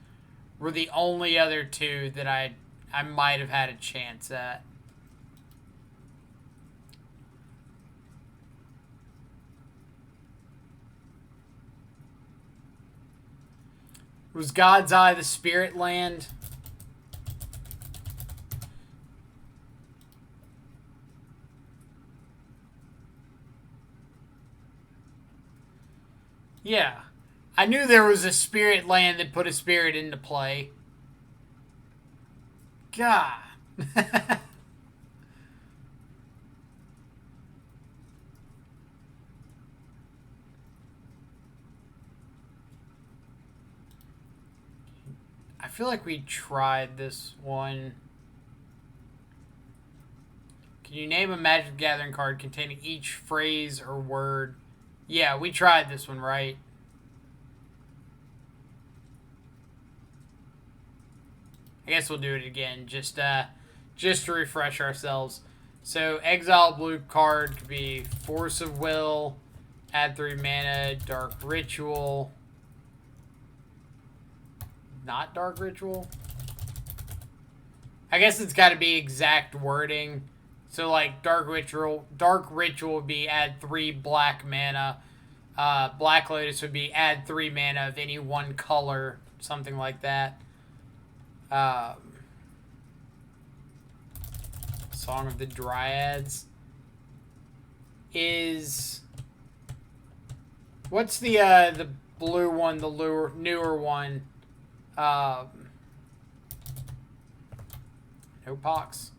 were the only other 2 that I might have had a chance at. Was God's Eye the Spirit Land? Yeah. I knew there was a Spirit Land that put a spirit into play. God. I feel like we tried this one. Can you name a Magic the Gathering card containing each phrase or word? Yeah, we tried this one, right? I guess we'll do it again, just to refresh ourselves. So, exile blue card could be Force of Will, add 3 mana, Dark Ritual. Not Dark Ritual? I guess it's got to be exact wording. So, like, Dark Ritual would be add 3 black mana. Black Lotus would be add 3 mana of any one color, something like that. Song of the Dryads. is... What's the blue one, the newer one? No pox.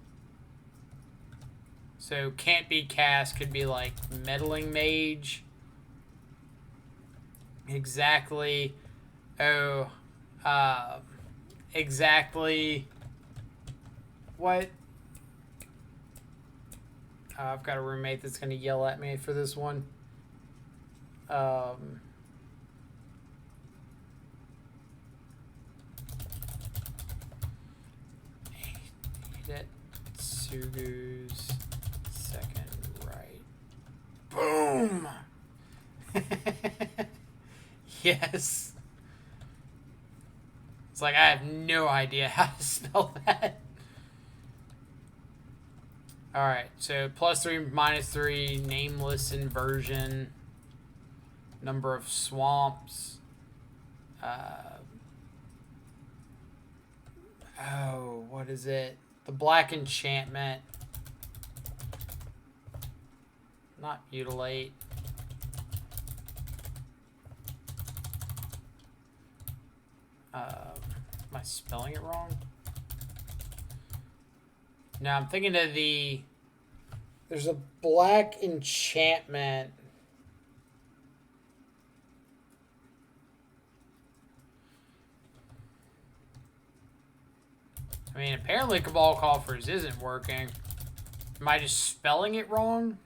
So can't be cast, could be like meddling mage. Exactly. Oh, exactly. What? I've got a roommate that's gonna yell at me for this one. Sugu's second right. Boom! Yes. It's like I have no idea how to spell that. Alright, so +3, -3, nameless inversion, number of swamps. Oh, what is it? The black enchantment. Not mutilate. Am I spelling it wrong? No, I'm thinking of the... There's a black enchantment. I mean, apparently Cabal Coffers isn't working. Am I just spelling it wrong?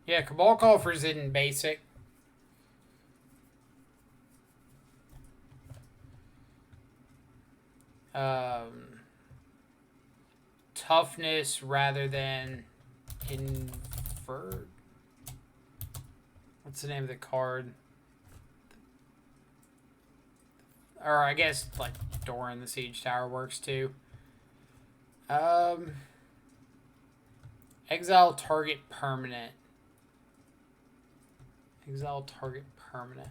Yeah, Cabal Coffers isn't basic. Toughness rather than invert. What's the name of the card? Or I guess like Doran the Siege Tower works too. Exile target permanent. Exile target permanent.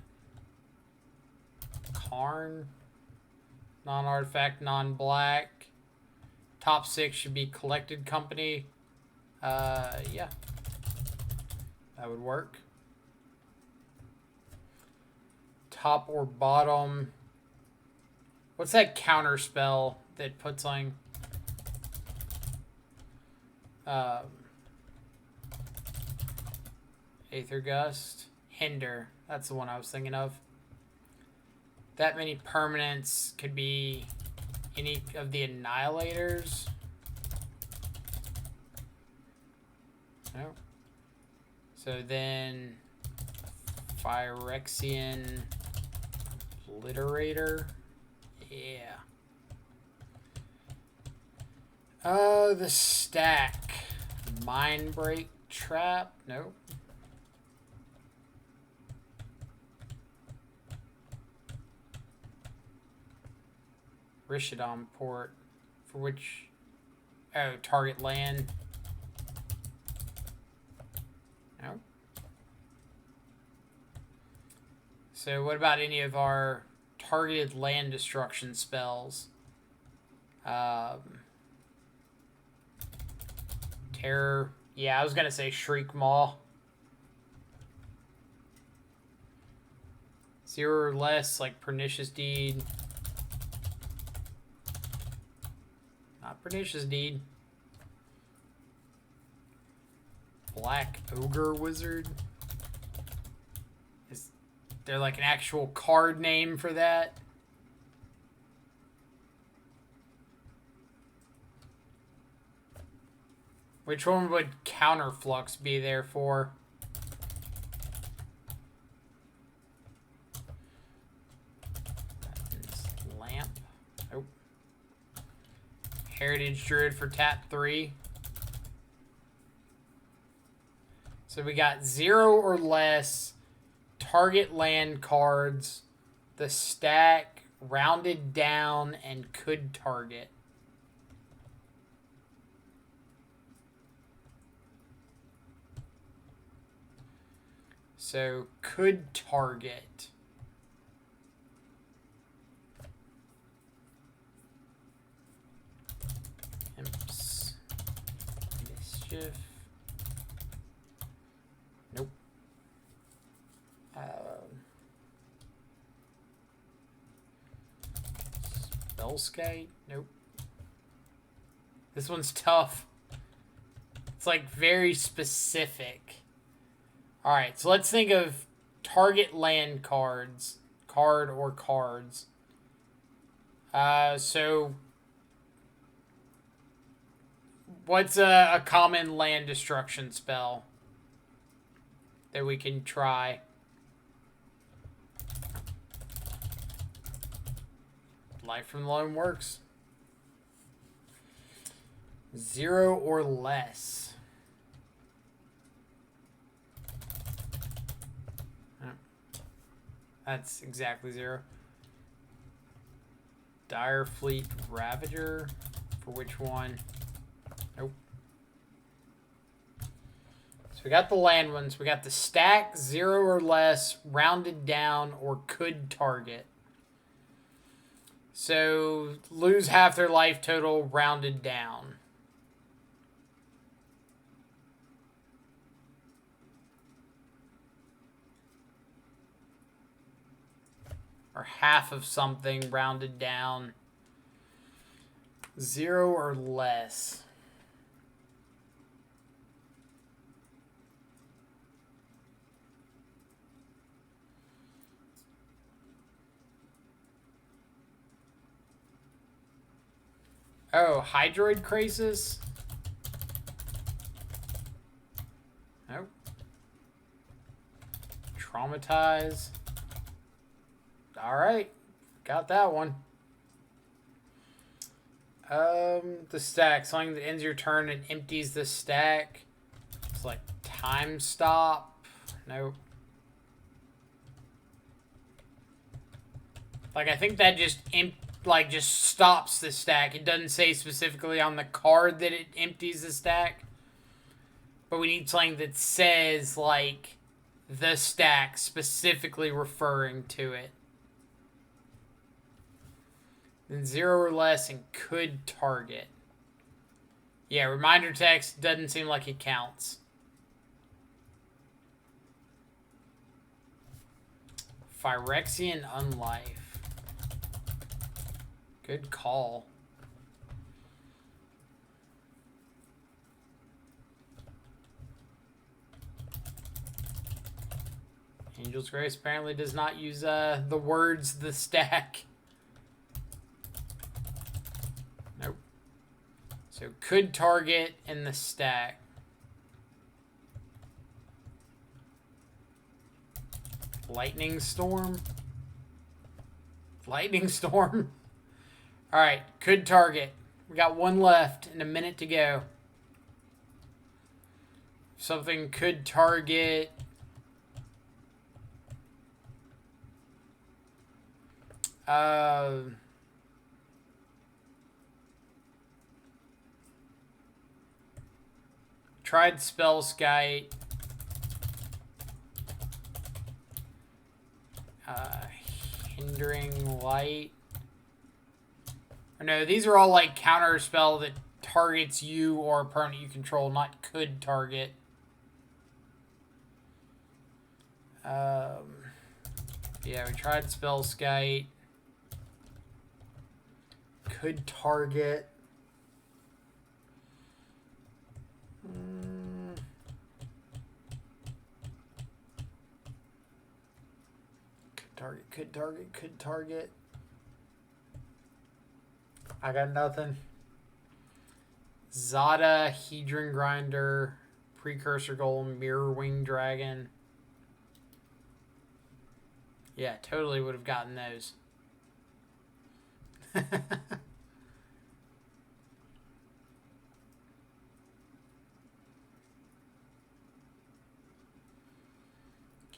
Karn. Non-artifact, non-black. Top 6 should be collected company. Yeah. That would work. Top or bottom. What's that counter spell that puts on... Aether Gust. Hinder. That's the one I was thinking of. That many permanents could be any of the Annihilators. No. So then Phyrexian Obliterator. Yeah. The stack. Mind Break Trap. Nope. Rishadon port, for which, oh, target land. No. So what about any of our targeted land destruction spells? Terror. Yeah, I was gonna say Shriek Maw. 0 or less, like Pernicious Deed. Not Pernicious Deed. Black Ogre Wizard. Is there like an actual card name for that? Which one would Counterflux be there for? Lamp. Nope. Heritage Druid for tap 3. So we got 0 or less target land cards, the stack, rounded down, and could target. So, could target. Imps. Mischief. Nope. Spellskite? Nope. This one's tough. It's like very specific. Alright, so let's think of target land cards. Card or cards. So what's a common land destruction spell that we can try? Life from the Loam works. 0 or less. Oh. That's exactly 0. Dire Fleet Ravager. For which one? Nope. So we got the land ones. We got the stack, 0 or less, rounded down, or could target. So lose half their life total, rounded down. Or half of something, rounded down. 0 or less. Oh, Hydroid Crisis? Nope. Traumatize. Alright. Got that one. The stack. Something that ends your turn and empties the stack. It's like Time Stop. Nope. Like, I think that just just stops the stack. It doesn't say specifically on the card that it empties the stack. But we need something that says, like, the stack specifically referring to it. Then 0 or less and could target. Yeah, reminder text doesn't seem like it counts. Phyrexian Unlife. Good call. Angel's Grace apparently does not use the words the stack. Nope. So could target in the stack. Lightning Storm. Lightning Storm. Alright, could target. We got one left and a minute to go. Something could target. Tried Spellskite. Hindering Light. Or no, these are all like counter spell that targets you or a permanent you control, not could target. Yeah, we tried Spellskite. Could target. Could target. I got nothing. Zada, Hedron Grinder, Precursor Golem, Mirror Wing Dragon. Yeah, totally would have gotten those. Can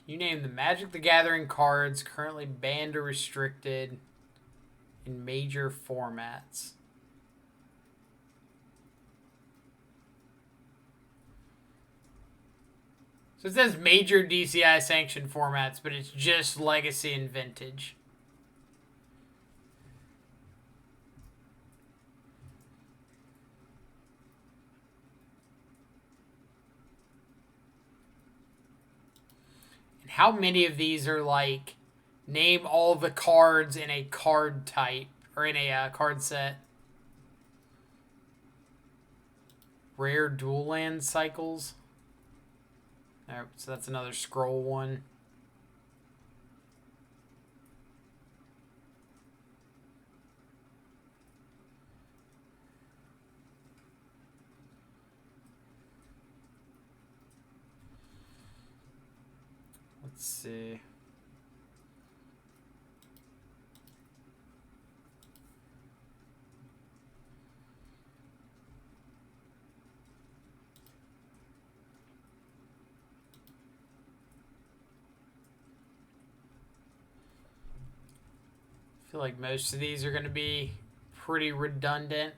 you name the Magic the Gathering cards currently banned or restricted in major formats? So it says major DCI sanctioned formats, but it's just Legacy and Vintage. And how many of these are like, name all the cards in a card type, or in a card set? Rare dual land cycles. Alright, so that's another scroll one. Let's see. I feel like most of these are going to be pretty redundant.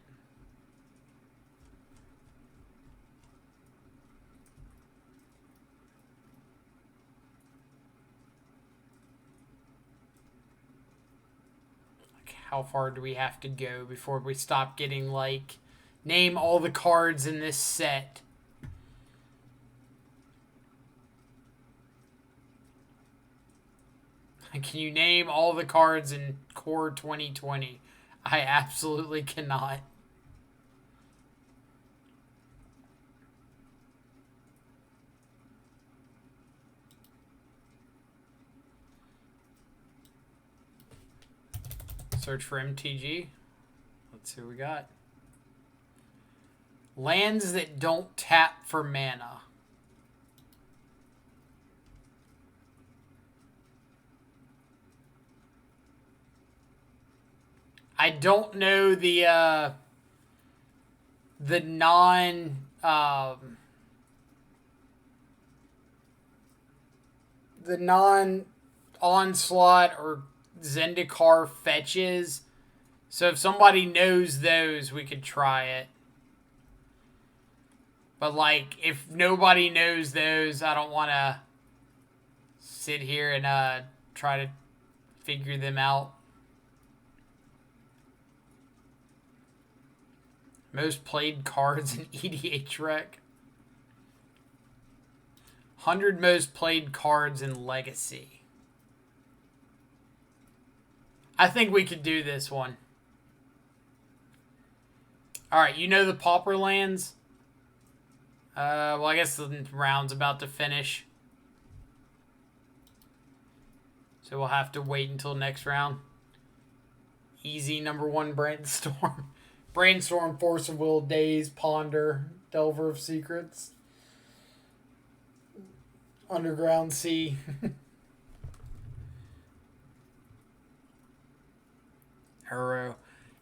Like, how far do we have to go before we stop getting, like, name all the cards in this set? Can you name all the cards in Core 2020? I absolutely cannot. Search for MTG. Let's see what we got. Lands that don't tap for mana. I don't know the non the non onslaught or Zendikar fetches. So if somebody knows those, we could try it. But like, if nobody knows those, I don't want to sit here and try to figure them out. Most played cards in EDH Rec. 100 most played cards in Legacy. I think we could do this one. Alright, you know the Pauper lands? Well, I guess the round's about to finish. So we'll have to wait until next round. Easy number 1 Brainstorm. Brainstorm, Force of Will, Daze, Ponder, Delver of Secrets, Underground Sea. Hero.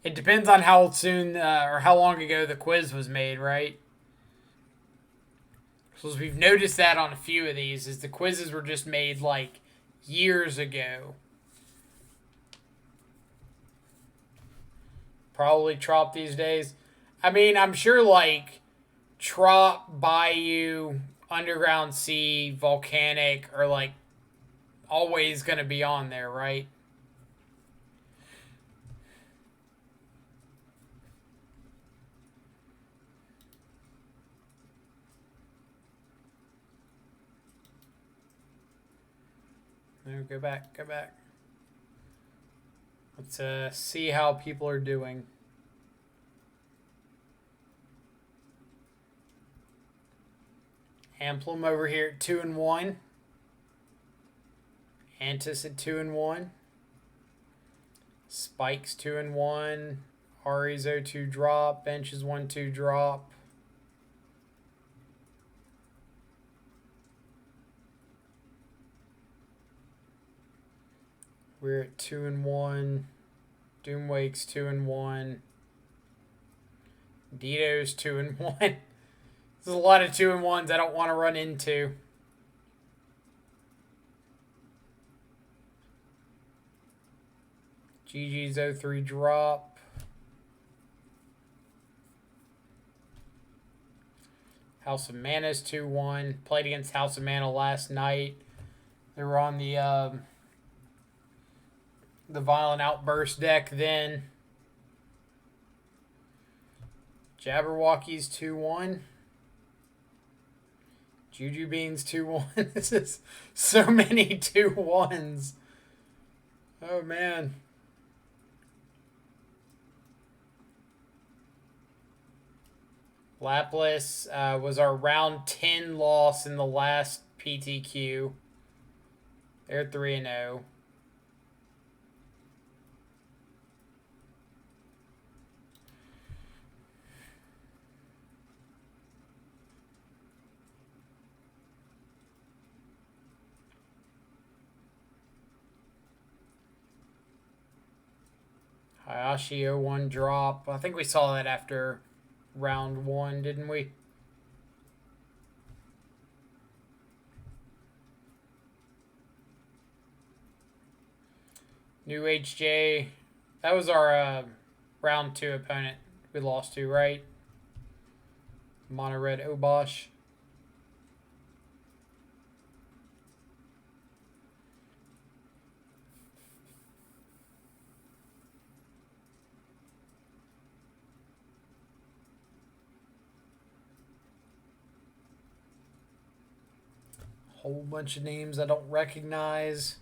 It depends on how soon or how long ago the quiz was made, right? So we've noticed that on a few of these, is the quizzes were just made like years ago. Probably Trop these days. I mean, I'm sure like Trop, Bayou, Underground Sea, Volcanic are like always going to be on there, right? No, go back, go back. Let's see how people are doing. Amplum over here at 2-1. Antis at 2-1. Spikes 2-1. Ari's 0-2 drop. Bench is 1-2 drop. We're at 2-1. Doomwake's 2-1. Dito's 2-1. There's a lot of 2-1s I don't want to run into. GG's 0-3 drop. House of Mana's 2-1. Played against House of Mana last night. They were on the Violent Outburst deck then. Jabberwockies 2-1. Juju Beans 2-1. This is so many 2-1s. Oh, man. Laplas was our round 10 loss in the last PTQ. They're 3-0. Hayashi 0-1 drop. I think we saw that after round 1, didn't we? New HJ. That was our round 2 opponent we lost to, right? Mono Red Obosh. Whole bunch of names I don't recognize.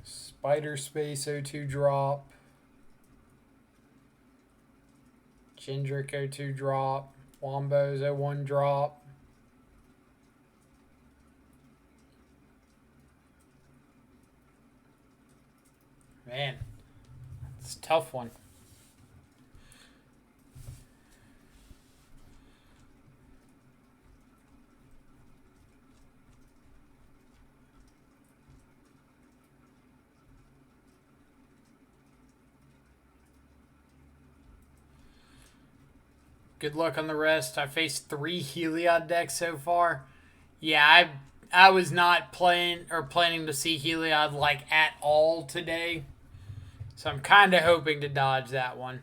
Spider Space 02 drop. Gendrick 02 drop. Wombos 01 drop. Man, it's a tough one. Good luck on the rest. I faced 3 Heliod decks so far. Yeah, I was not playing or planning to see Heliod like at all today. So I'm kind of hoping to dodge that one.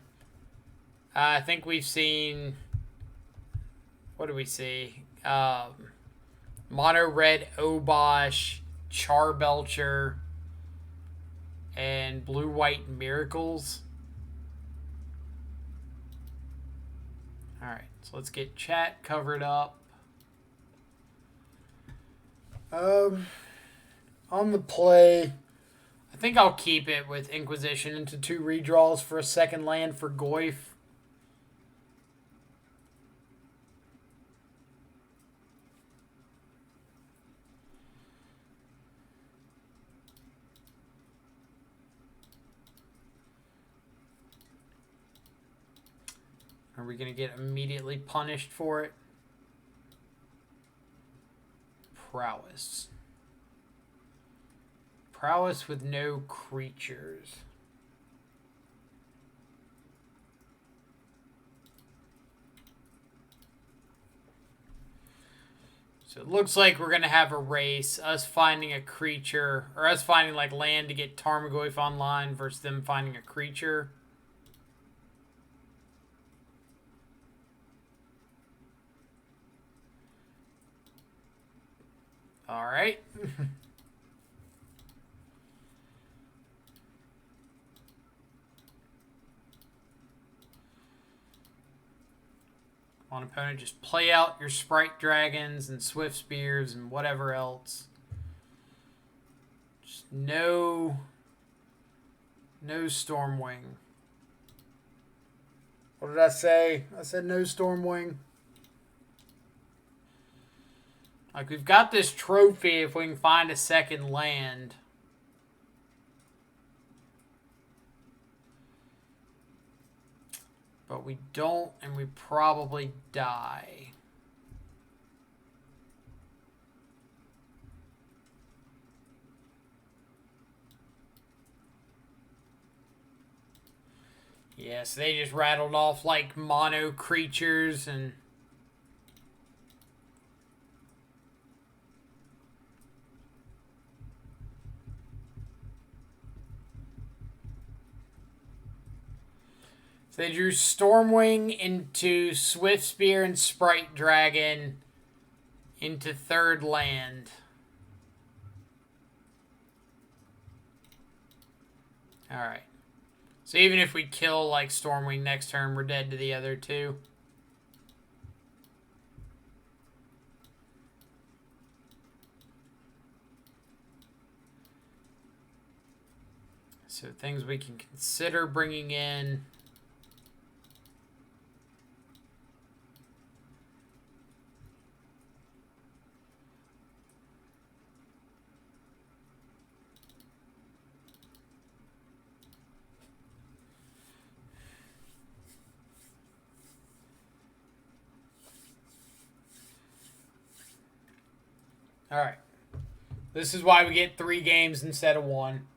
I think we've seen... What do we see? Mono Red Obosh, Charbelcher, and Blue White Miracles. Alright, so let's get chat covered up. On the play, I think I'll keep it with Inquisition into 2 redraws for a second land for Goyf. Are we going to get immediately punished for it? Prowess. Prowess with no creatures. So it looks like we're going to have a race. Us finding a creature, or us finding like land to get Tarmogoyf online versus them finding a creature. All right. On opponent, just play out your Sprite Dragons and Swift Spears and whatever else. Just no Stormwing. What did I say? I said no Stormwing. Like, we've got this trophy if we can find a second land. But we don't, and we probably die. Yes, they just rattled off like mono creatures and... They drew Stormwing into Swift Spear and Sprite Dragon into third land. Alright. So even if we kill, like, Stormwing next turn, we're dead to the other two. So things we can consider bringing in. All right. This is why we get 3 games instead of 1.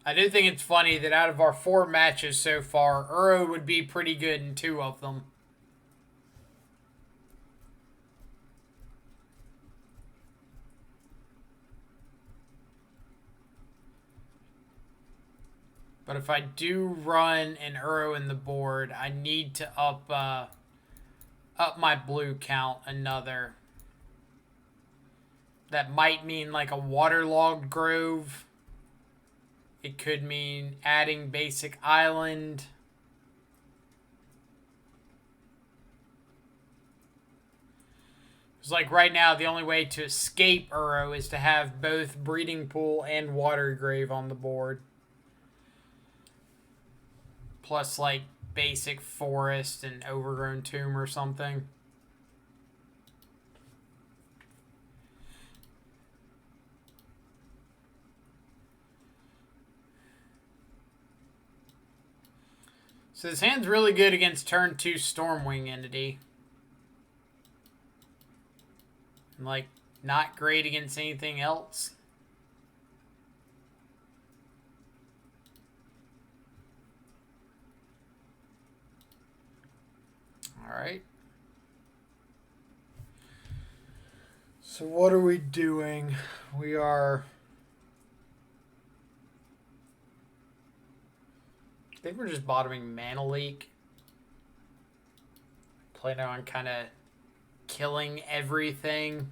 I do think it's funny that out of our 4 matches so far, Uro would be pretty good in 2 of them. But if I do run an Uro in the board, I need to up my blue count another. That might mean like a waterlogged grove. It could mean adding basic island. It's like right now, the only way to escape Uro is to have both breeding pool and water grave on the board. Plus, like, basic forest and overgrown tomb or something. So this hand's really good against turn 2 Stormwing Entity. And, like, not great against anything else. Alright. So what are we doing? We are... I think we're just bottoming Mana Leak. Planning on kind of killing everything.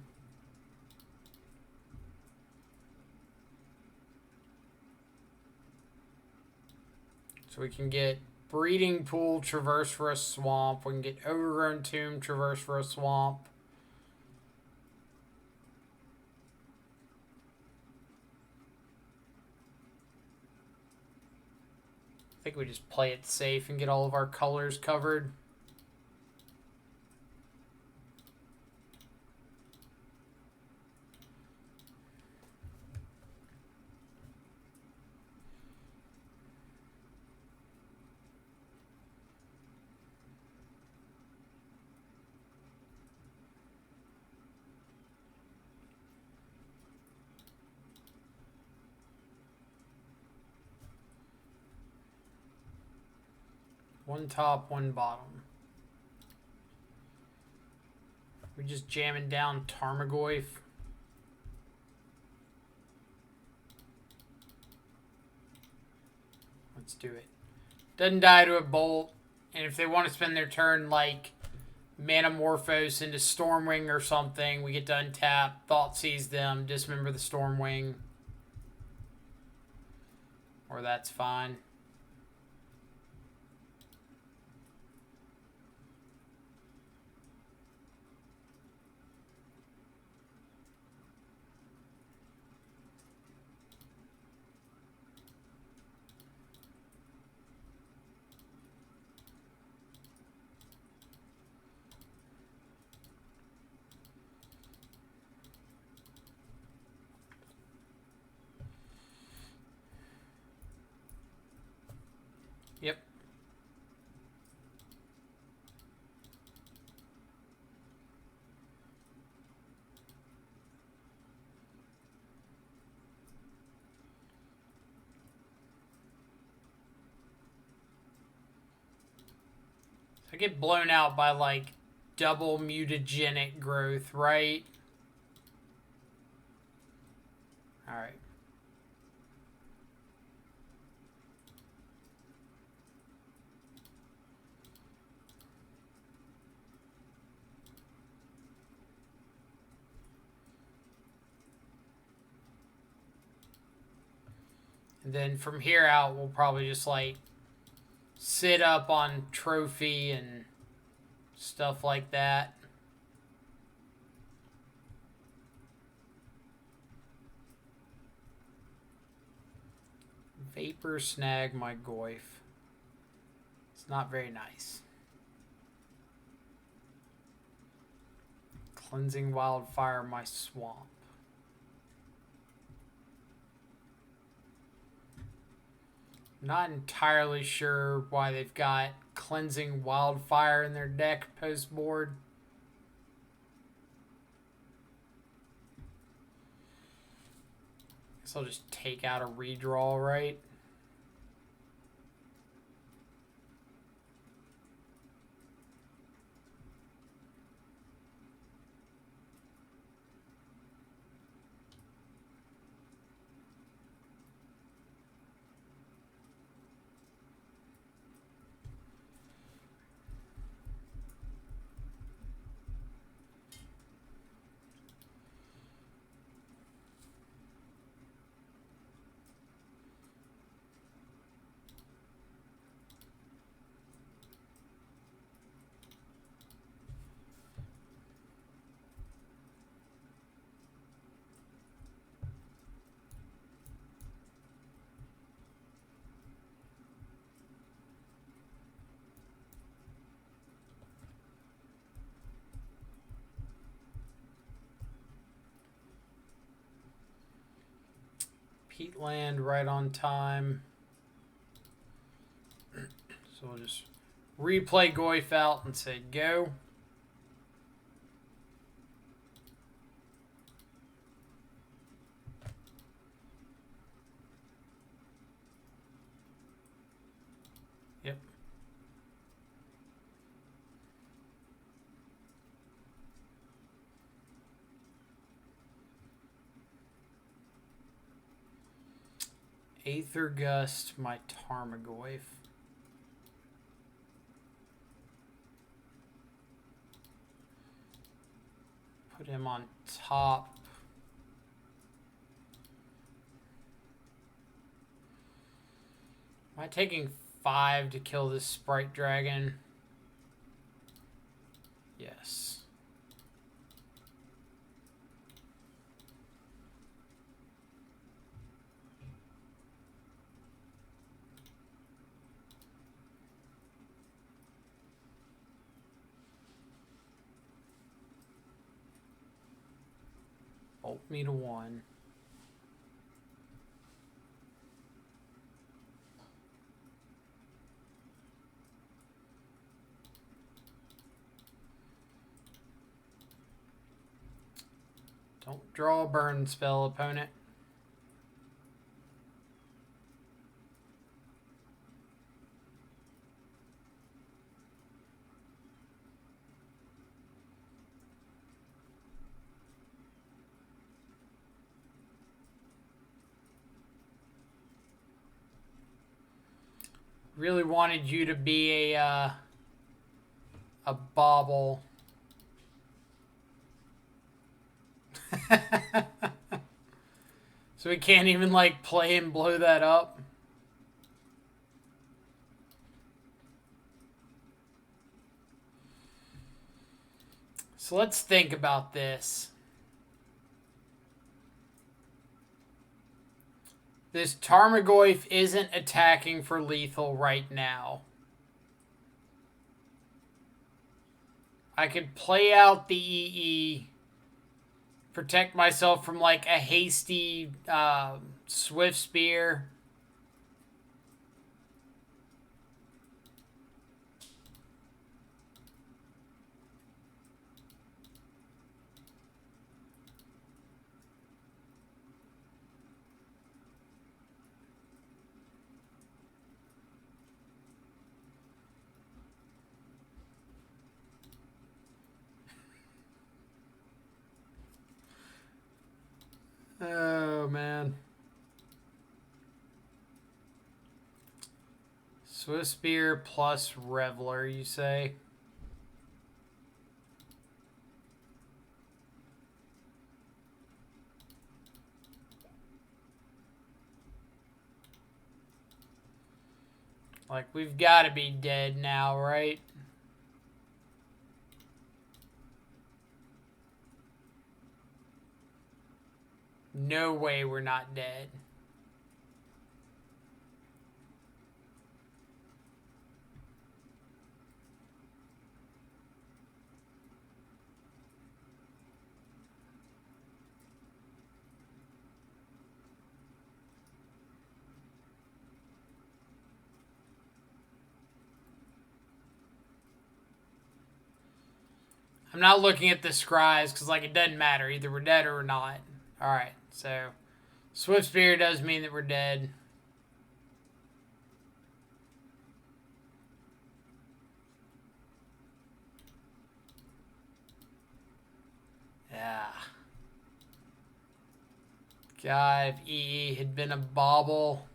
So we can get Breeding Pool, Traverse for a Swamp. We can get Overgrown Tomb, Traverse for a Swamp. I think we just play it safe and get all of our colors covered. One top, one bottom. We're just jamming down Tarmogoyf. Let's do it. Doesn't die to a bolt. And if they want to spend their turn like Manamorphose into Stormwing or something, we get to untap, Thoughtseize them, dismember the Stormwing. Or that's fine. Yep. I get blown out by like double mutagenic growth, right? All right. And then from here out, we'll probably just like sit up on trophy and stuff like that. Vapor snag my goif. It's not very nice. Cleansing wildfire my swamp. Not entirely sure why they've got cleansing wildfire in their deck post board. Guess I'll just take out a redraw, right? Peatland right on time. So we'll just replay Goif out and say go. Yep. Aether Gust my Tarmogoyf. Put him on top. Am I taking 5 to kill this Sprite Dragon? Yes. Bolt me to 1. Don't draw a burn spell, opponent. Really wanted you to be a bobble. So we can't even like play and blow that up. So let's think about this. This Tarmogoyf isn't attacking for lethal right now. I could play out the EE, protect myself from like a hasty Swift Spear. Oh man. Swift Spear plus Reveler, you say? Like, we've got to be dead now, right? No way we're not dead. I'm not looking at the scries because, like, it doesn't matter. Either we're dead or we're not. Alright, so Swift Spear does mean that we're dead. Yeah. God, if EE had been a bauble.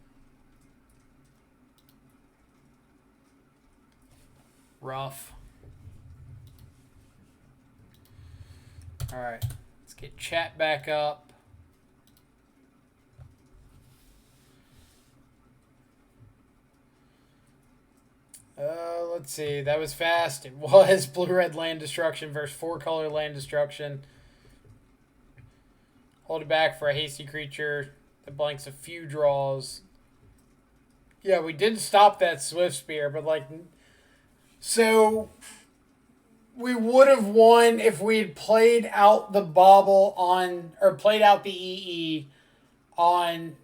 Rough. Alright, let's get chat back up. Let's see. That was fast. It was blue-red land destruction versus four-color land destruction. Hold it back for a hasty creature that blanks a few draws. Yeah, we did stop that Swift Spear, but like... So... We would have won if we had played out the bauble on... Or played out the EE on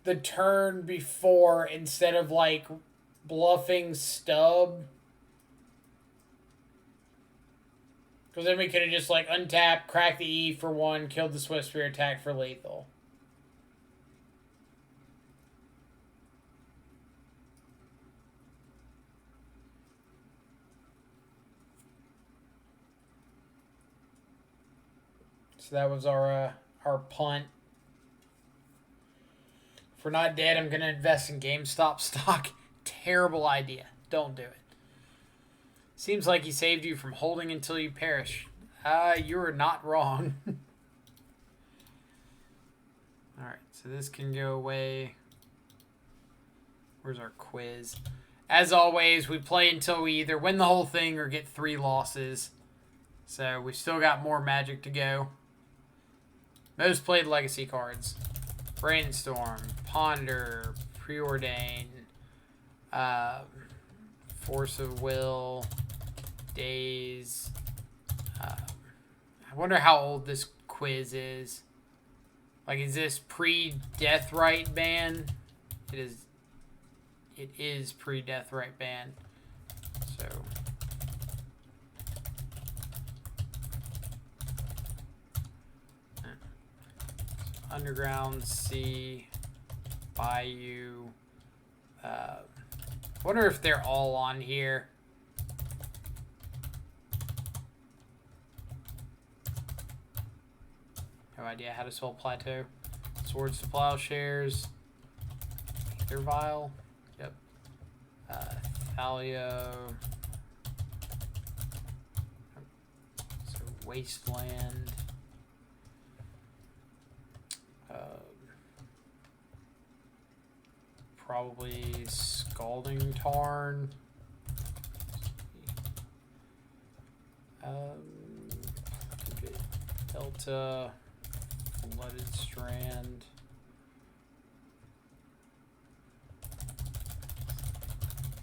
the turn before instead of, like, bluffing stub. Because then we could have just, like, untapped, cracked the E for one, killed the Swift Spear, attack for lethal. So that was our punt. If we're not dead, I'm going to invest in GameStop stock. Terrible idea. Don't do it. Seems like he saved you from holding until you perish. You are not wrong. Alright, so this can go away. Where's our quiz? As always, we play until we either win the whole thing or get 3 losses. So we've still got more Magic to go. Most played Legacy cards. Brainstorm, Ponder, Preordain, Force of Will, Days. I wonder how old this quiz is. Like, is this pre-Deathrite ban? It is pre-Deathrite ban. So... Underground, Sea, Bayou. I wonder if they're all on here. No idea how to spell plateau. Swords to Plowshares. Servile. Yep. Thalio. So Wasteland. Probably Scalding Tarn. Delta, Flooded Strand.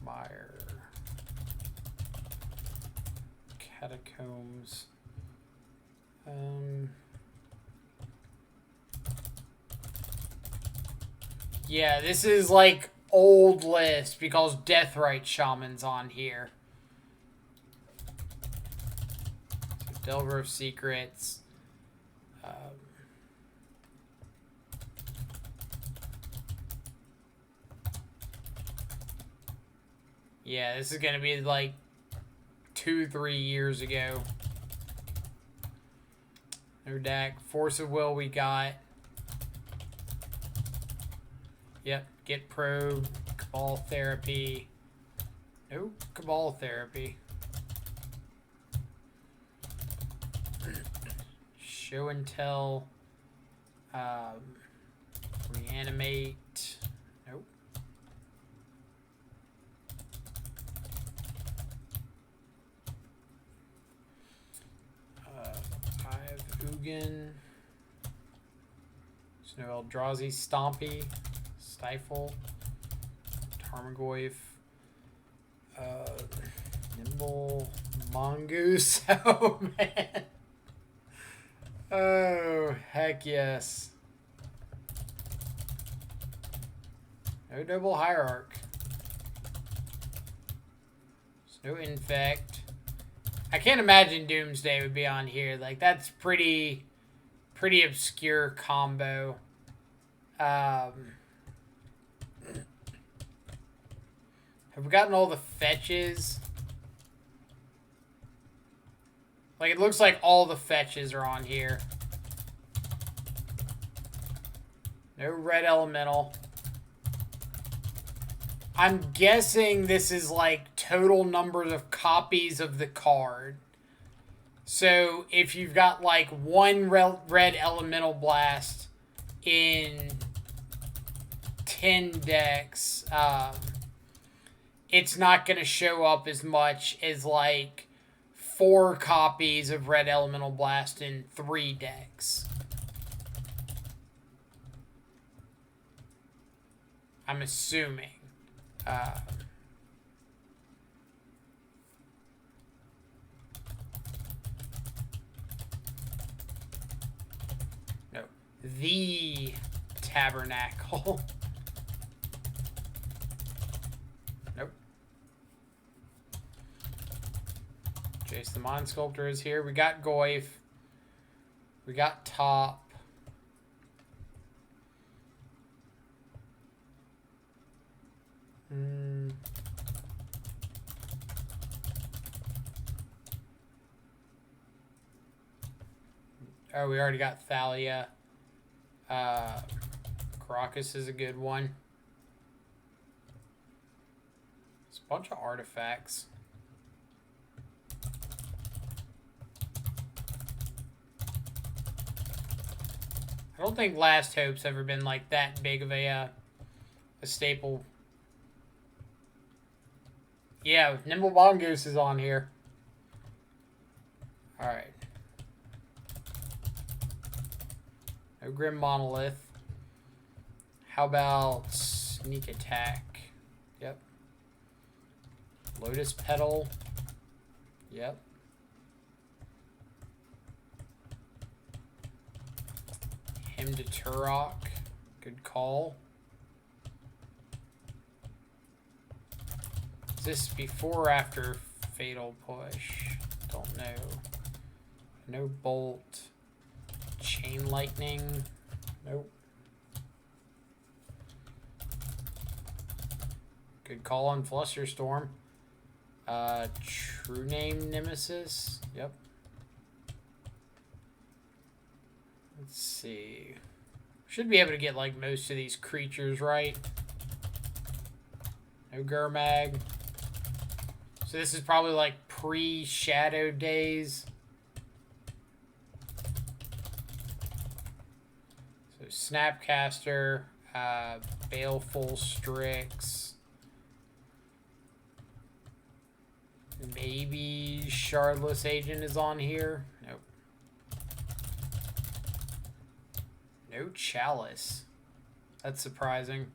Mire. Catacombs. Yeah, this is like old list because Deathrite Shaman's on here. So Delver of Secrets. Yeah, this is going to be like 2-3 years ago. No deck. Force of Will we got. Yep. Get probe. Cabal therapy. No cabal therapy. Show and tell. Reanimate. Nope. I've Ugin. Snow Eldrazi, Stompy, Stifle, Tarmogoyf, Nimble, Mongoose. Oh man. Oh heck yes. No double hierarch. There's no infect. I can't imagine Doomsday would be on here. Like that's pretty obscure combo. Have we gotten all the fetches? Like, it looks like all the fetches are on here. No red elemental. I'm guessing this is like total numbers of copies of the card. So if you've got like one red elemental blast in 10 decks, it's not going to show up as much as like 4 copies of red elemental blast in 3 decks. I'm assuming. No. The Tabernacle. Nope. Jace the Mind Sculptor is here. We got Goyf. We got Top. Oh, we already got Thalia. Caracas is a good one. It's a bunch of artifacts. I don't think Last Hope's ever been like that big of a staple. Yeah, Nimble Mongoose is on here. Alright. No Grim Monolith. How about Sneak Attack? Yep. Lotus Petal. Yep. Hymn to Turok. Good call. Is this before or after Fatal Push? Don't know. No Bolt. Chain Lightning. Nope. Good call on Flusterstorm. True Name Nemesis. Yep. Let's see. Should be able to get like most of these creatures right. No Gurmag. So this is probably like pre-Shadow Days. So Snapcaster, Baleful Strix. Maybe Shardless Agent is on here. Nope. No Chalice. That's surprising.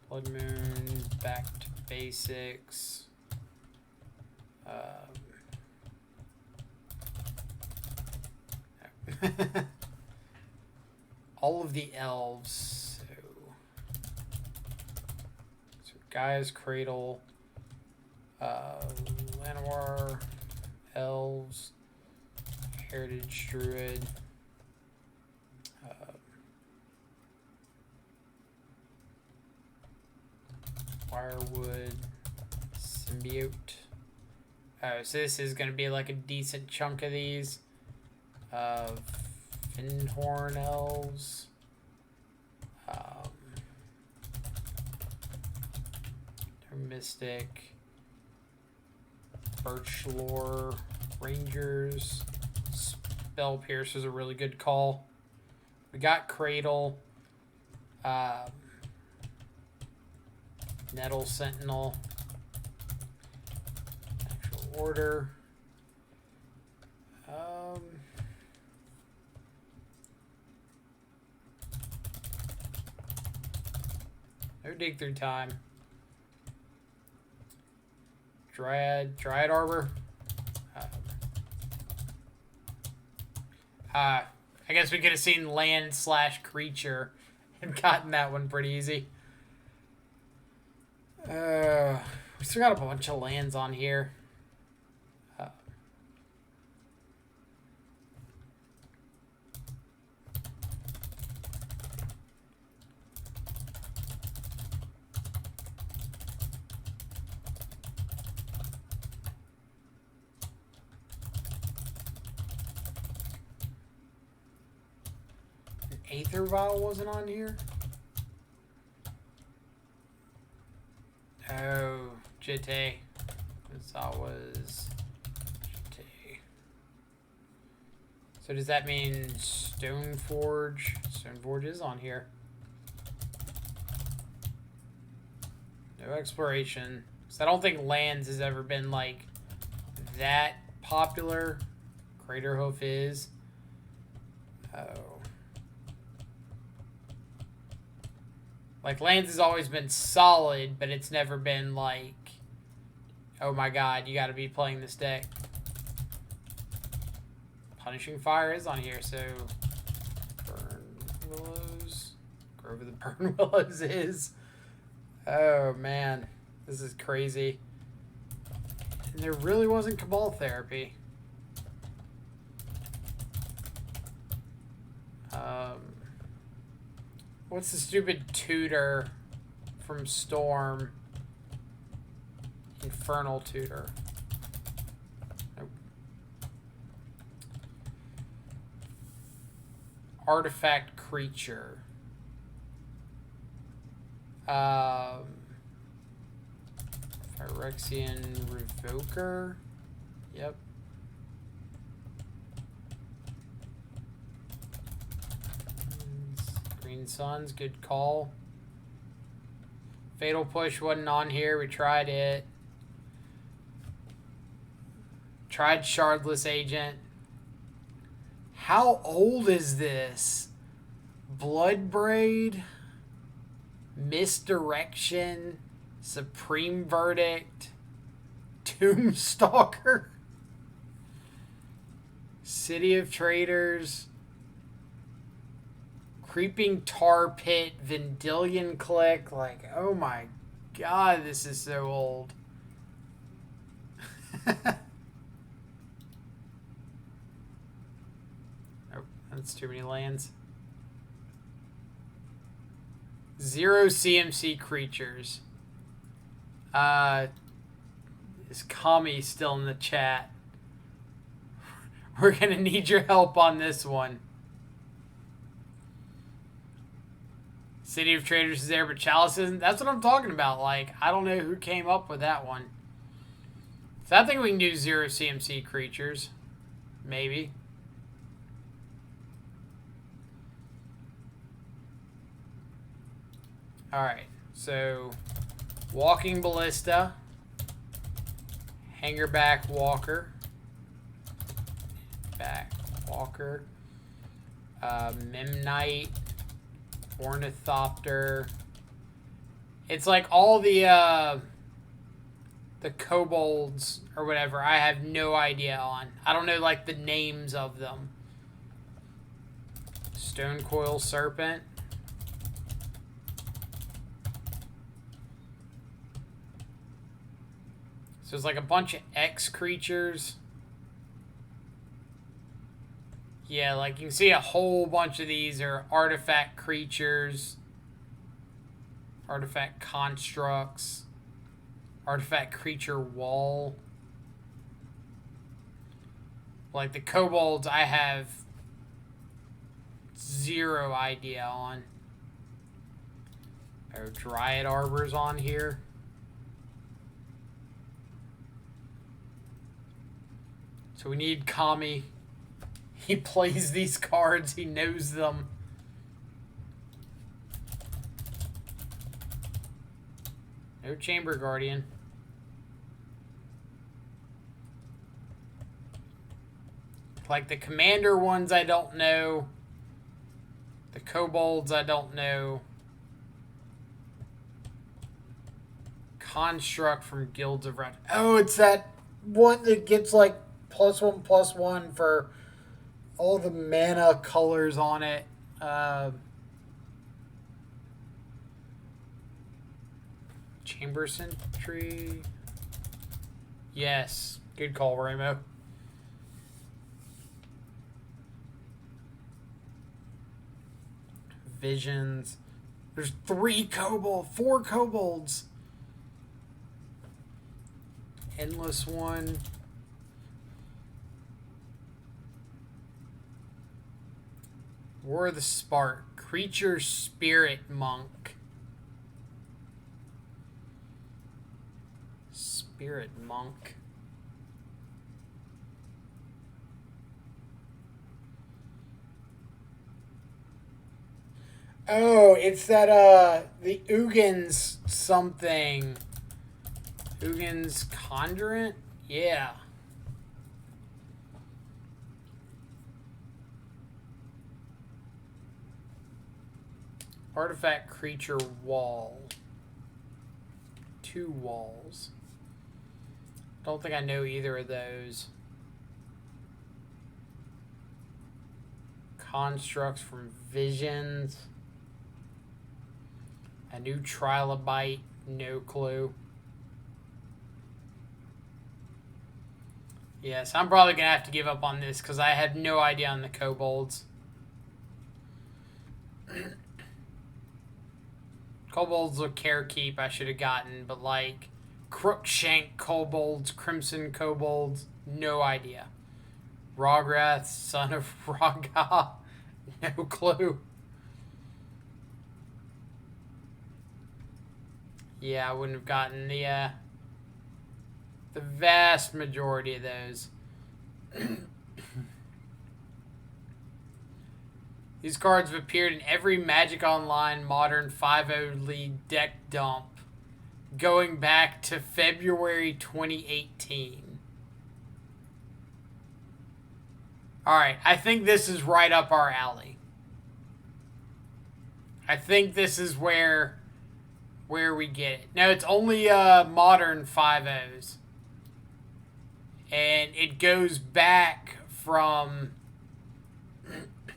Blood Moon, Back to Basics. All of the elves. So Gaia's Cradle, Llanowar, elves, Heritage Druid. Firewood, Symbiote. Oh, so this is going to be like a decent chunk of these. Windhorn Elves. They're Mystic. Birchlore Rangers. Spell Pierce is a really good call. We got Cradle. Nettle Sentinel. Actual order. No dig through time. Dryad Arbor. I guess we could have seen land/creature and gotten that one pretty easy. We still got a bunch of lands on here. Aether Vial wasn't on here? Oh, Jite. That was Jite. So does that mean Stoneforge? Stoneforge is on here. No exploration. So I don't think lands has ever been like that popular. Craterhoof is. Oh. Like, lands has always been solid, but it's never been like, oh my god, you gotta be playing this deck. Punishing Fire is on here, so Burn Willows. Grove of the Burn Willows is. Oh man, this is crazy. And there really wasn't Cabal Therapy. What's the stupid tutor from Storm? Infernal Tutor. Nope. Artifact Creature. Phyrexian Revoker. Yep. Green Suns, good call. Fatal Push wasn't on here. We tried it. Tried Shardless Agent. How old is this? Bloodbraid. Misdirection. Supreme Verdict. Tombstalker. City of Traders. Creeping Tar Pit, Vendilion Click. Like, oh my god, this is so old. Nope, that's too many lands. 0 CMC creatures. Is Kami still in the chat? We're gonna need your help on this one. City of Traders is there, but Chalice isn't. That's what I'm talking about. Like, I don't know who came up with that one. So I think we can do 0 CMC creatures. Maybe. Alright. So, Walking Ballista. Hangerback Walker. Back Walker. Memnite. Ornithopter. It's like all the kobolds or whatever. I have no idea on. I don't know like the names of them. Stonecoil Serpent. So it's like a bunch of X creatures. Yeah, like you can see a whole bunch of these are artifact creatures, artifact constructs, artifact creature wall. Like the kobolds, I have zero idea on. Oh, Dryad Arbor's on here. So we need Kami. He plays these cards. He knows them. No Chamber Guardian. Like the Commander ones, I don't know. The Kobolds, I don't know. Construct from Guilds of Red. Oh, it's that one that gets like +1/+1 for all the mana colors on it. Chamber Sentry. Yes. Good call, Ramo. Visions. There's 4 kobolds. Endless one. War of the Spark. Creature Spirit Monk. Spirit Monk. Oh, it's that, the Ugins something. Ugins Conjurant? Yeah. Artifact Creature Wall. 2 walls. Don't think I know either of those. Constructs from Visions. A new Trilobite. No clue. Yes, I'm probably going to have to give up on this because I have no idea on the kobolds. Kobolds look care keep I should have gotten, but like Crookshank kobolds, Crimson kobolds, no idea. Rograth, son of Raga, no clue. Yeah, I wouldn't have gotten the vast majority of those. These cards have appeared in every Magic Online Modern 5.0 League deck dump going back to February 2018. Alright, I think this is right up our alley. I think this is where we get it. Now, it's only Modern 5.0s. And it goes back from...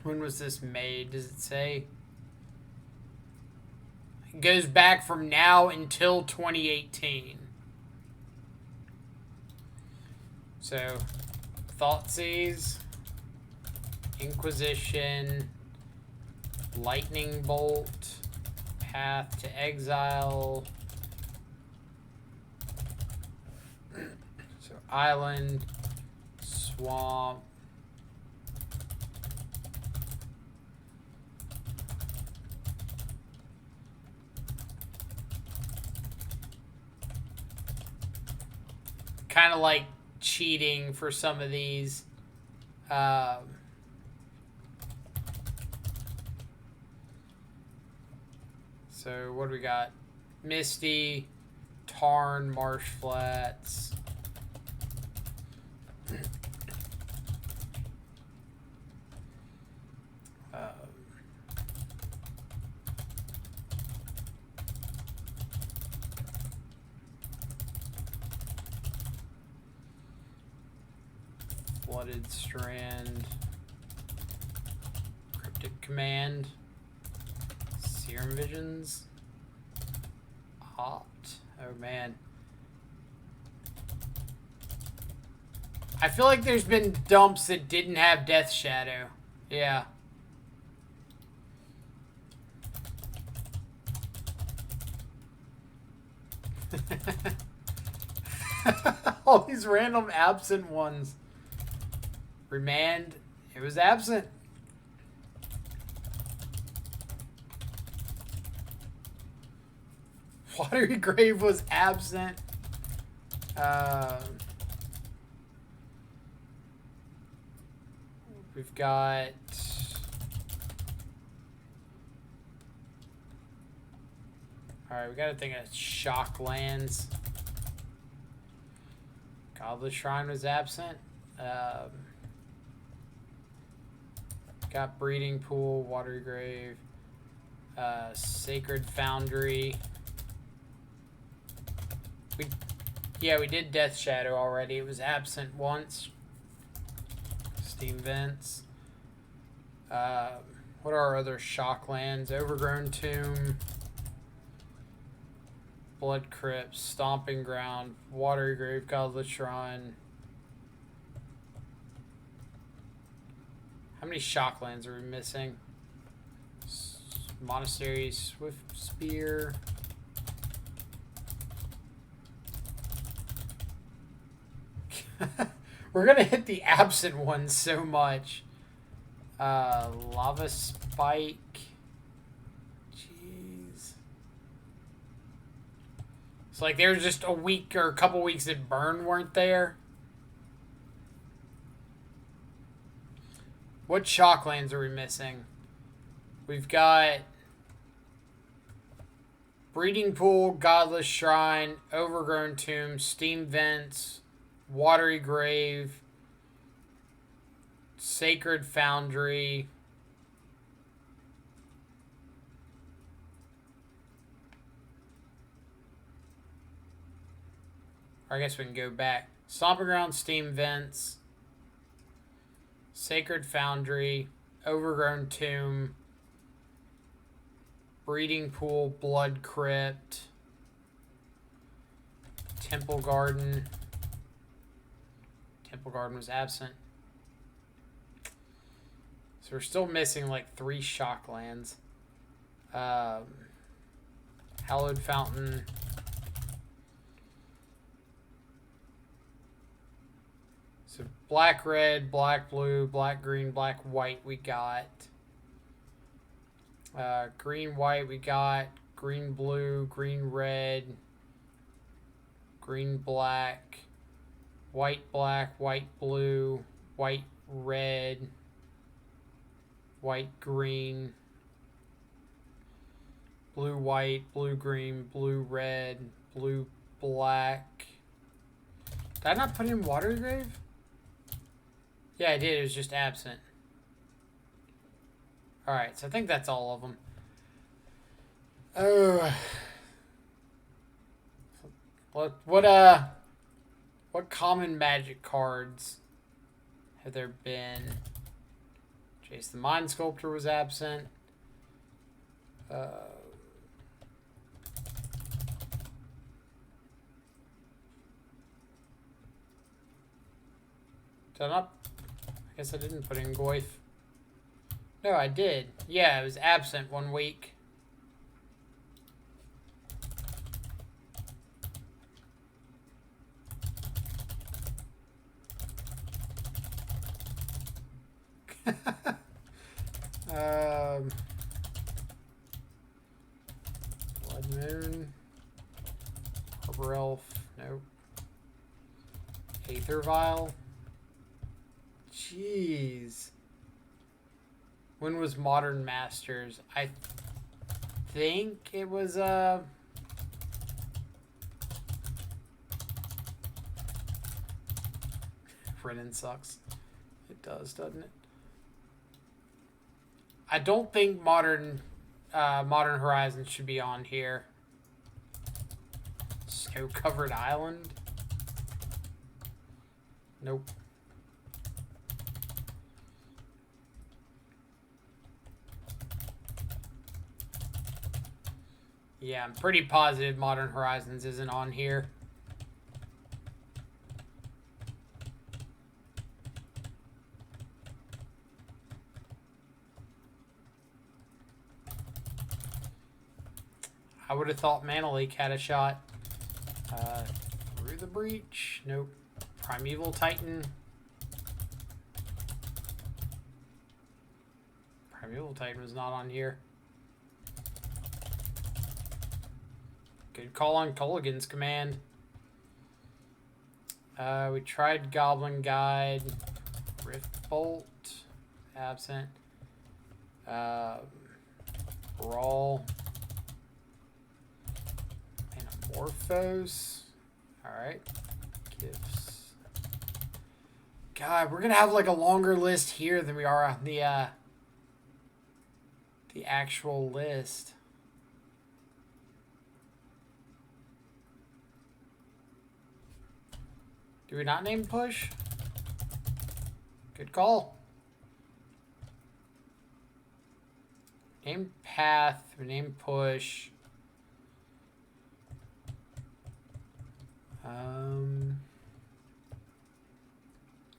When was this made? Does it say? It goes back from now until 2018. So, Thoughtseize, Inquisition, Lightning Bolt, Path to Exile. So, Island, Swamp. Kind of like cheating for some of these. So what do we got? Misty, Tarn, Marsh Flats. Flooded Strand, Cryptic Command, Serum Visions, Opt. Oh man. I feel like there's been dumps that didn't have Death Shadow. Yeah. All these random absent ones. Remand, it was absent. Watery Grave was absent. We've got... Alright, we gotta think of shock lands. Godless Shrine was absent. Got Breeding Pool, Watery Grave, Sacred Foundry. We did Death Shadow already. It was absent once. Steam Vents. What are our other shock lands? Overgrown Tomb, Blood Crypt, Stomping Ground, Watery Grave, Godless Shrine. How many shock lands are we missing? Monastery, Swift Spear. We're gonna hit the absent ones so much. Lava Spike. Jeez. It's like there was just a week or a couple weeks that Burn weren't there. What shock lands are we missing? We've got Breeding Pool, Godless Shrine, Overgrown Tomb, Steam Vents, Watery Grave, Sacred Foundry, or I guess we can go back. Stomping Ground, Steam Vents, Sacred Foundry, Overgrown Tomb, Breeding Pool, Blood Crypt, Temple Garden. Temple Garden was absent. So we're still missing like 3 shock lands. Hallowed Fountain. So black, red, black, blue, black, green, black, white we got. Green, white we got. Green, blue, green, red. Green, black. White, black, white, blue. White, red. White, green. Blue, white, blue, green, blue, red. Blue, black. Did I not put in Watery Grave? Yeah, I did. It was just absent. Alright, so I think that's all of them. What common Magic cards have there been? Jace the Mind Sculptor was absent. Done up? I guess I didn't put in Goyf. No, I did. Yeah, it was absent 1 week. Blood Moon. Harbor Elf. Nope. Aether Vial. Jeez. When was Modern Masters? I think it was Renin sucks. It does, doesn't it? I don't think Modern Horizons should be on here. Snow-covered island? Nope. Yeah, I'm pretty positive Modern Horizons isn't on here. I would have thought Mana Leak had a shot. Through the Breach. Nope. Primeval Titan. Primeval Titan was not on here. Good call on Culligan's command. We tried Goblin Guide. Rift Bolt. Absent. Brawl. Anamorphose. Alright. Gifts. God, we're gonna have like a longer list here than we are on the actual list. Do we not name push? Good call. Name path, we name push.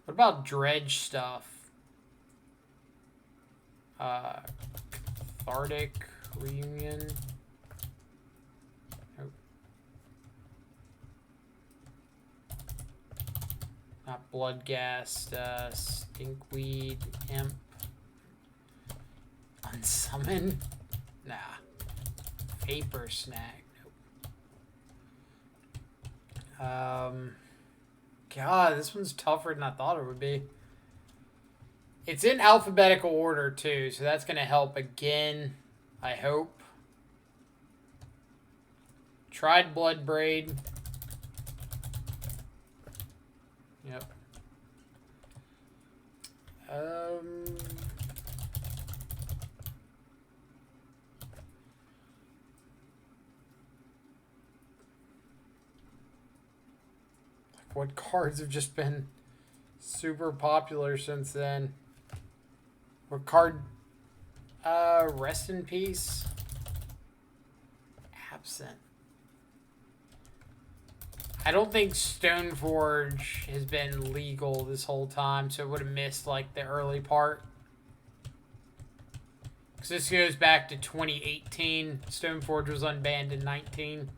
What about dredge stuff? Cathartic reunion. Nope. Not bloodghast. Stinkweed. Imp. Unsummon? Nah. Vapor snack. Nope. God, this one's tougher than I thought it would be. It's in alphabetical order, too, so that's going to help again, I hope. Tried Bloodbraid. Yep. What cards have just been super popular since then? What card? Rest in Peace. Absent. I don't think Stoneforge has been legal this whole time, so it would have missed like the early part. Because this goes back to 2018. Stoneforge was unbanned in 19.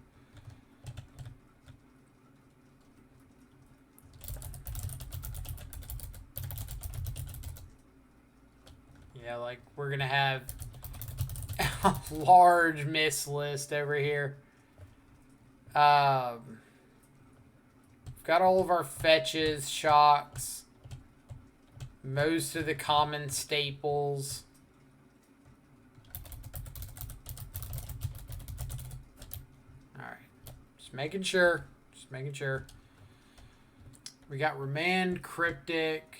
Yeah, like, we're going to have a large miss list over here. We've got all of our fetches, shocks, most of the common staples. Alright, just making sure. Just making sure. We got Remand, Cryptic,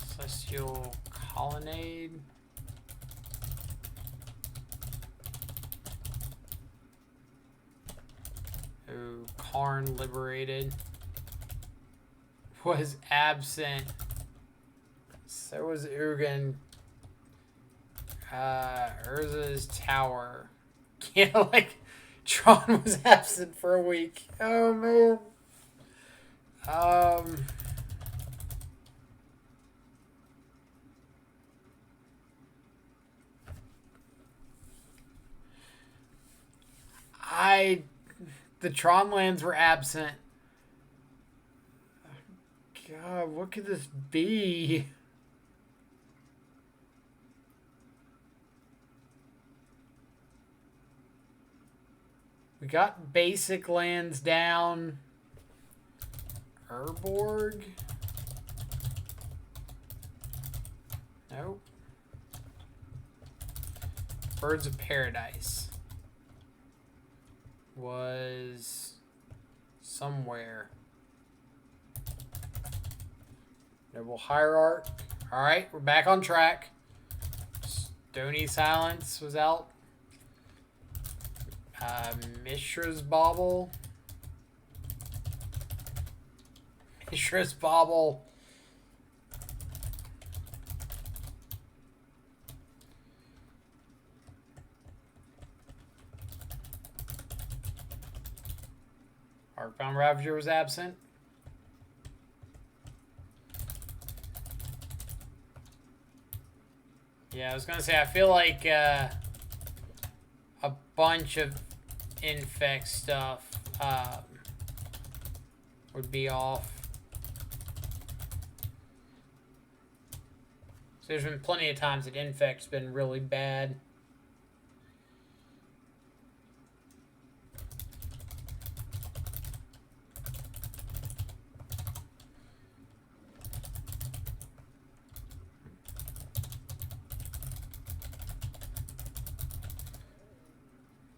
Celestial Colonnade. Oh, Karn Liberated was absent. So was Ugin. Urza's Tower. Yeah, like Tron was absent for a week. Oh man. The Tron lands were absent. God, what could this be? We got basic lands down. Urborg? Nope. Birds of Paradise was somewhere. Noble Hierarch. Alright, we're back on track. Stony Silence was out. Mishra's Bauble. Mishra's Bauble. Heartbound Ravager was absent. Yeah, I was going to say, I feel like a bunch of infect stuff would be off. So there's been plenty of times that infect's been really bad.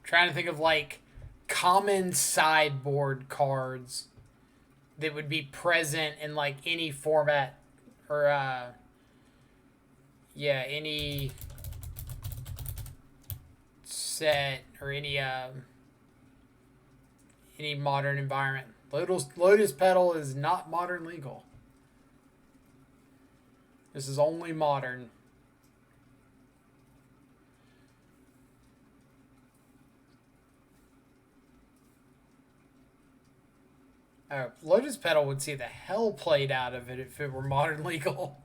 trying to think of like common sideboard cards that would be present in like any format or yeah, any set or any modern environment. Lotus Petal is not modern legal. This is only modern. Lotus Petal would see the hell played out of it if it were modern legal.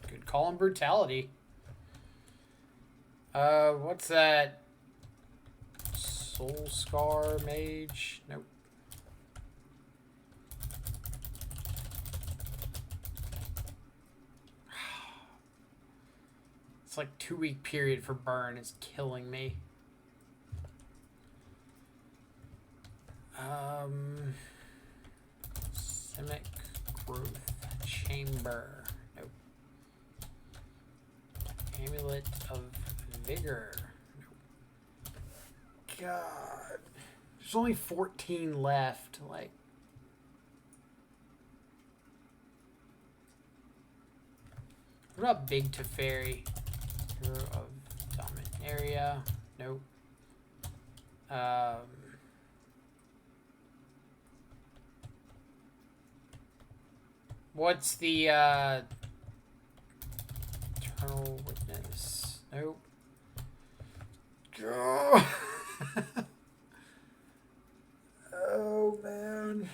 Good call on Brutality. What's that? Soul Scar Mage? Nope. It's like 2-week period for burn is killing me. Simic Growth Chamber. Nope. Amulet of Vigor. Nope. God. There's only 14 left. Like. What about Big Teferi? Hero of Dominant Area. Nope. What's the Eternal Witness? Nope. Oh man.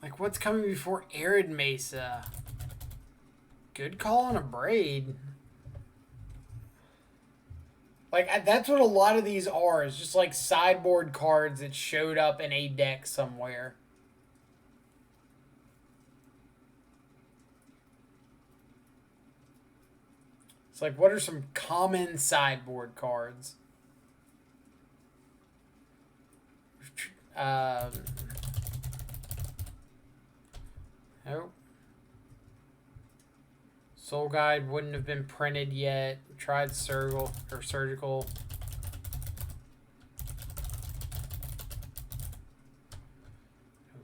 Like what's coming before Arid Mesa? Good call on a Braid. Like, that's what a lot of these are. It's just like sideboard cards that showed up in a deck somewhere. It's like, what are some common sideboard cards? Nope. Soul Guide wouldn't have been printed yet. Tried Surgical.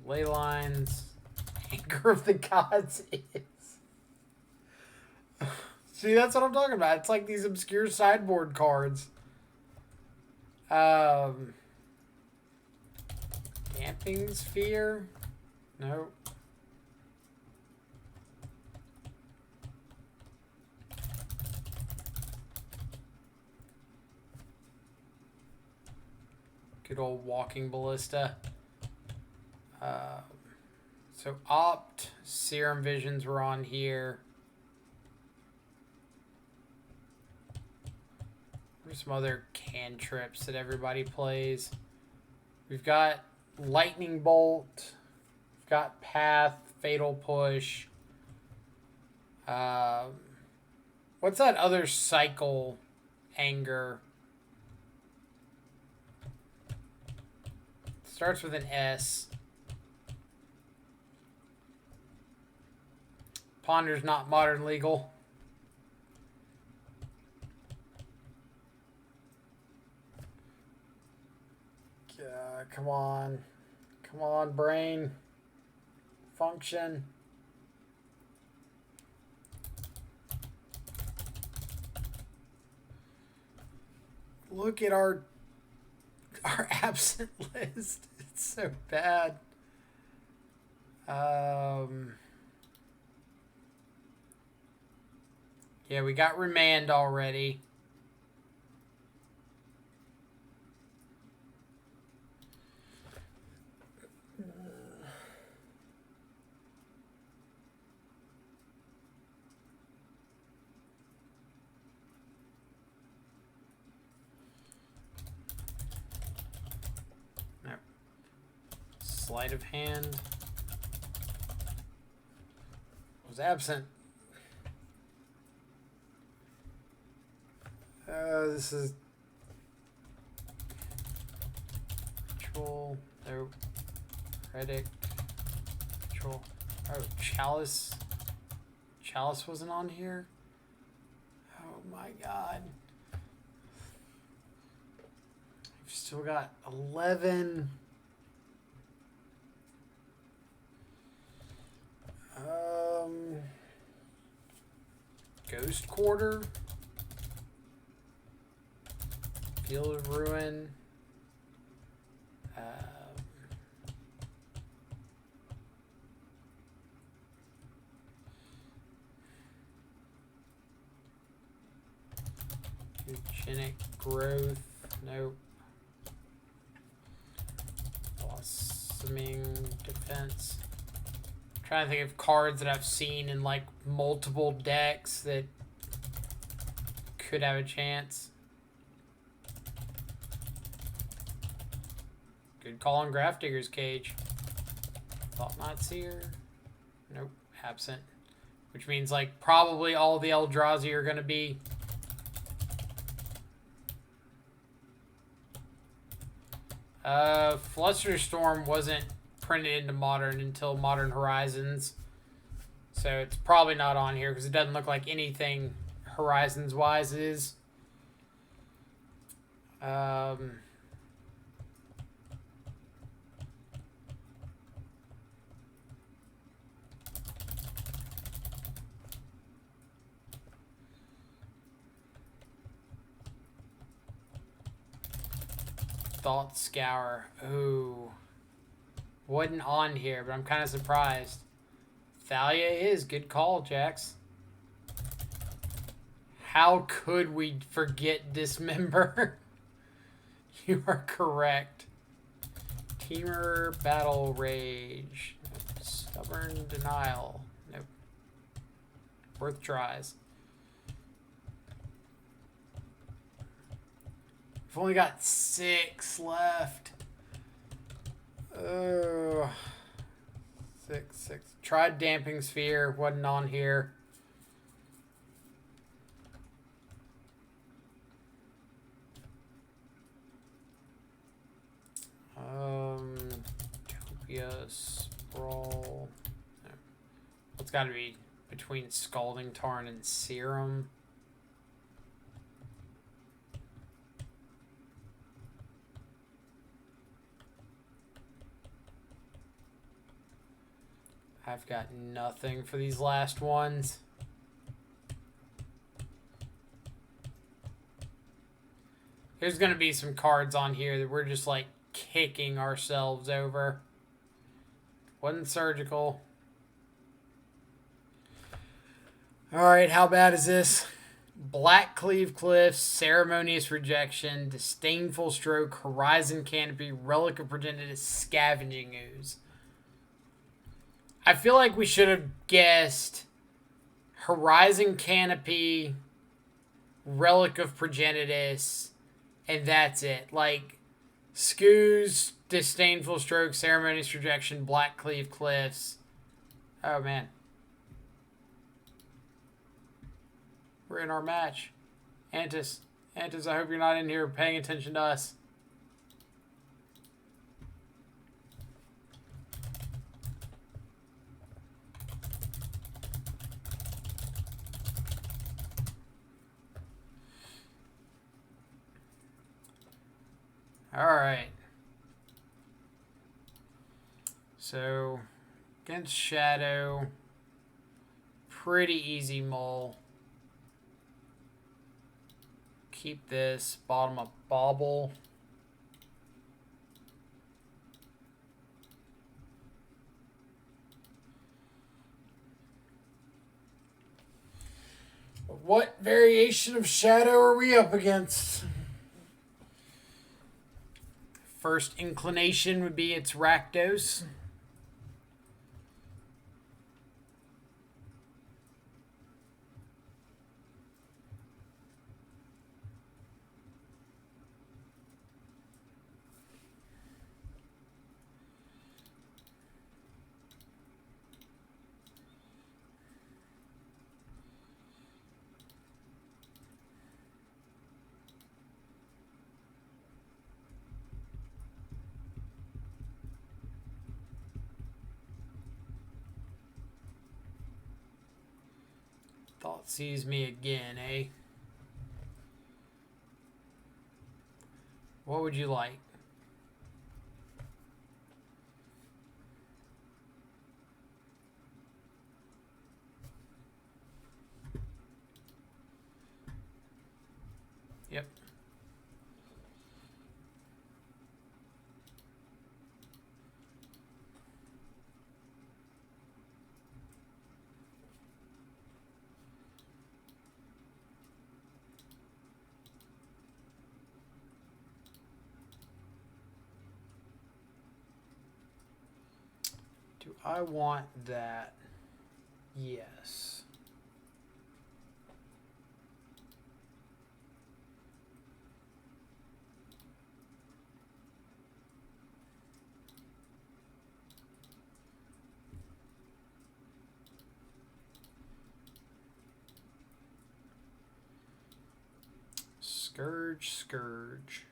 Ley Lines. Anger of the Gods is. See, that's what I'm talking about. It's like these obscure sideboard cards. Damping Sphere? Nope. Good old Walking Ballista. So Opt, Serum Visions were on here. There's some other cantrips that everybody plays. We've got Lightning Bolt. We've got Path, Fatal Push. What's that other cycle anger? Starts with an S. Ponder's not modern legal. Come on. Come on, brain. Function. Look at our absent list. It's so bad. Yeah, we got Remand already. Sleight of Hand was absent. This is Ritual. Nope. Critic. Control. Oh, Chalice. Chalice wasn't on here? Oh my god. We've still got 11. Ghost Quarter. Field of Ruin. Eugenic Growth. Nope. Blossoming Defense. I'm trying to think of cards that I've seen in like multiple decks that could have a chance. Good call on Grafdigger's Cage. Thought-Knot Seer. Nope. Absent. Which means like probably all the Eldrazi are going to be. Flusterstorm wasn't printed into Modern until Modern Horizons. So it's probably not on here because it doesn't look like anything Horizons-wise is. Thought Scour. Ooh. Wasn't on here, but I'm kind of surprised. Thalia is. Good call, Jax. How could we forget Dismember? You are correct. Teamer Battle Rage. Nope. Stubborn Denial. Nope. Worth tries. We've only got 6 left. Oh. 6. Tried Damping Sphere. Wasn't on here. Utopia Sprawl. No. It's got to be between Scalding Tarn and Serum. I've got nothing for these last ones. There's going to be some cards on here that we're just like kicking ourselves over. Wasn't surgical. Alright, how bad is this? Blackcleave Cliffs, Ceremonious Rejection, Disdainful Stroke, Horizon Canopy, Relic of Progenitus, Scavenging Ooze. I feel like we should have guessed Horizon Canopy, Relic of Progenitus, and that's it. Like, Scoos, Disdainful Stroke, Ceremonious Rejection, Blackcleave Cliffs. Oh, man. We're in our match. Antis, I hope you're not in here paying attention to us. Alright. So, against Shadow, pretty easy mull. Keep this, bottom up Bauble. What variation of Shadow are we up against? First inclination would be its Rakdos. Outsees me again, eh? What would you like? Yep. Do I want that? Yes. Scourge, Scourge.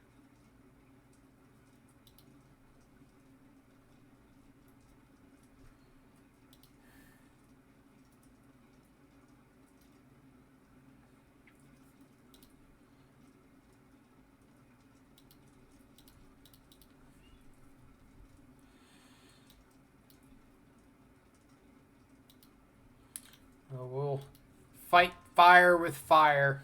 Well, we'll fight fire with fire.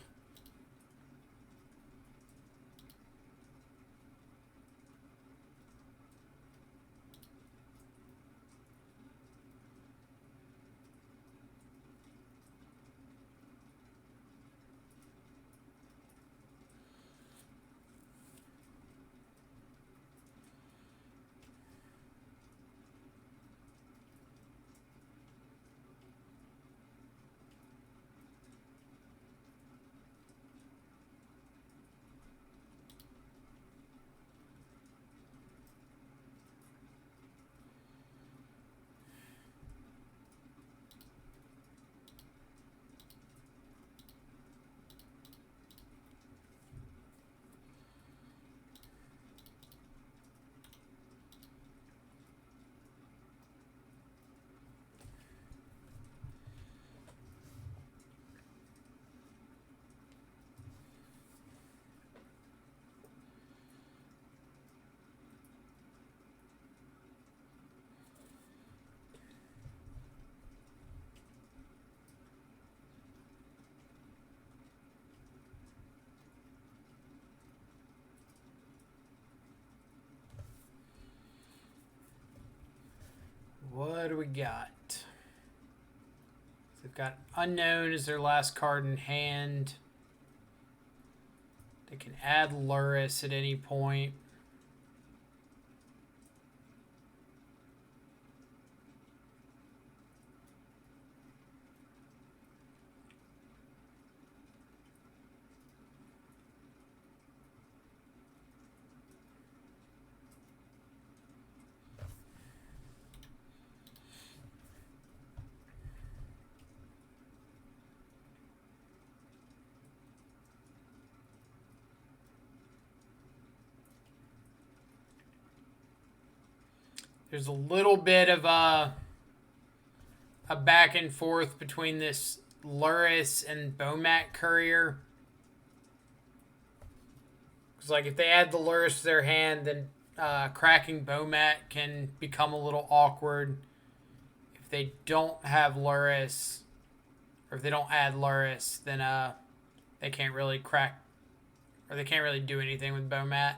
What do we got? They've got Unknown as their last card in hand. They can add Luris at any point. There's a little bit of a back and forth between this Luris and Bomat Courier. Because, like, if they add the Luris to their hand, then cracking Bomat can become a little awkward. If they don't have Luris, or if they don't add Luris, then they can't really crack, or they can't really do anything with Bomat.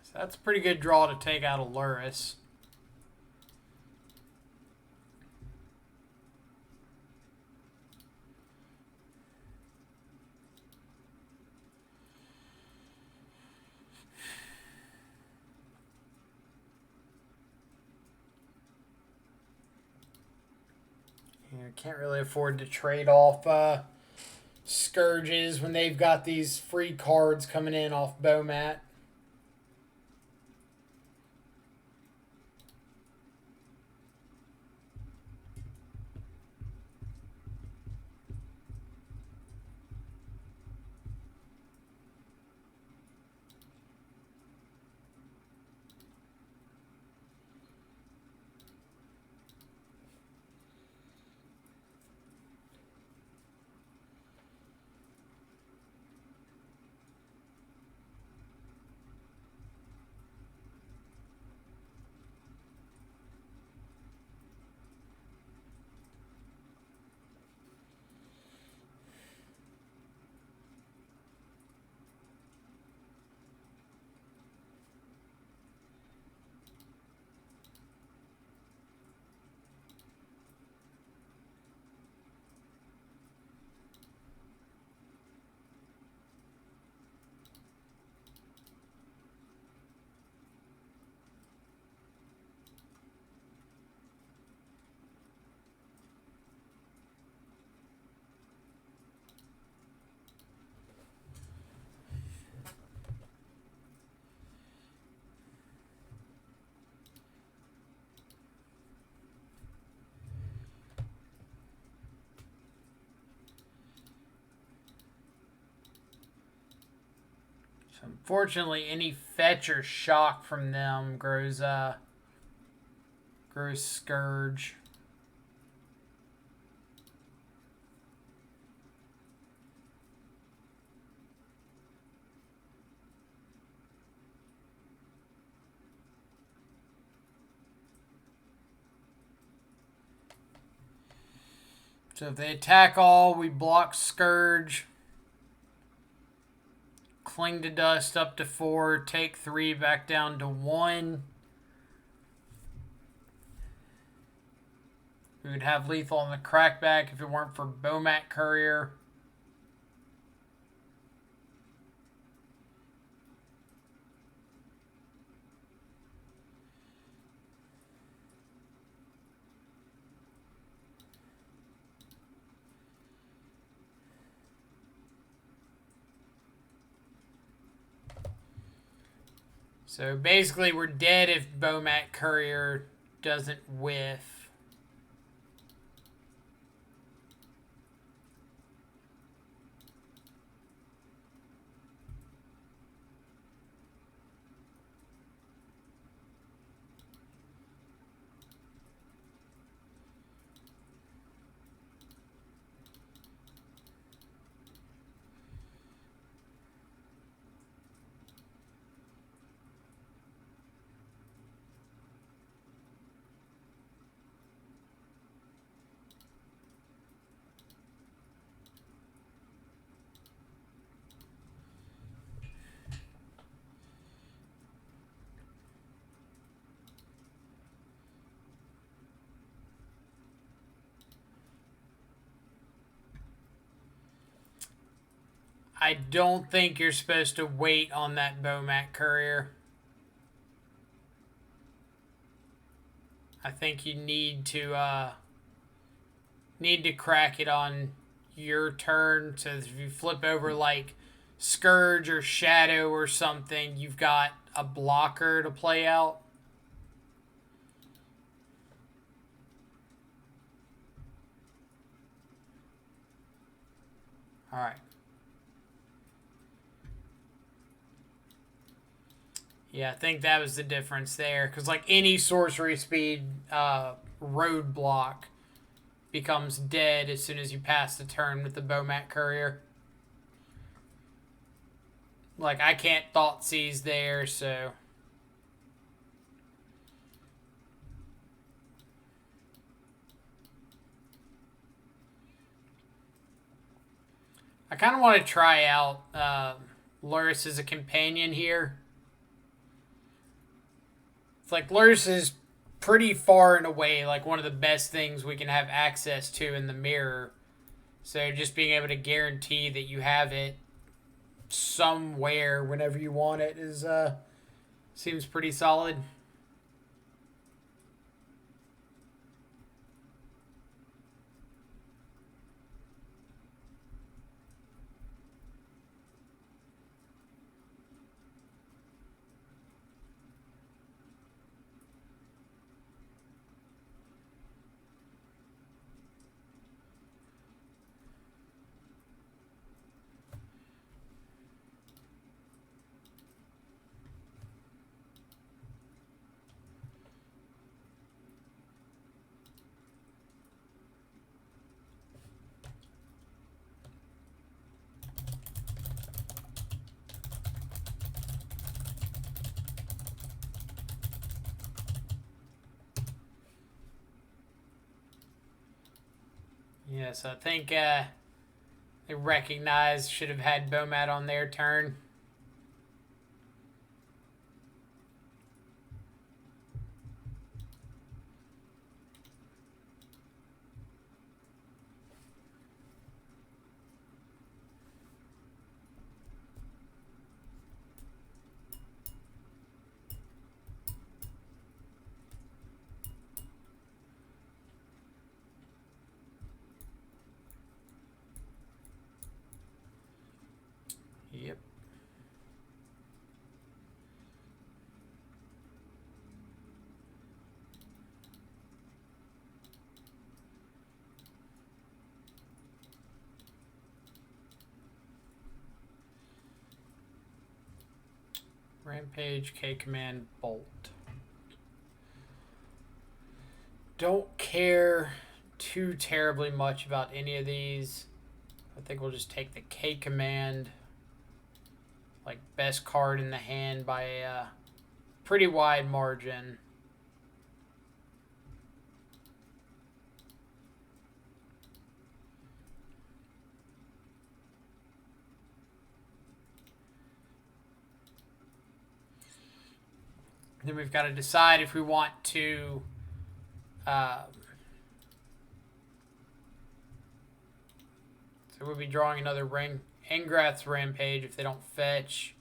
So that's a pretty good draw to take out a Luris. Can't really afford to trade off Scourges when they've got these free cards coming in off Bomat. Unfortunately, any fetch or shock from them grows Scourge. So if they attack all, we block Scourge. Cling to Dust up to 4. Take 3 back down to 1. We would have lethal on the Crackback if it weren't for Bomat Courier. So basically we're dead if Bomat Courier doesn't whiff. I don't think you're supposed to wait on that Bomat Courier. I think you need to crack it on your turn. So if you flip over like Scourge or Shadow or something, you've got a blocker to play out. All right. Yeah, I think that was the difference there. Because, like, any sorcery speed roadblock becomes dead as soon as you pass the turn with the Bomat Courier. Like, I can't Thought Seize there, so... I kind of want to try out Lurrus as a companion here. It's like Lurrus is pretty far and away like one of the best things we can have access to in the mirror. So just being able to guarantee that you have it somewhere whenever you want it is seems pretty solid. Yes, I think they recognized should have had Bomat on their turn. Yep. Rampage, K command, bolt. Don't care too terribly much about any of these. I think we'll just take the K command. Like, best card in the hand by a pretty wide margin. Then we've got to decide if we want to so we'll be drawing another Engrath's Rampage if they don't fetch.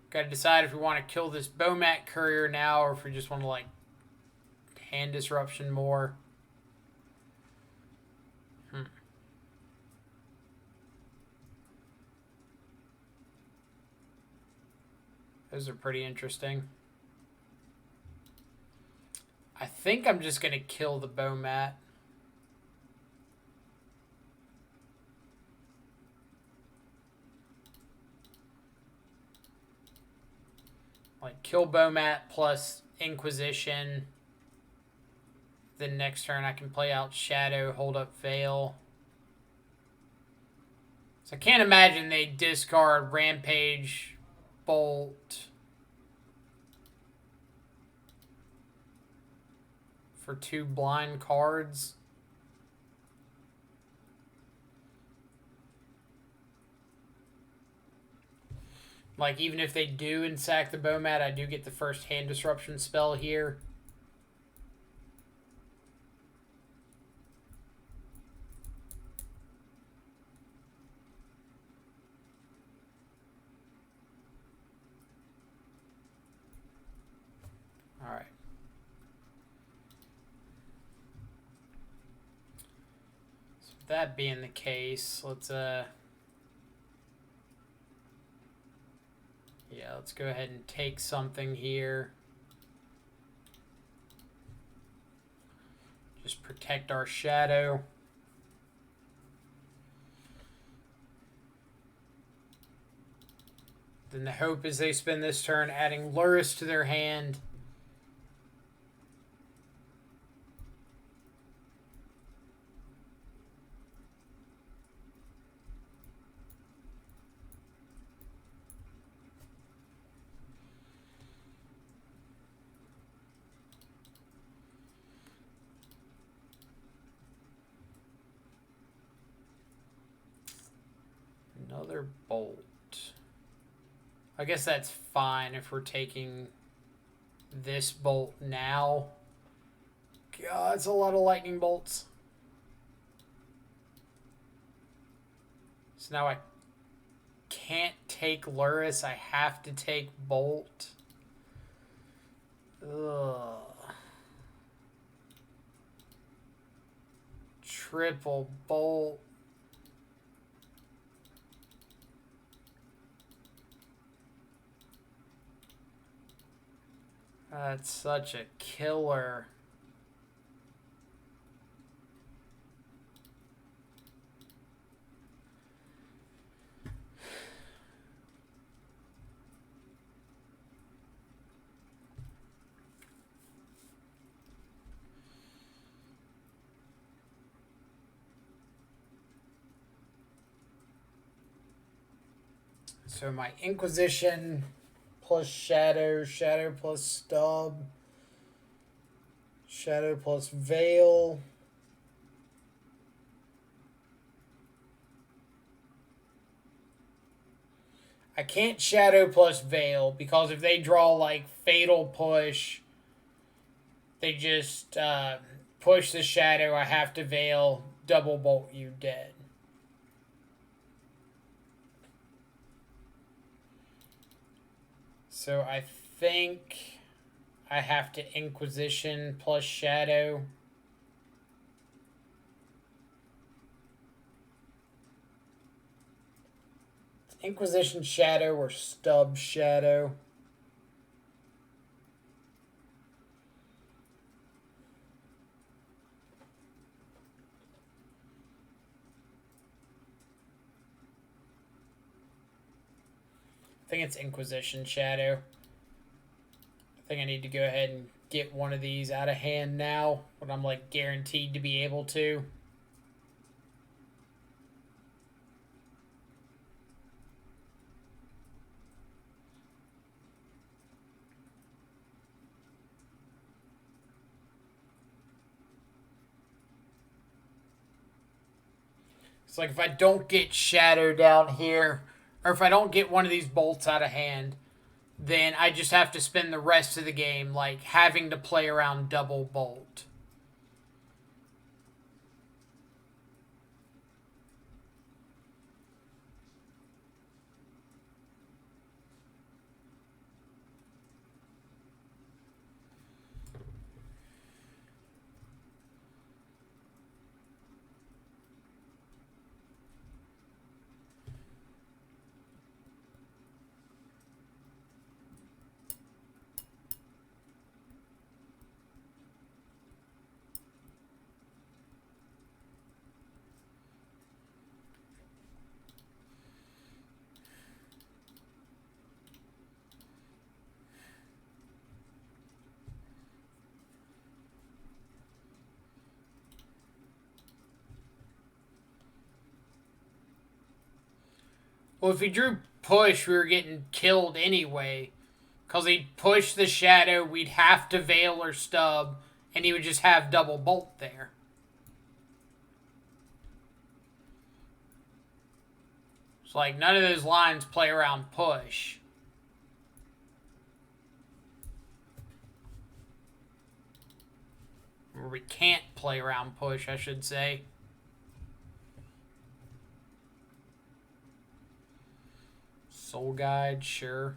Got to decide if we want to kill this Bomat Courier now or if we just want to, like, hand disruption more. Those are pretty interesting. I think I'm just going to kill the Bomat. Like, kill Bomat plus Inquisition. Then next turn I can play out Shadow, hold up Veil. So I can't imagine they discard Rampage, Bolt for 2 blind cards. Like, even if they do and sack the Bomat, I do get the first hand disruption spell here. All right. So that being the case, let's yeah, let's go ahead and take something here. Just protect our Shadow. Then the hope is they spend this turn adding Luris to their hand. Another bolt. I guess that's fine if we're taking this bolt now. God, it's a lot of lightning bolts. So now I can't take Luris. I have to take bolt. Ugh. Triple bolt. That's such a killer. So my Inquisition plus Shadow, Shadow plus Stub, Shadow plus Veil. I can't Shadow plus Veil because if they draw like Fatal Push, they just push the Shadow. I have to Veil, double bolt you dead. So I think I have to Inquisition plus Shadow. It's Inquisition Shadow or Stub Shadow. I think it's Inquisition Shadow. I think I need to go ahead and get one of these out of hand now, when I'm like guaranteed to be able to. It's like if I don't get Shadow down here, or if I don't get one of these bolts out of hand, then I just have to spend the rest of the game like having to play around double bolt. Well, if he drew push, we were getting killed anyway. Because he'd push the Shadow, we'd have to Veil or Stub, and he would just have double bolt there. It's like none of those lines play around push. Or we can't play around push, I should say. Soul Guide, sure.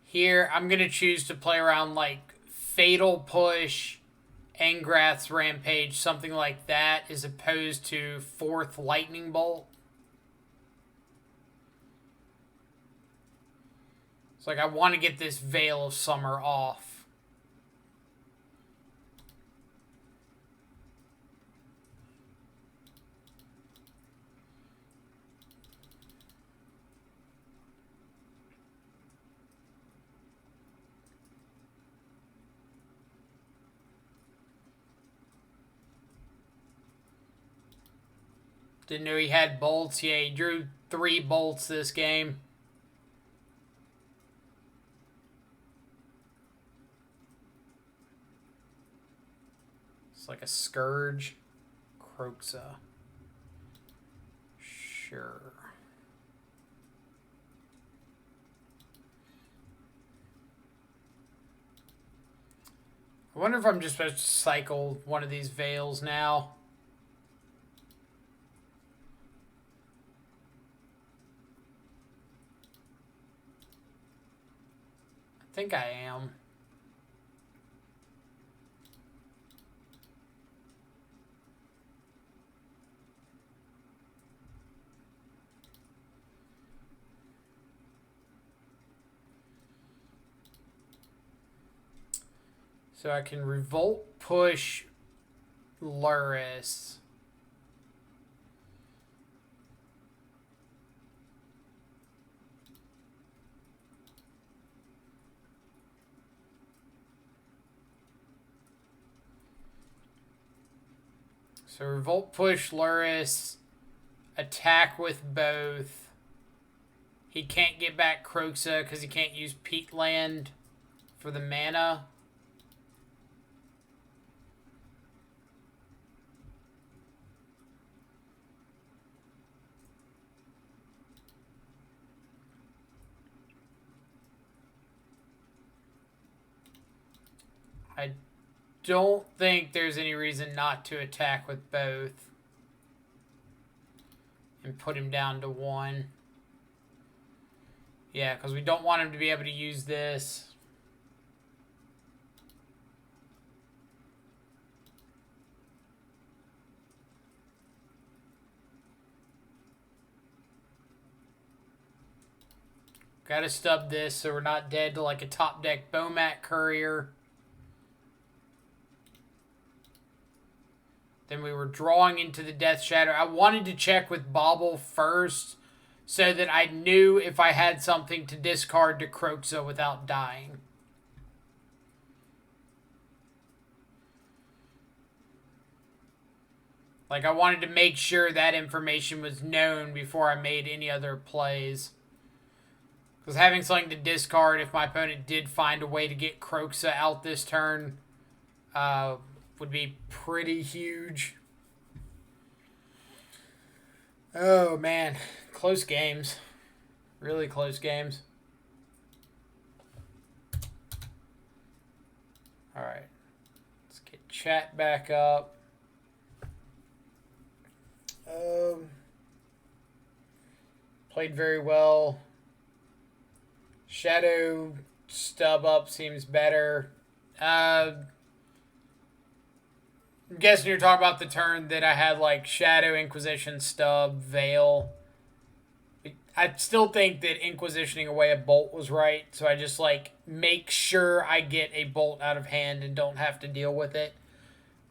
Here, I'm going to choose to play around like Fatal Push, Angrath's Rampage, something like that, as opposed to 4th Lightning Bolt. It's like I want to get this Veil of Summer off. Didn't know he had bolts. Yeah, he drew 3 bolts this game. It's like a Scourge. Croxa. Sure. I wonder if I'm just supposed to cycle one of these Veils now. I think I am. So I can Revolt, push Luris. So Revolt, push Luris, attack with both. He can't get back Croxa because he can't use Peatland for the mana. I don't think there's any reason not to attack with both. And put him down to 1. Yeah, because we don't want him to be able to use this. Gotta stub this so we're not dead to like a top deck Bomat Courier. Then we were drawing into the Death Shadow. I wanted to check with Bauble first so that I knew if I had something to discard to Kroxa without dying. Like, I wanted to make sure that information was known before I made any other plays. Because having something to discard if my opponent did find a way to get Kroxa out this turn would be pretty huge. Oh, man. Close games. Really close games. Alright. Let's get chat back up. Played very well. Shadow stub up seems better. I'm guessing you're talking about the turn that I had like Shadow, Inquisition, stub, Veil. I still think that Inquisitioning away a bolt was right, so I just like make sure I get a bolt out of hand and don't have to deal with it.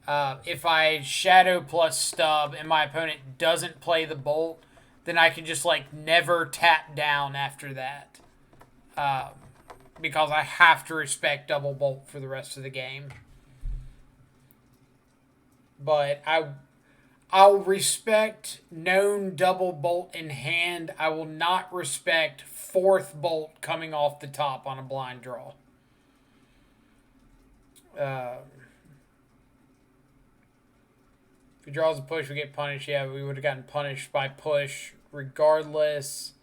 If I Shadow plus stub and my opponent doesn't play the bolt, then I can just like never tap down after that. Because I have to respect double bolt for the rest of the game. But I'll respect known double bolt in hand. I will not respect 4th bolt coming off the top on a blind draw. If he draws a push, we get punished. Yeah, we would have gotten punished by push regardless.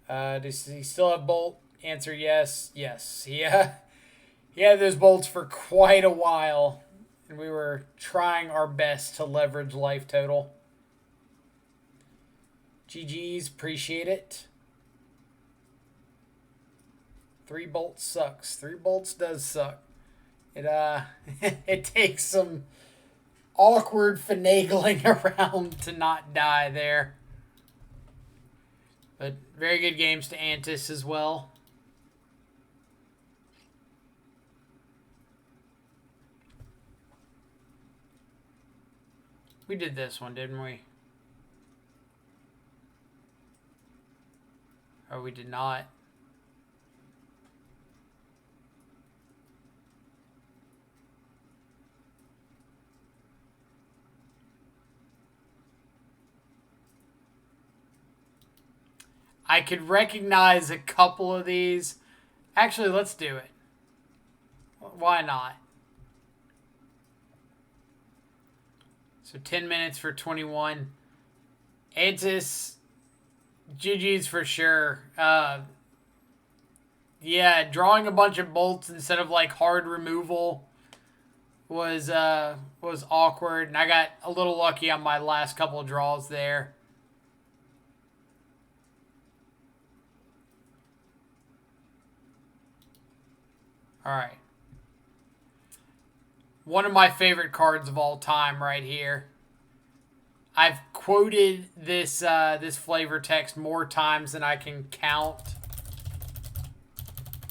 Does he still have bolt? Answer yes. Yes. Yeah. He had those bolts for quite a while. And we were trying our best to leverage life total. GG's. Appreciate it. 3 bolts sucks. 3 bolts does suck. It it takes some awkward finagling around to not die there. But very good games to Antis as well. We did this one, didn't we? Or we did not. I could recognize a couple of these. Actually, let's do it. Why not? So 10 minutes for 21. Antis, GG's for sure. Yeah, drawing a bunch of bolts instead of like hard removal was awkward, and I got a little lucky on my last couple of draws there. All right. One of my favorite cards of all time right here. I've quoted this this flavor text more times than I can count.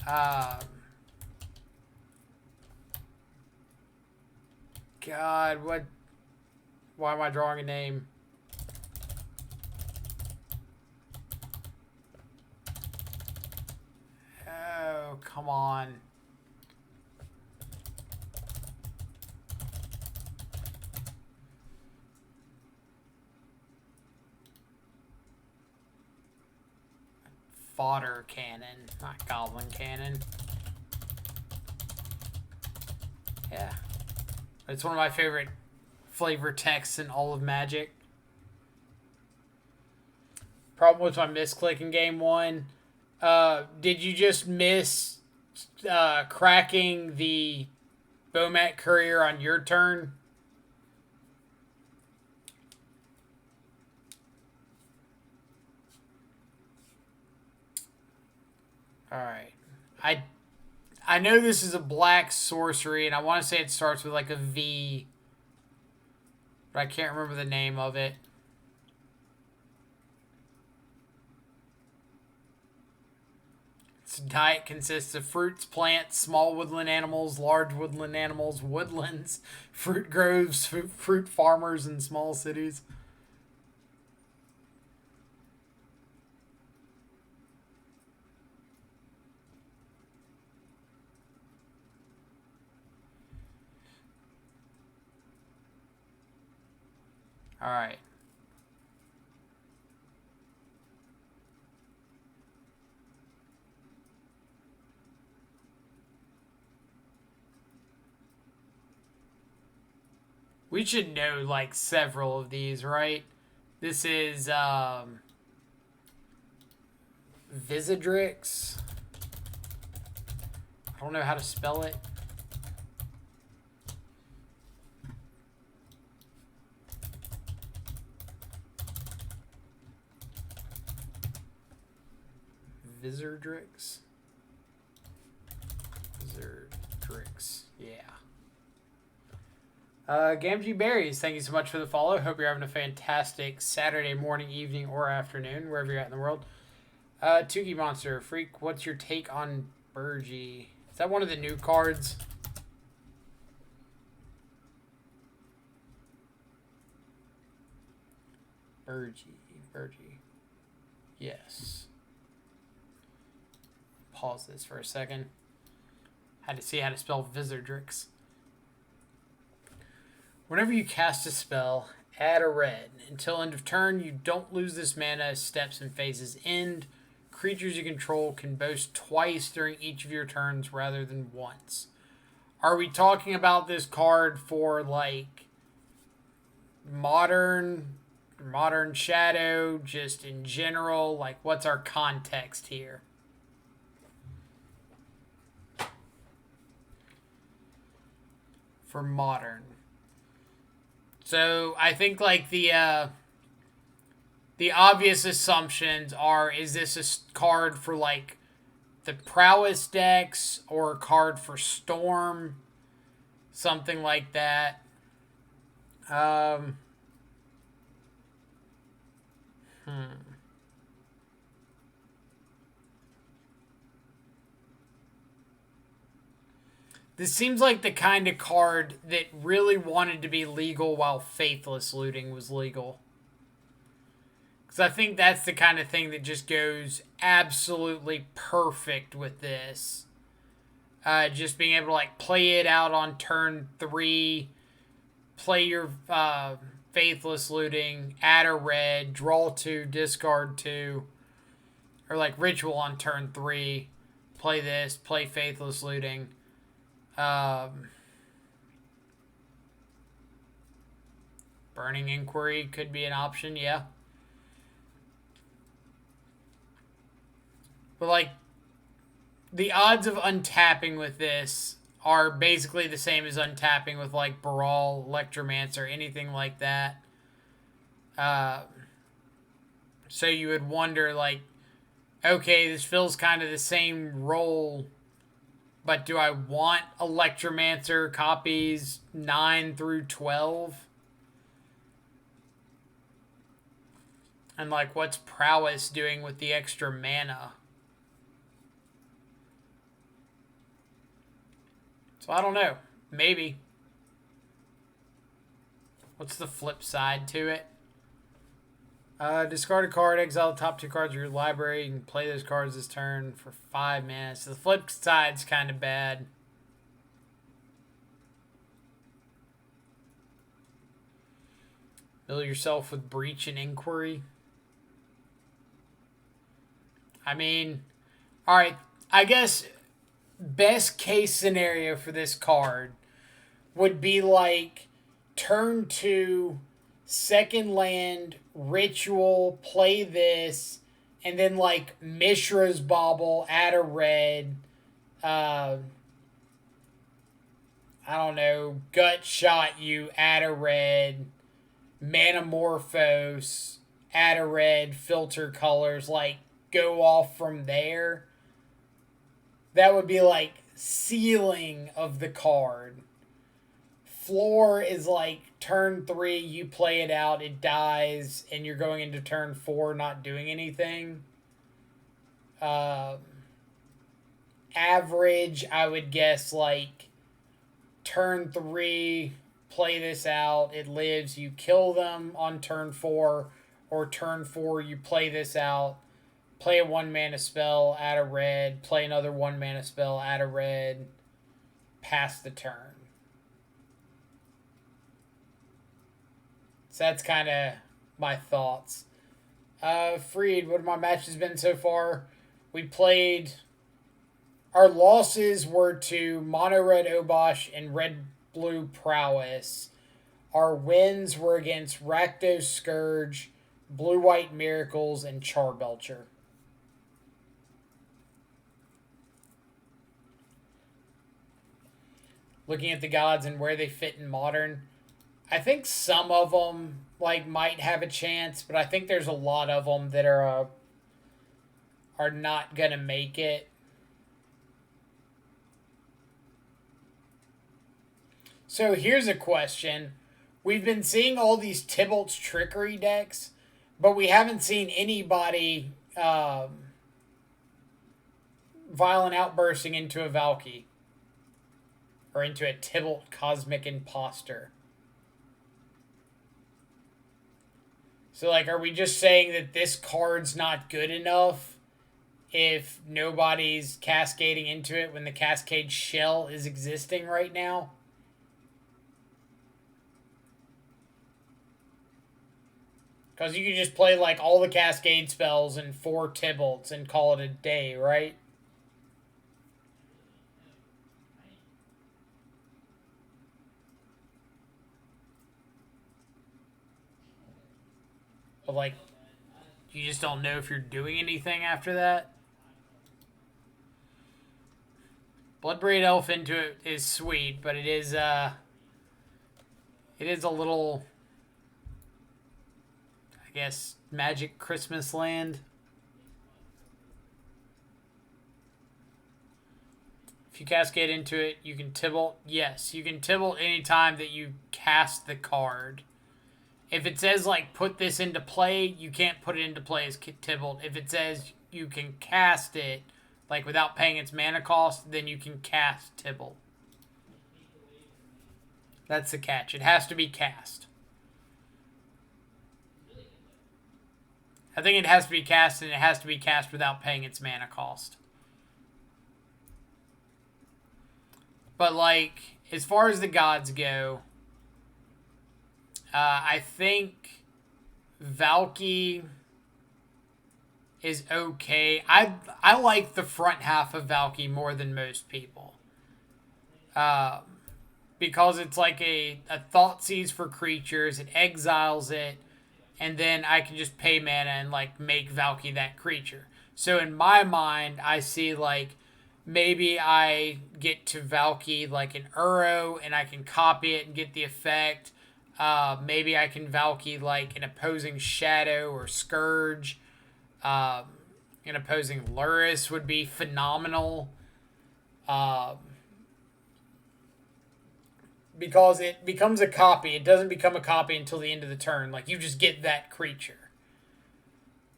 God, what? Why am I drawing a name? Oh, come on. Fodder cannon, not goblin cannon. Yeah. It's one of my favorite flavor texts in all of Magic. Problem with my misclick in game 1. Did you just miss cracking the Bomat Courier on your turn. Alright. I know this is a black sorcery, and I want to say it starts with like a V, but I can't remember the name of it. Its diet consists of fruits, plants, small woodland animals, large woodland animals, woodlands, fruit groves, fruit farmers, and small cities. All right. We should know like several of these, right? This is Visidrix. I don't know how to spell it. Visidrix. Visidrix. Yeah. Gamgee Berries, thank you so much for the follow. Hope you're having a fantastic Saturday morning, evening, or afternoon, wherever you're at in the world. Tukey Monster, Freak, what's your take on Burgie? Is that one of the new cards? Burgie. Yes. Pause this for a second. Had to see how to spell Visidrix. Whenever you cast a spell, add a red. Until end of turn, you don't lose this mana as steps and phases end. Creatures you control can boast twice during each of your turns rather than once. Are we talking about this card for like modern Shadow, just in general? Like, what's our context here? For modern. So I think like the obvious assumptions are, is this a card for like the prowess decks or a card for Storm? Something like that. This seems like the kind of card that really wanted to be legal while Faithless Looting was legal. Because I think that's the kind of thing that just goes absolutely perfect with this. Just being able to like play it out on turn 3, play your Faithless Looting, add a red, draw 2, discard 2. Or like Ritual on turn 3, play this, play Faithless Looting. Burning Inquiry could be an option, yeah. But like, the odds of untapping with this are basically the same as untapping with like Baral, Electromancer, anything like that. So you would wonder like, okay, this fills kind of the same role, but do I want Electromancer copies 9 through 12? And like, what's Prowess doing with the extra mana? So I don't know. Maybe. What's the flip side to it? Discard a card, exile the top 2 cards of your library. You can play those cards this turn for 5 mana. So the flip side's kind of bad. Mill yourself with Breach and Inquiry. I mean, alright, I guess best case scenario for this card would be like turn 2, second land, Ritual, play this, and then like Mishra's Bauble, add a red. I I don't know, gut shot you, add a red, Manamorphose, add a red, filter colors, like go off from there. That would be like ceiling of the card. Floor is like turn 3, you play it out, it dies, and you're going into turn 4 not doing anything. Uh, Average, I would guess like turn 3, play this out, it lives, you kill them on turn 4, or turn 4, you play this out, play a 1 mana spell, add a red, play another 1 mana spell, add a red, pass the turn. So that's kind of my thoughts. Freed, what have my matches been so far? We played. Our losses were to Mono Red Obosh and Red Blue Prowess. Our wins were against Rakdos Scourge, Blue White Miracles, and Charbelcher. Looking at the gods and where they fit in Modern, I think some of them like might have a chance, but I think there's a lot of them that are not gonna make it. So here's a question: we've been seeing all these Tybalt's Trickery decks, but we haven't seen anybody Violent Outbursting into a Valky or into a Tybalt Cosmic Imposter. So, like, are we just saying that this card's not good enough if nobody's cascading into it when the Cascade Shell is existing right now? Because you could just play, like, all the Cascade spells and 4 Tybalts and call it a day, right? But, like, you just don't know if you're doing anything after that. Bloodbraid Elf into it is sweet, but it is a little, I guess, Magic Christmas Land. If you cascade into it, you can Tybalt. Yes, you can Tybalt anytime that you cast the card. If it says, like, put this into play, you can't put it into play as Tybalt. If it says you can cast it, like, without paying its mana cost, then you can cast Tybalt. That's the catch. It has to be cast. I think it has to be cast, and it has to be cast without paying its mana cost. But, like, as far as the gods go, I think Valky is okay. I like the front half of Valky more than most people. Because it's like a Thoughtseize for creatures. It exiles it. And then I can just pay mana and, like, make Valky that creature. So in my mind, I see, like, maybe I get to Valky, like, an Uro, and I can copy it and get the effect. Maybe I can Valky, like, an opposing Shadow or Scourge. An opposing Lurrus would be phenomenal. Because it becomes a copy. It doesn't become a copy until the end of the turn. Like, you just get that creature.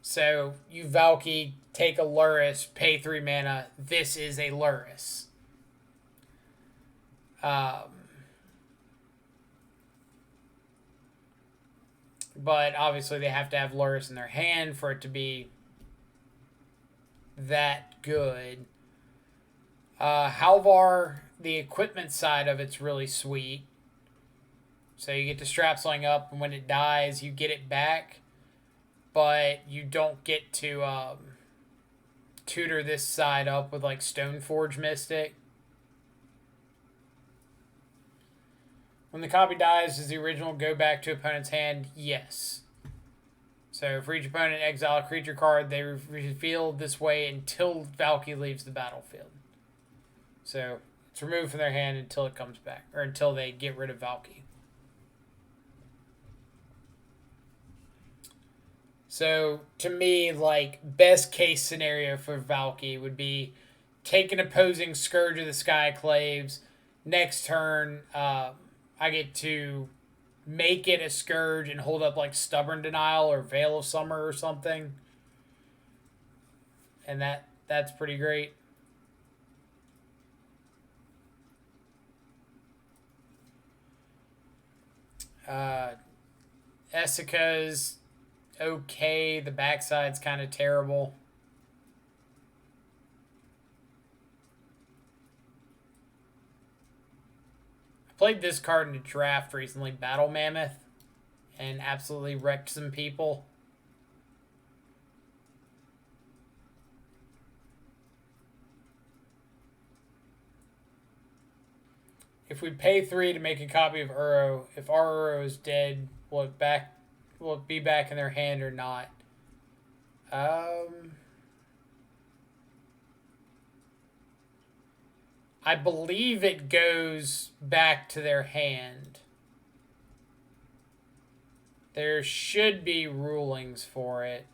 So, you Valky, take a Lurrus, pay 3 mana. This is a Lurrus. But, obviously, they have to have Lurrus in their hand for it to be that good. Halvar, the equipment side of it's really sweet. So you get to strap something up, and when it dies, you get it back. But you don't get to tutor this side up with, like, Stoneforge Mystic. When the copy dies, does the original go back to opponent's hand? Yes. So for each opponent, exile a creature card. They reveal this way until Valky leaves the battlefield. So It's removed from their hand until it comes back, or until they get rid of Valky. So, to me, like, best case scenario for Valky would be take an opposing Scourge of the Skyclaves. Next turn, I get to make it a Scourge and hold up, like, Stubborn Denial or Veil of Summer or something. And that's pretty great. Essica's okay. The backside's kind of terrible. I played this card in a draft recently, Battle Mammoth, and absolutely wrecked some people. If we pay 3 to make a copy of Uro, if our Uro is dead, will it be back in their hand or not? I believe it goes back to their hand. There should be rulings for it.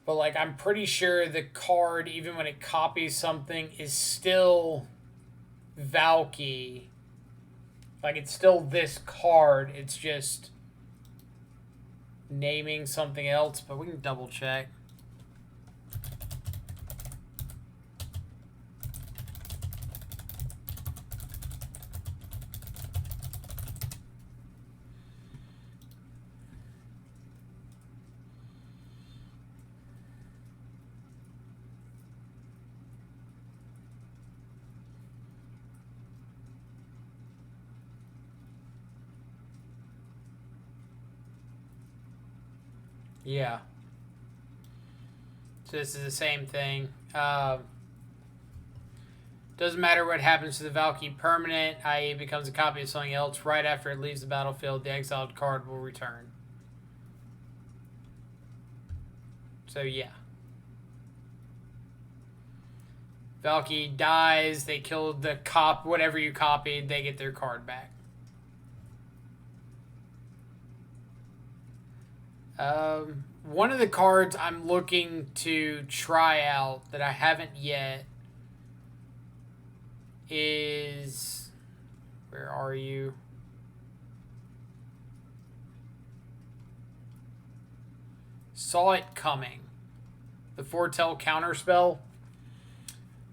But, like, I'm pretty sure the card, even when it copies something, is still Valky. Like, it's still this card. It's just naming something else. But we can double check. Yeah. So this is the same thing. Doesn't matter what happens to the Valky permanent, i.e. it becomes a copy of something else. Right after it leaves the battlefield, the exiled card will return. So yeah. Valky dies, they kill the whatever you copied, they get their card back. One of the cards I'm looking to try out that I haven't yet is... Where are you? Saw It Coming. The Foretell Counterspell.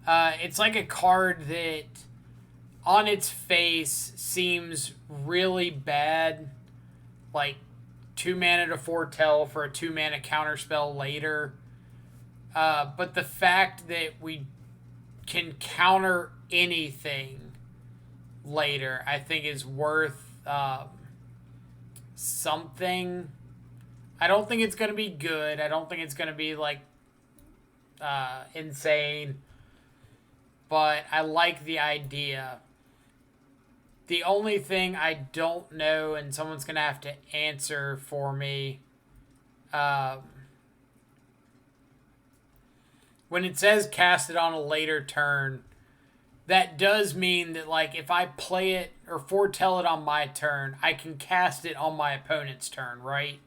It's like a card that on its face seems really bad. Like 2 mana to foretell for a 2 mana counterspell later. But the fact that we can counter anything later, I think is worth something. I don't think it's going to be good. I don't think it's going to be like insane. But I like the idea. The only thing I don't know, and someone's going to have to answer for me, when it says cast it on a later turn, that does mean that, like, if I play it or foretell it on my turn, I can cast it on my opponent's turn, right?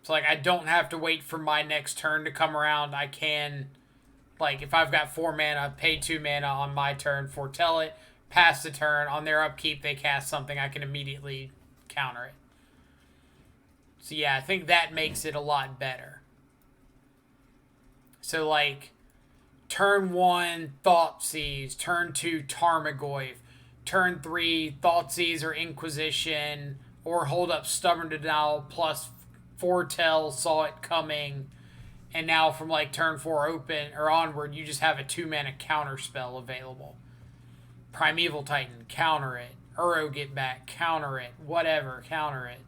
So, like, I don't have to wait for my next turn to come around. I can... Like, if I've got 4 mana, pay 2 mana on my turn, foretell it, pass the turn. On their upkeep, they cast something, I can immediately counter it. So, yeah, I think that makes it a lot better. So, like, turn 1, Thoughtseize. Turn 2, Tarmogoyf. Turn 3, Thoughtseize or Inquisition. Or hold up Stubborn Denial plus foretell, Saw It Coming. And now from like turn 4 open or onward, you just have a 2 mana counter spell available. Primeval Titan, counter it. Uro Get Back, counter it. Whatever, counter it.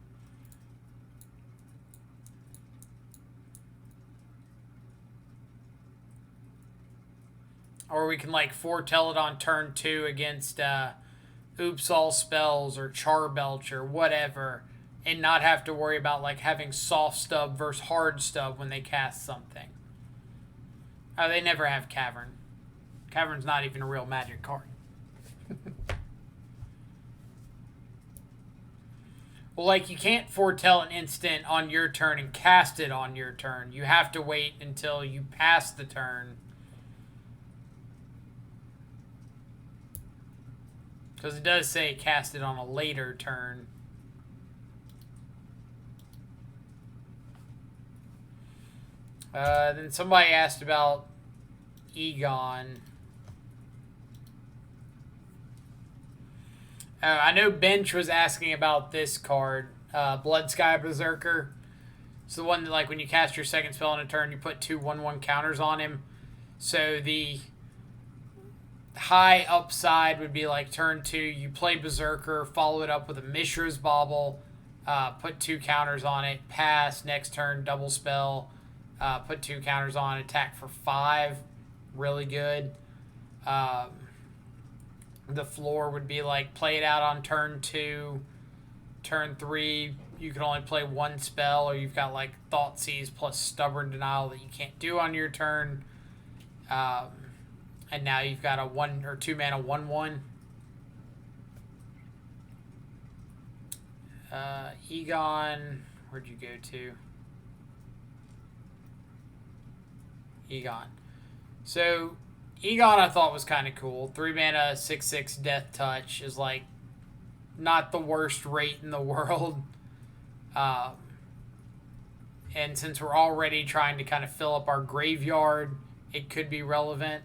Or we can like foretell it on turn 2 against Oops All Spells or Charbelch or whatever, and not have to worry about like having soft stub versus hard stub when they cast something. Oh, they never have Cavern. Cavern's not even a real Magic card. Well, like, you can't foretell an instant on your turn and cast it on your turn. You have to wait until you pass the turn. Because it does say cast it on a later turn. Then somebody asked about Egon. I know Bench was asking about this card, Blood Sky Berserker. It's the one that, like, when you cast your second spell in a turn, you put 2 1/1 counters on him. So the high upside would be like turn 2, you play Berserker, follow it up with a Mishra's Bauble, put 2 counters on it, pass, next turn, double spell, put 2 counters on, attack for 5. Really good. The floor would be like play it out on turn 2, turn 3 you can only play 1 spell, or you've got like Thoughtseize plus Stubborn Denial that you can't do on your turn, and now you've got a 1 or 2 mana 1/1. Egon, where'd you go to? Egon. So Egon I thought was kind of cool. 3 mana, 6/6 Death Touch is like not the worst rate in the world. And since we're already trying to kind of fill up our graveyard, it could be relevant.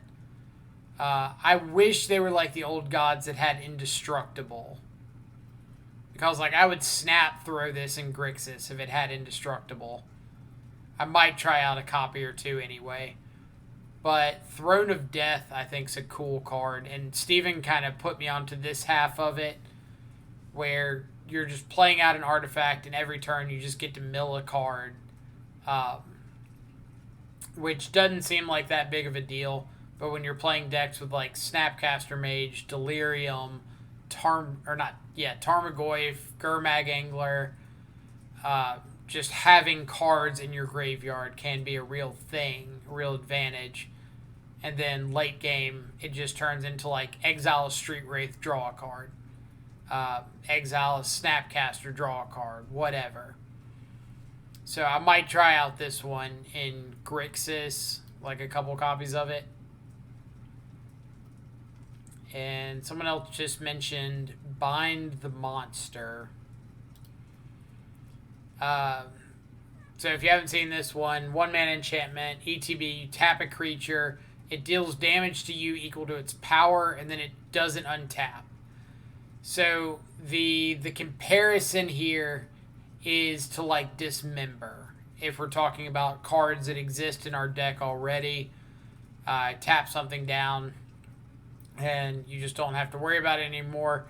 I wish they were like the old gods that had Indestructible. Because like I would snap throw this in Grixis if it had Indestructible. I might try out a copy or 2 anyway. But Throne of Death, I think, is a cool card. And Steven kind of put me onto this half of it, where you're just playing out an artifact, and every turn you just get to mill a card. Which doesn't seem like that big of a deal. But when you're playing decks with, like, Snapcaster Mage, Delirium, Tarmogoyf, Gurmag Angler, just having cards in your graveyard can be a real thing, a real advantage. And then late game, it just turns into like exile a Street Wraith, draw a card. Exile a Snapcaster, draw a card, whatever. So I might try out this one in Grixis, like a couple copies of it. And someone else just mentioned Bind the Monster. So if you haven't seen this one, 1 mana enchantment, ETB, you tap a creature, it deals damage to you equal to its power, and then it doesn't untap. So the comparison here is to like Dismember. If we're talking about cards that exist in our deck already, tap something down, and you just don't have to worry about it anymore.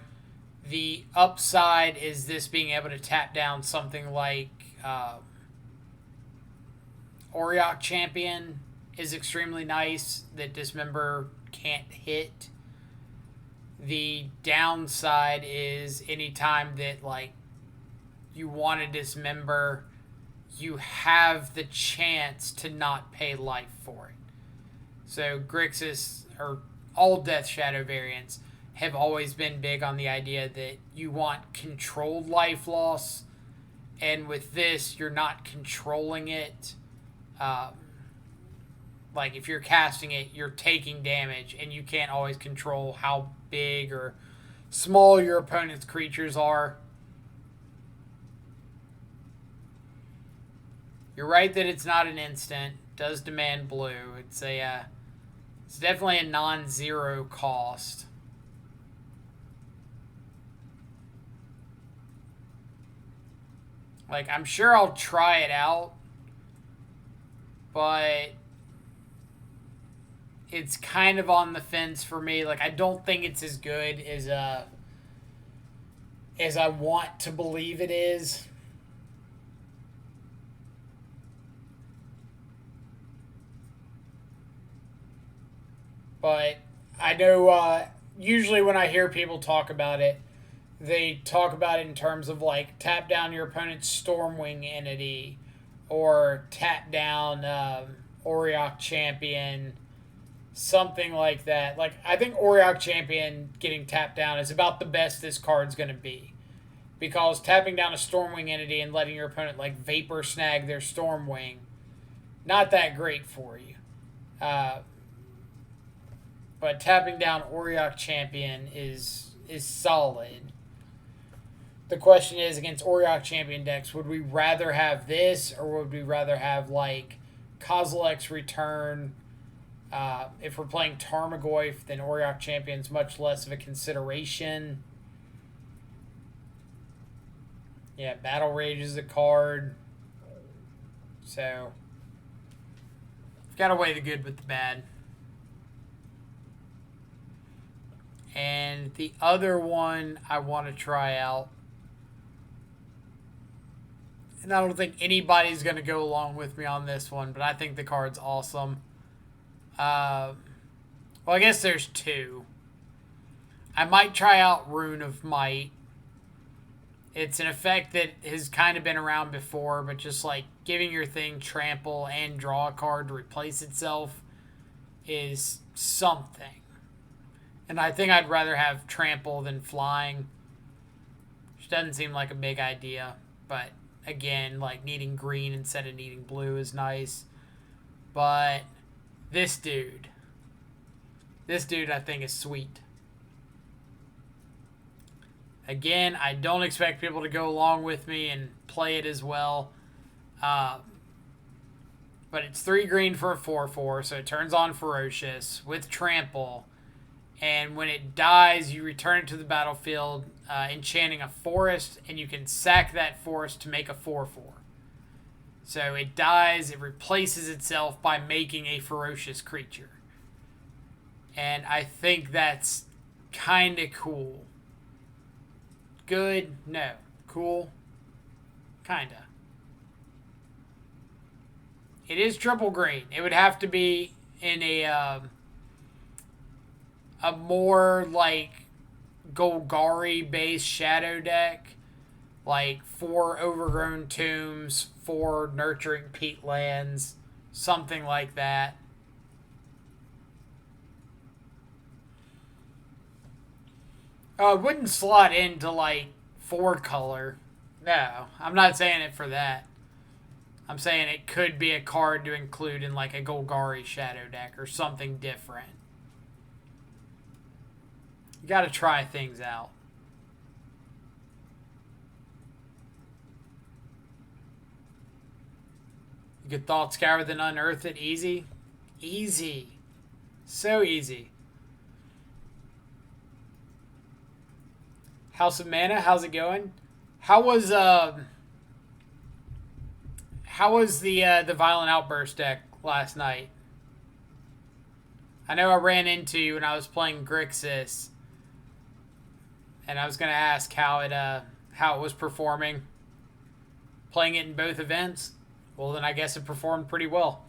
The upside is this being able to tap down something like Auriok Champion is extremely nice that Dismember can't hit. The downside is anytime that like you want to Dismember, you have the chance to not pay life for it. So Grixis, or all Death Shadow variants, have always been big on the idea that you want controlled life loss, and with this, you're not controlling it. Like, if you're casting it, you're taking damage, and you can't always control how big or small your opponent's creatures are. You're right that it's not an instant. It does demand blue. It's definitely a non-zero cost. Like, I'm sure I'll try it out, but it's kind of on the fence for me. Like, I don't think it's as good as I want to believe it is. But I know usually when I hear people talk about it, they talk about it in terms of like tap down your opponent's Stormwing entity or tap down Auriok Champion, something like that. Like I think Auriok Champion getting tapped down is about the best this card's going to be. Because tapping down a Stormwing entity and letting your opponent like Vapor Snag their Stormwing, not that great for you. Uh, but tapping down Auriok Champion is solid. The question is, against Auriok Champion decks, would we rather have this or would we rather have like Kozilek's Return? If we're playing Tarmogoyf, then Auriok Champion's much less of a consideration. Yeah, Battle Rage is a card. So, we've got to weigh the good with the bad. And the other one I want to try out, and I don't think anybody's going to go along with me on this one, but I think the card's awesome. Well, I guess there's two. I might try out Rune of Might. It's an effect that has kind of been around before, but just like giving your thing trample and draw a card to replace itself is something. And I think I'd rather have trample than flying, which doesn't seem like a big idea. But again, like needing green instead of needing blue is nice. But this dude I think is sweet. Again, I don't expect people to go along with me and play it as well. But it's 3 green for a 4/4, so it turns on Ferocious with Trample. And when it dies, you return it to the battlefield, enchanting a forest, and you can sack that forest to make a 4/4. So it dies, it replaces itself by making a ferocious creature. And I think that's kind of cool. Good? No. Cool? Kinda. It is triple green. It would have to be in a more like Golgari based shadow deck, like 4 Overgrown Tombs, 4 Nurturing Peatlands, something like that. It wouldn't slot into like 4 color. No, I'm not saying it for that. I'm saying it could be a card to include in like a Golgari shadow deck or something different. You got to try things out. You could Thought Scour then unearth it easy. Easy. So easy. House of Mana, how's it going? How was the Violent Outburst deck last night? I know I ran into you when I was playing Grixis, and I was gonna ask how it was performing. Playing it in both events, well then I guess it performed pretty well.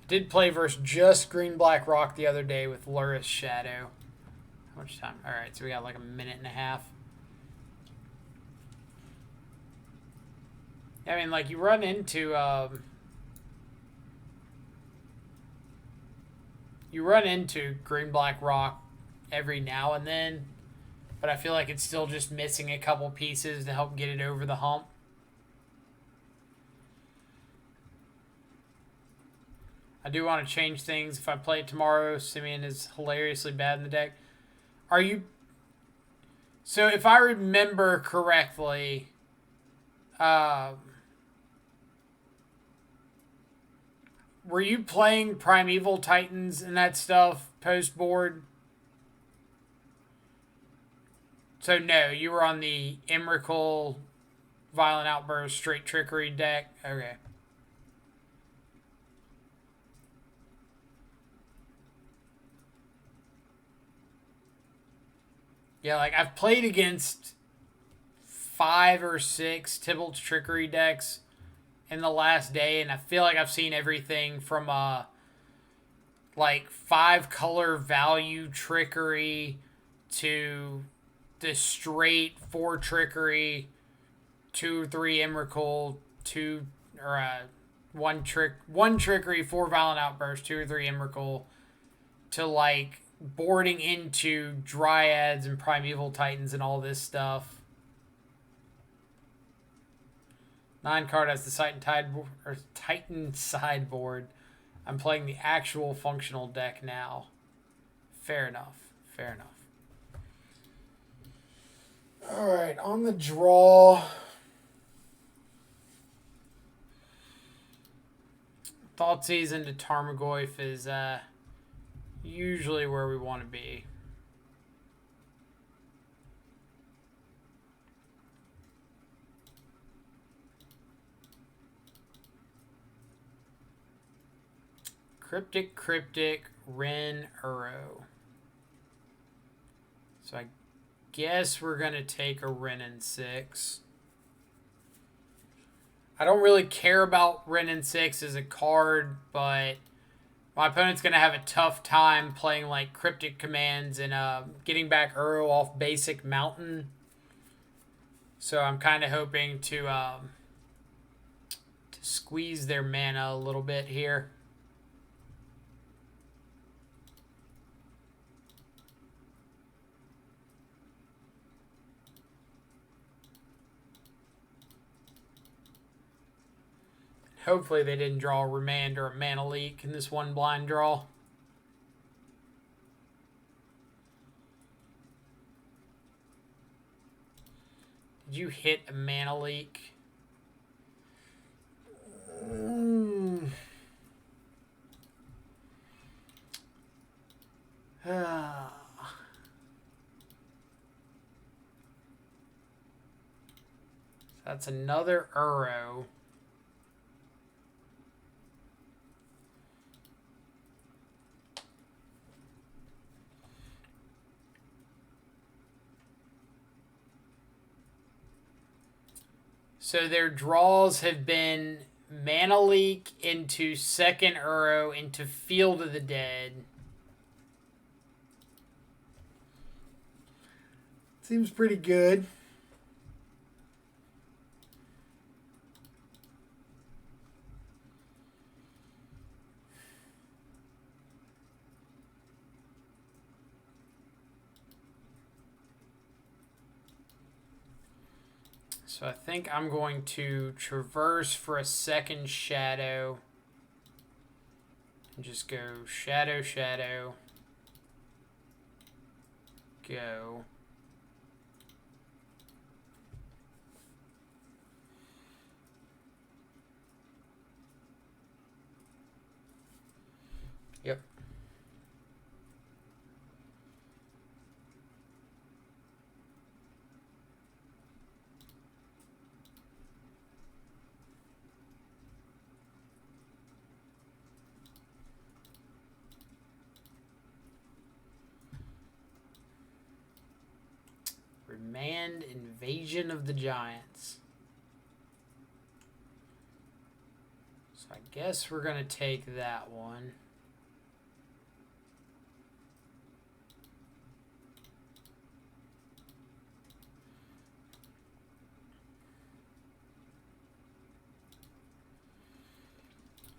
Did play versus just Green Black Rock the other day with Luris Shadow. How much time? All right, so we got like a minute and a half. I mean, like you run into Green Black Rock every now and then, but I feel like it's still just missing a couple pieces to help get it over the hump. I do want to change things. If I play it tomorrow, Simeon is hilariously bad in the deck. Are you... So if I remember correctly, were you playing Primeval Titans and that stuff post-board? So no, you were on the Emrakul Violent Outburst Straight Trickery deck? Okay. Yeah, like I've played against 5 or 6 Tybalt's Trickery decks, in the last day, and I feel like I've seen everything from like 5-color value trickery to the straight 4 trickery, 2-3 Emrakul, 2 or 1 trickery, 4 violent outburst, 2 or 3 Emrakul, to like boarding into Dryads and Primeval Titans and all this stuff. 9 card has the Titan sideboard. I'm playing the actual functional deck now. Fair enough. Fair enough. Alright, on the draw. Thoughtseize into Tarmogoyf is usually where we want to be. Cryptic, Ren, Uro. So I guess we're going to take a Ren and 6. I don't really care about Ren and 6 as a card, but my opponent's going to have a tough time playing like Cryptic commands and getting back Uro off basic Mountain. So I'm kind of hoping to squeeze their mana a little bit here. Hopefully they didn't draw a Remand or a Mana Leak in this one blind draw. Did you hit a Mana Leak? That's another Uro. So their draws have been Mana Leak into second Uro into Field of the Dead. Seems pretty good. So I think I'm going to traverse for a second shadow. And just go shadow, shadow. Go. Yep. Remand Invasion of the Giants. So I guess we're going to take that one.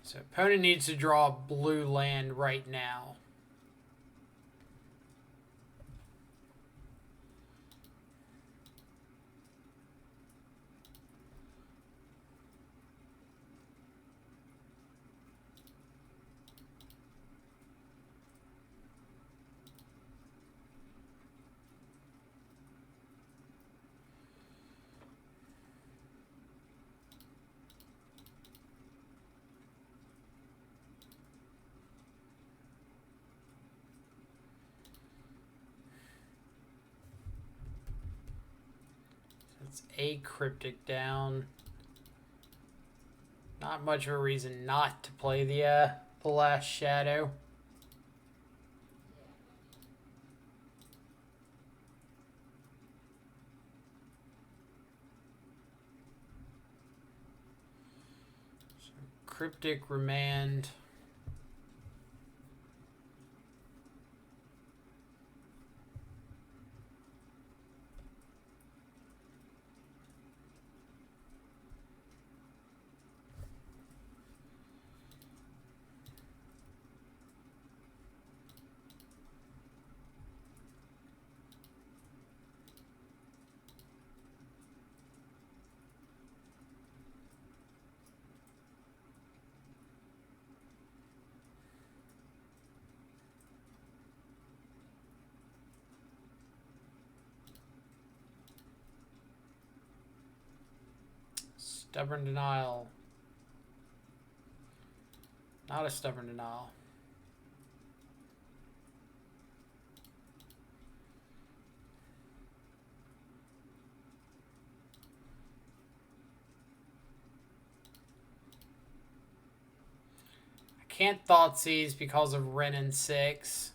So opponent needs to draw a blue land right now. That's a Cryptic down. Not much of a reason not to play the last shadow. Cryptic, Remand. Stubborn Denial. Not a Stubborn Denial. I can't Thoughtseize because of Ren and 6.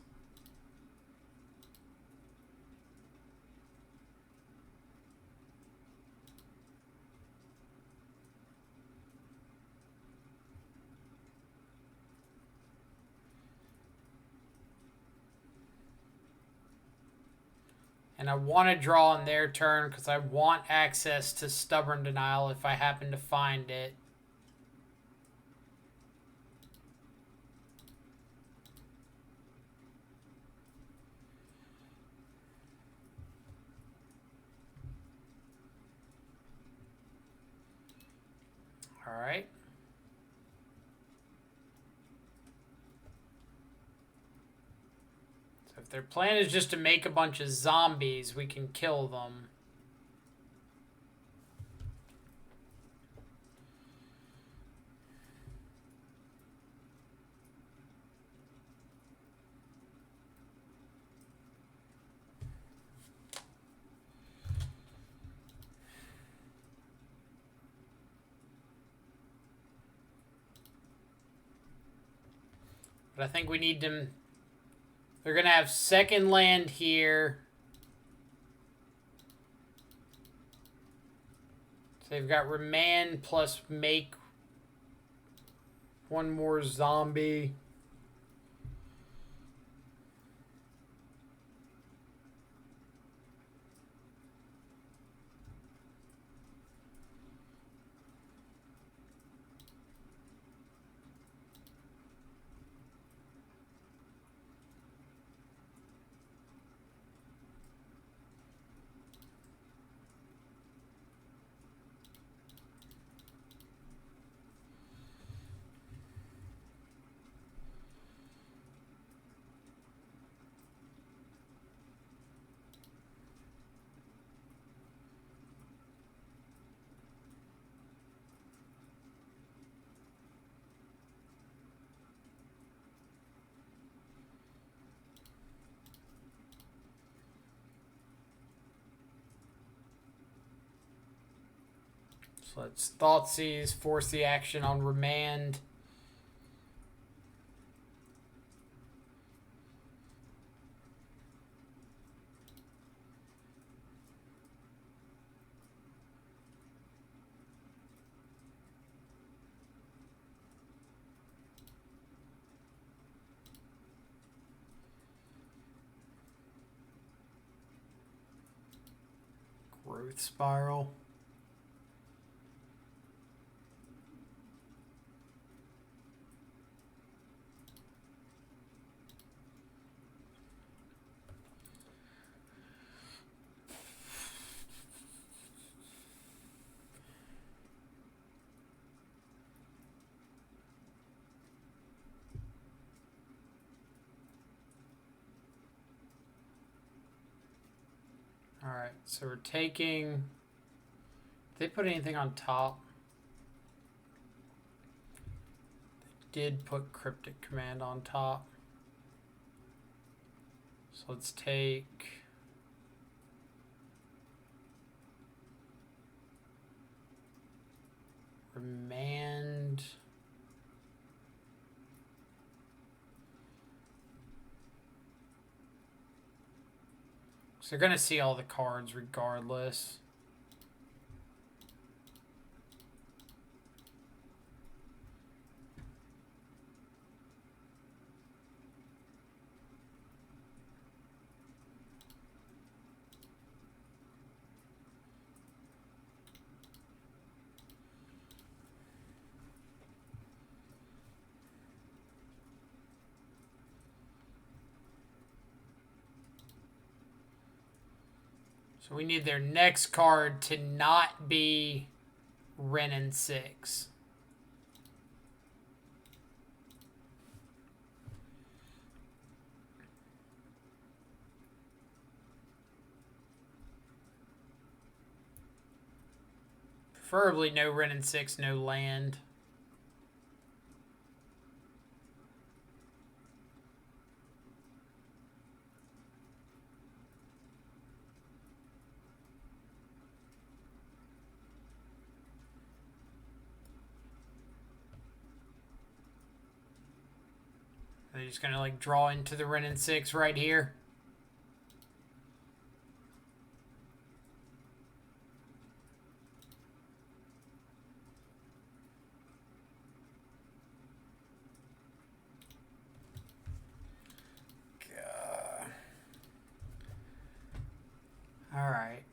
And I want to draw on their turn because I want access to Stubborn Denial if I happen to find it. All right. So if their plan is just to make a bunch of zombies, we can kill them. But I think we need them. They're going to have second land here. So they've got Remand plus make one more zombie. So let's Thoughtseize, force the action on Remand. Growth Spiral. Alright, so we're taking... Did they put anything on top? They did put Cryptic Command on top. So let's take... Remand... So they're going to see all the cards regardless. So we need their next card to not be Renin 6. Preferably no Renin 6, no land. They're just going to like draw into the Renin 6 right here. All right.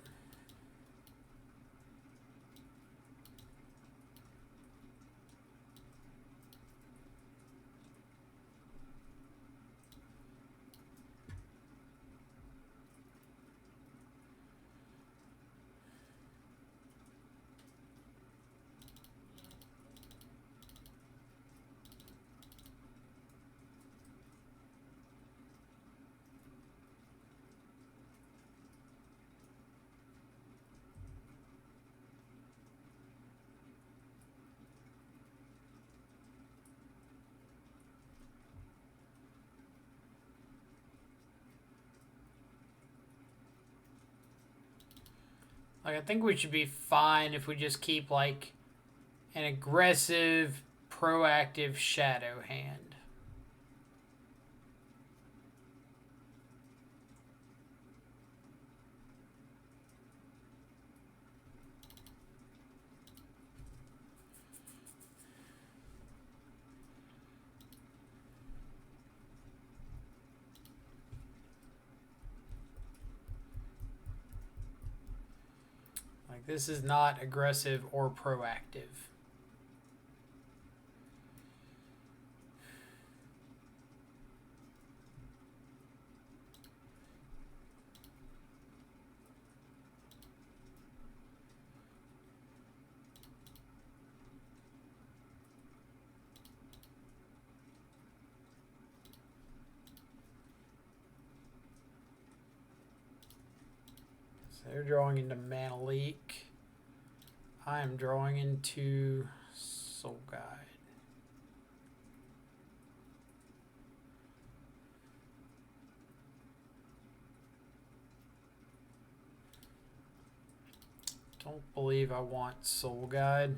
Like, I think we should be fine if we just keep, like, an aggressive, proactive shadow hand. Like, this is not aggressive or proactive. So they're drawing into Mana Leak. I am drawing into Soul Guide. Don't believe I want Soul Guide.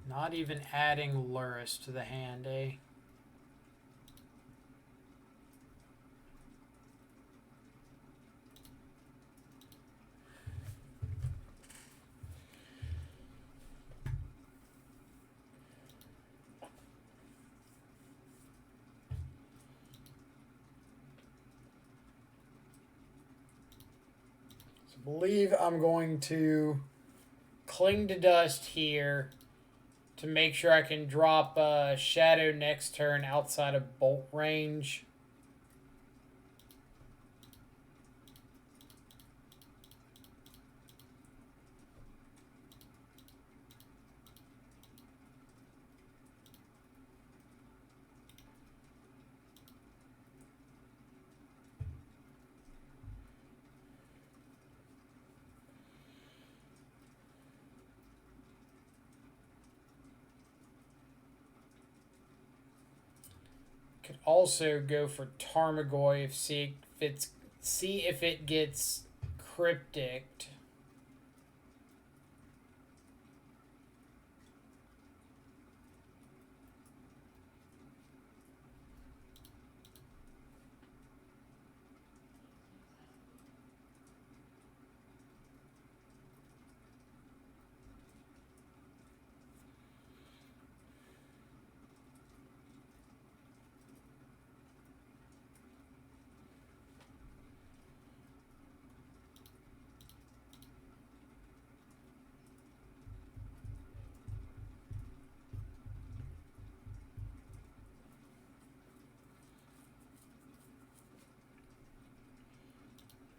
Not even adding Luris to the hand, eh? So I believe I'm going to Cling to Dust here to make sure I can drop Shadow next turn outside of bolt range. Could also go for Tarmogoyf, see if it gets cryptic.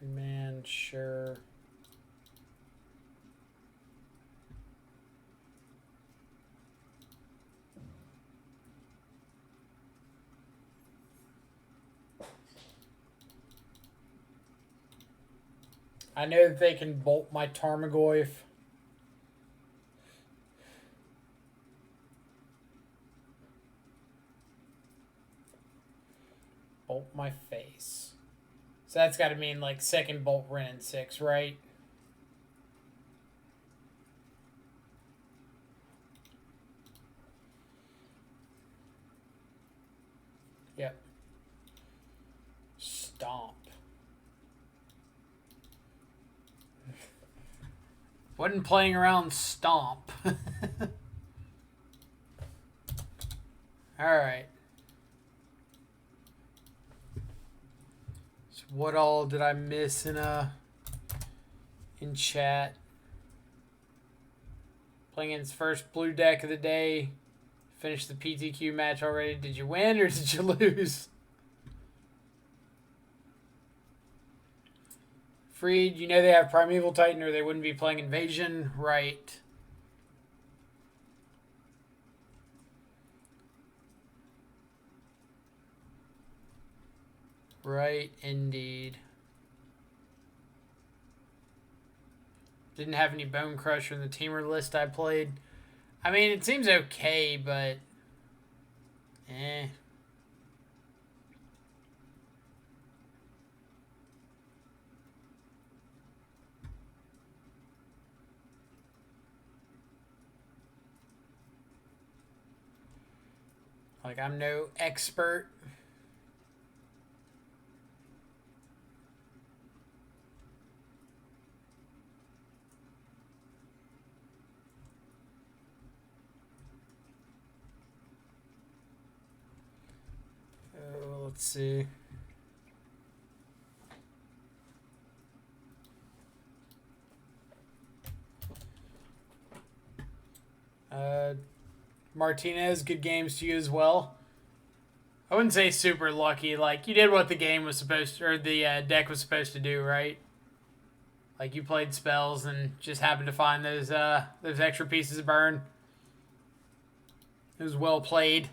Man, sure. I know that they can bolt my Tarmogoyf. Bolt my face. So that's got to mean like second bolt Ren and 6, right? Yep. Stomp. Wasn't playing around Stomp. Alright. So what all did I miss in chat? Playing in his first blue deck of the day. Finished the PTQ match already. Did you win or did you lose? Freed, you know they have Primeval Titan or they wouldn't be playing Invasion. Right. Right, indeed. Didn't have any Bone Crusher in the teamer list I played. I mean, it seems okay, but... eh. Like, I'm no expert. Let's see. Martinez, good games to you as well. I wouldn't say super lucky. Like, you did what the game was supposed to, or the deck was supposed to do, right? Like, you played spells and just happened to find those extra pieces of burn. It was well played.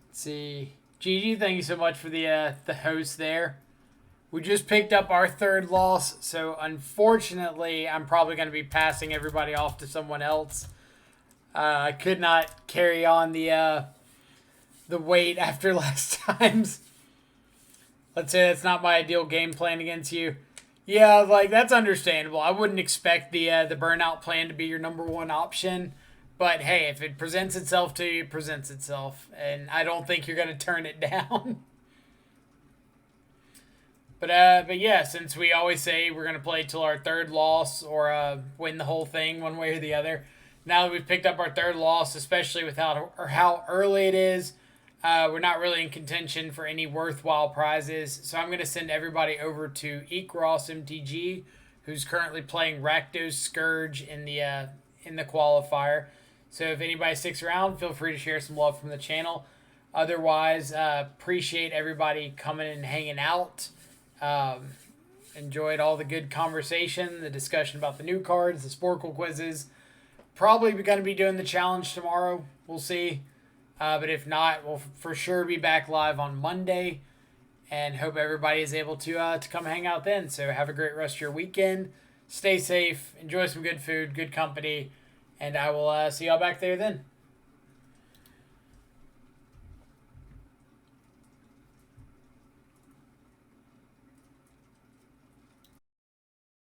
Let's see. GG, thank you so much for the host there. We just picked up our third loss, so unfortunately, I'm probably going to be passing everybody off to someone else. I could not carry on the weight after last time's Let's say that's not my ideal game plan against you. Yeah, like that's understandable. I wouldn't expect the burnout plan to be your number one option, but hey, if it presents itself to you, it presents itself, and I don't think you're gonna turn it down. But yeah, since we always say we're gonna play till our third loss or win the whole thing one way or the other, now that we've picked up our third loss, especially without or how early it is, we're not really in contention for any worthwhile prizes. So I'm gonna send everybody over to Equros MTG, who's currently playing Rakdos Scourge in the qualifier. So if anybody sticks around, feel free to share some love from the channel. Otherwise, appreciate everybody coming and hanging out. Um, Enjoyed all the good conversation, the discussion about the new cards, the Sporkle quizzes. Probably going to be doing the challenge tomorrow. We'll see. But if not, we'll for sure be back live on Monday. And hope everybody is able to come hang out then. So have a great rest of your weekend. Stay safe. Enjoy some good food, good company. And I will see y'all back there then.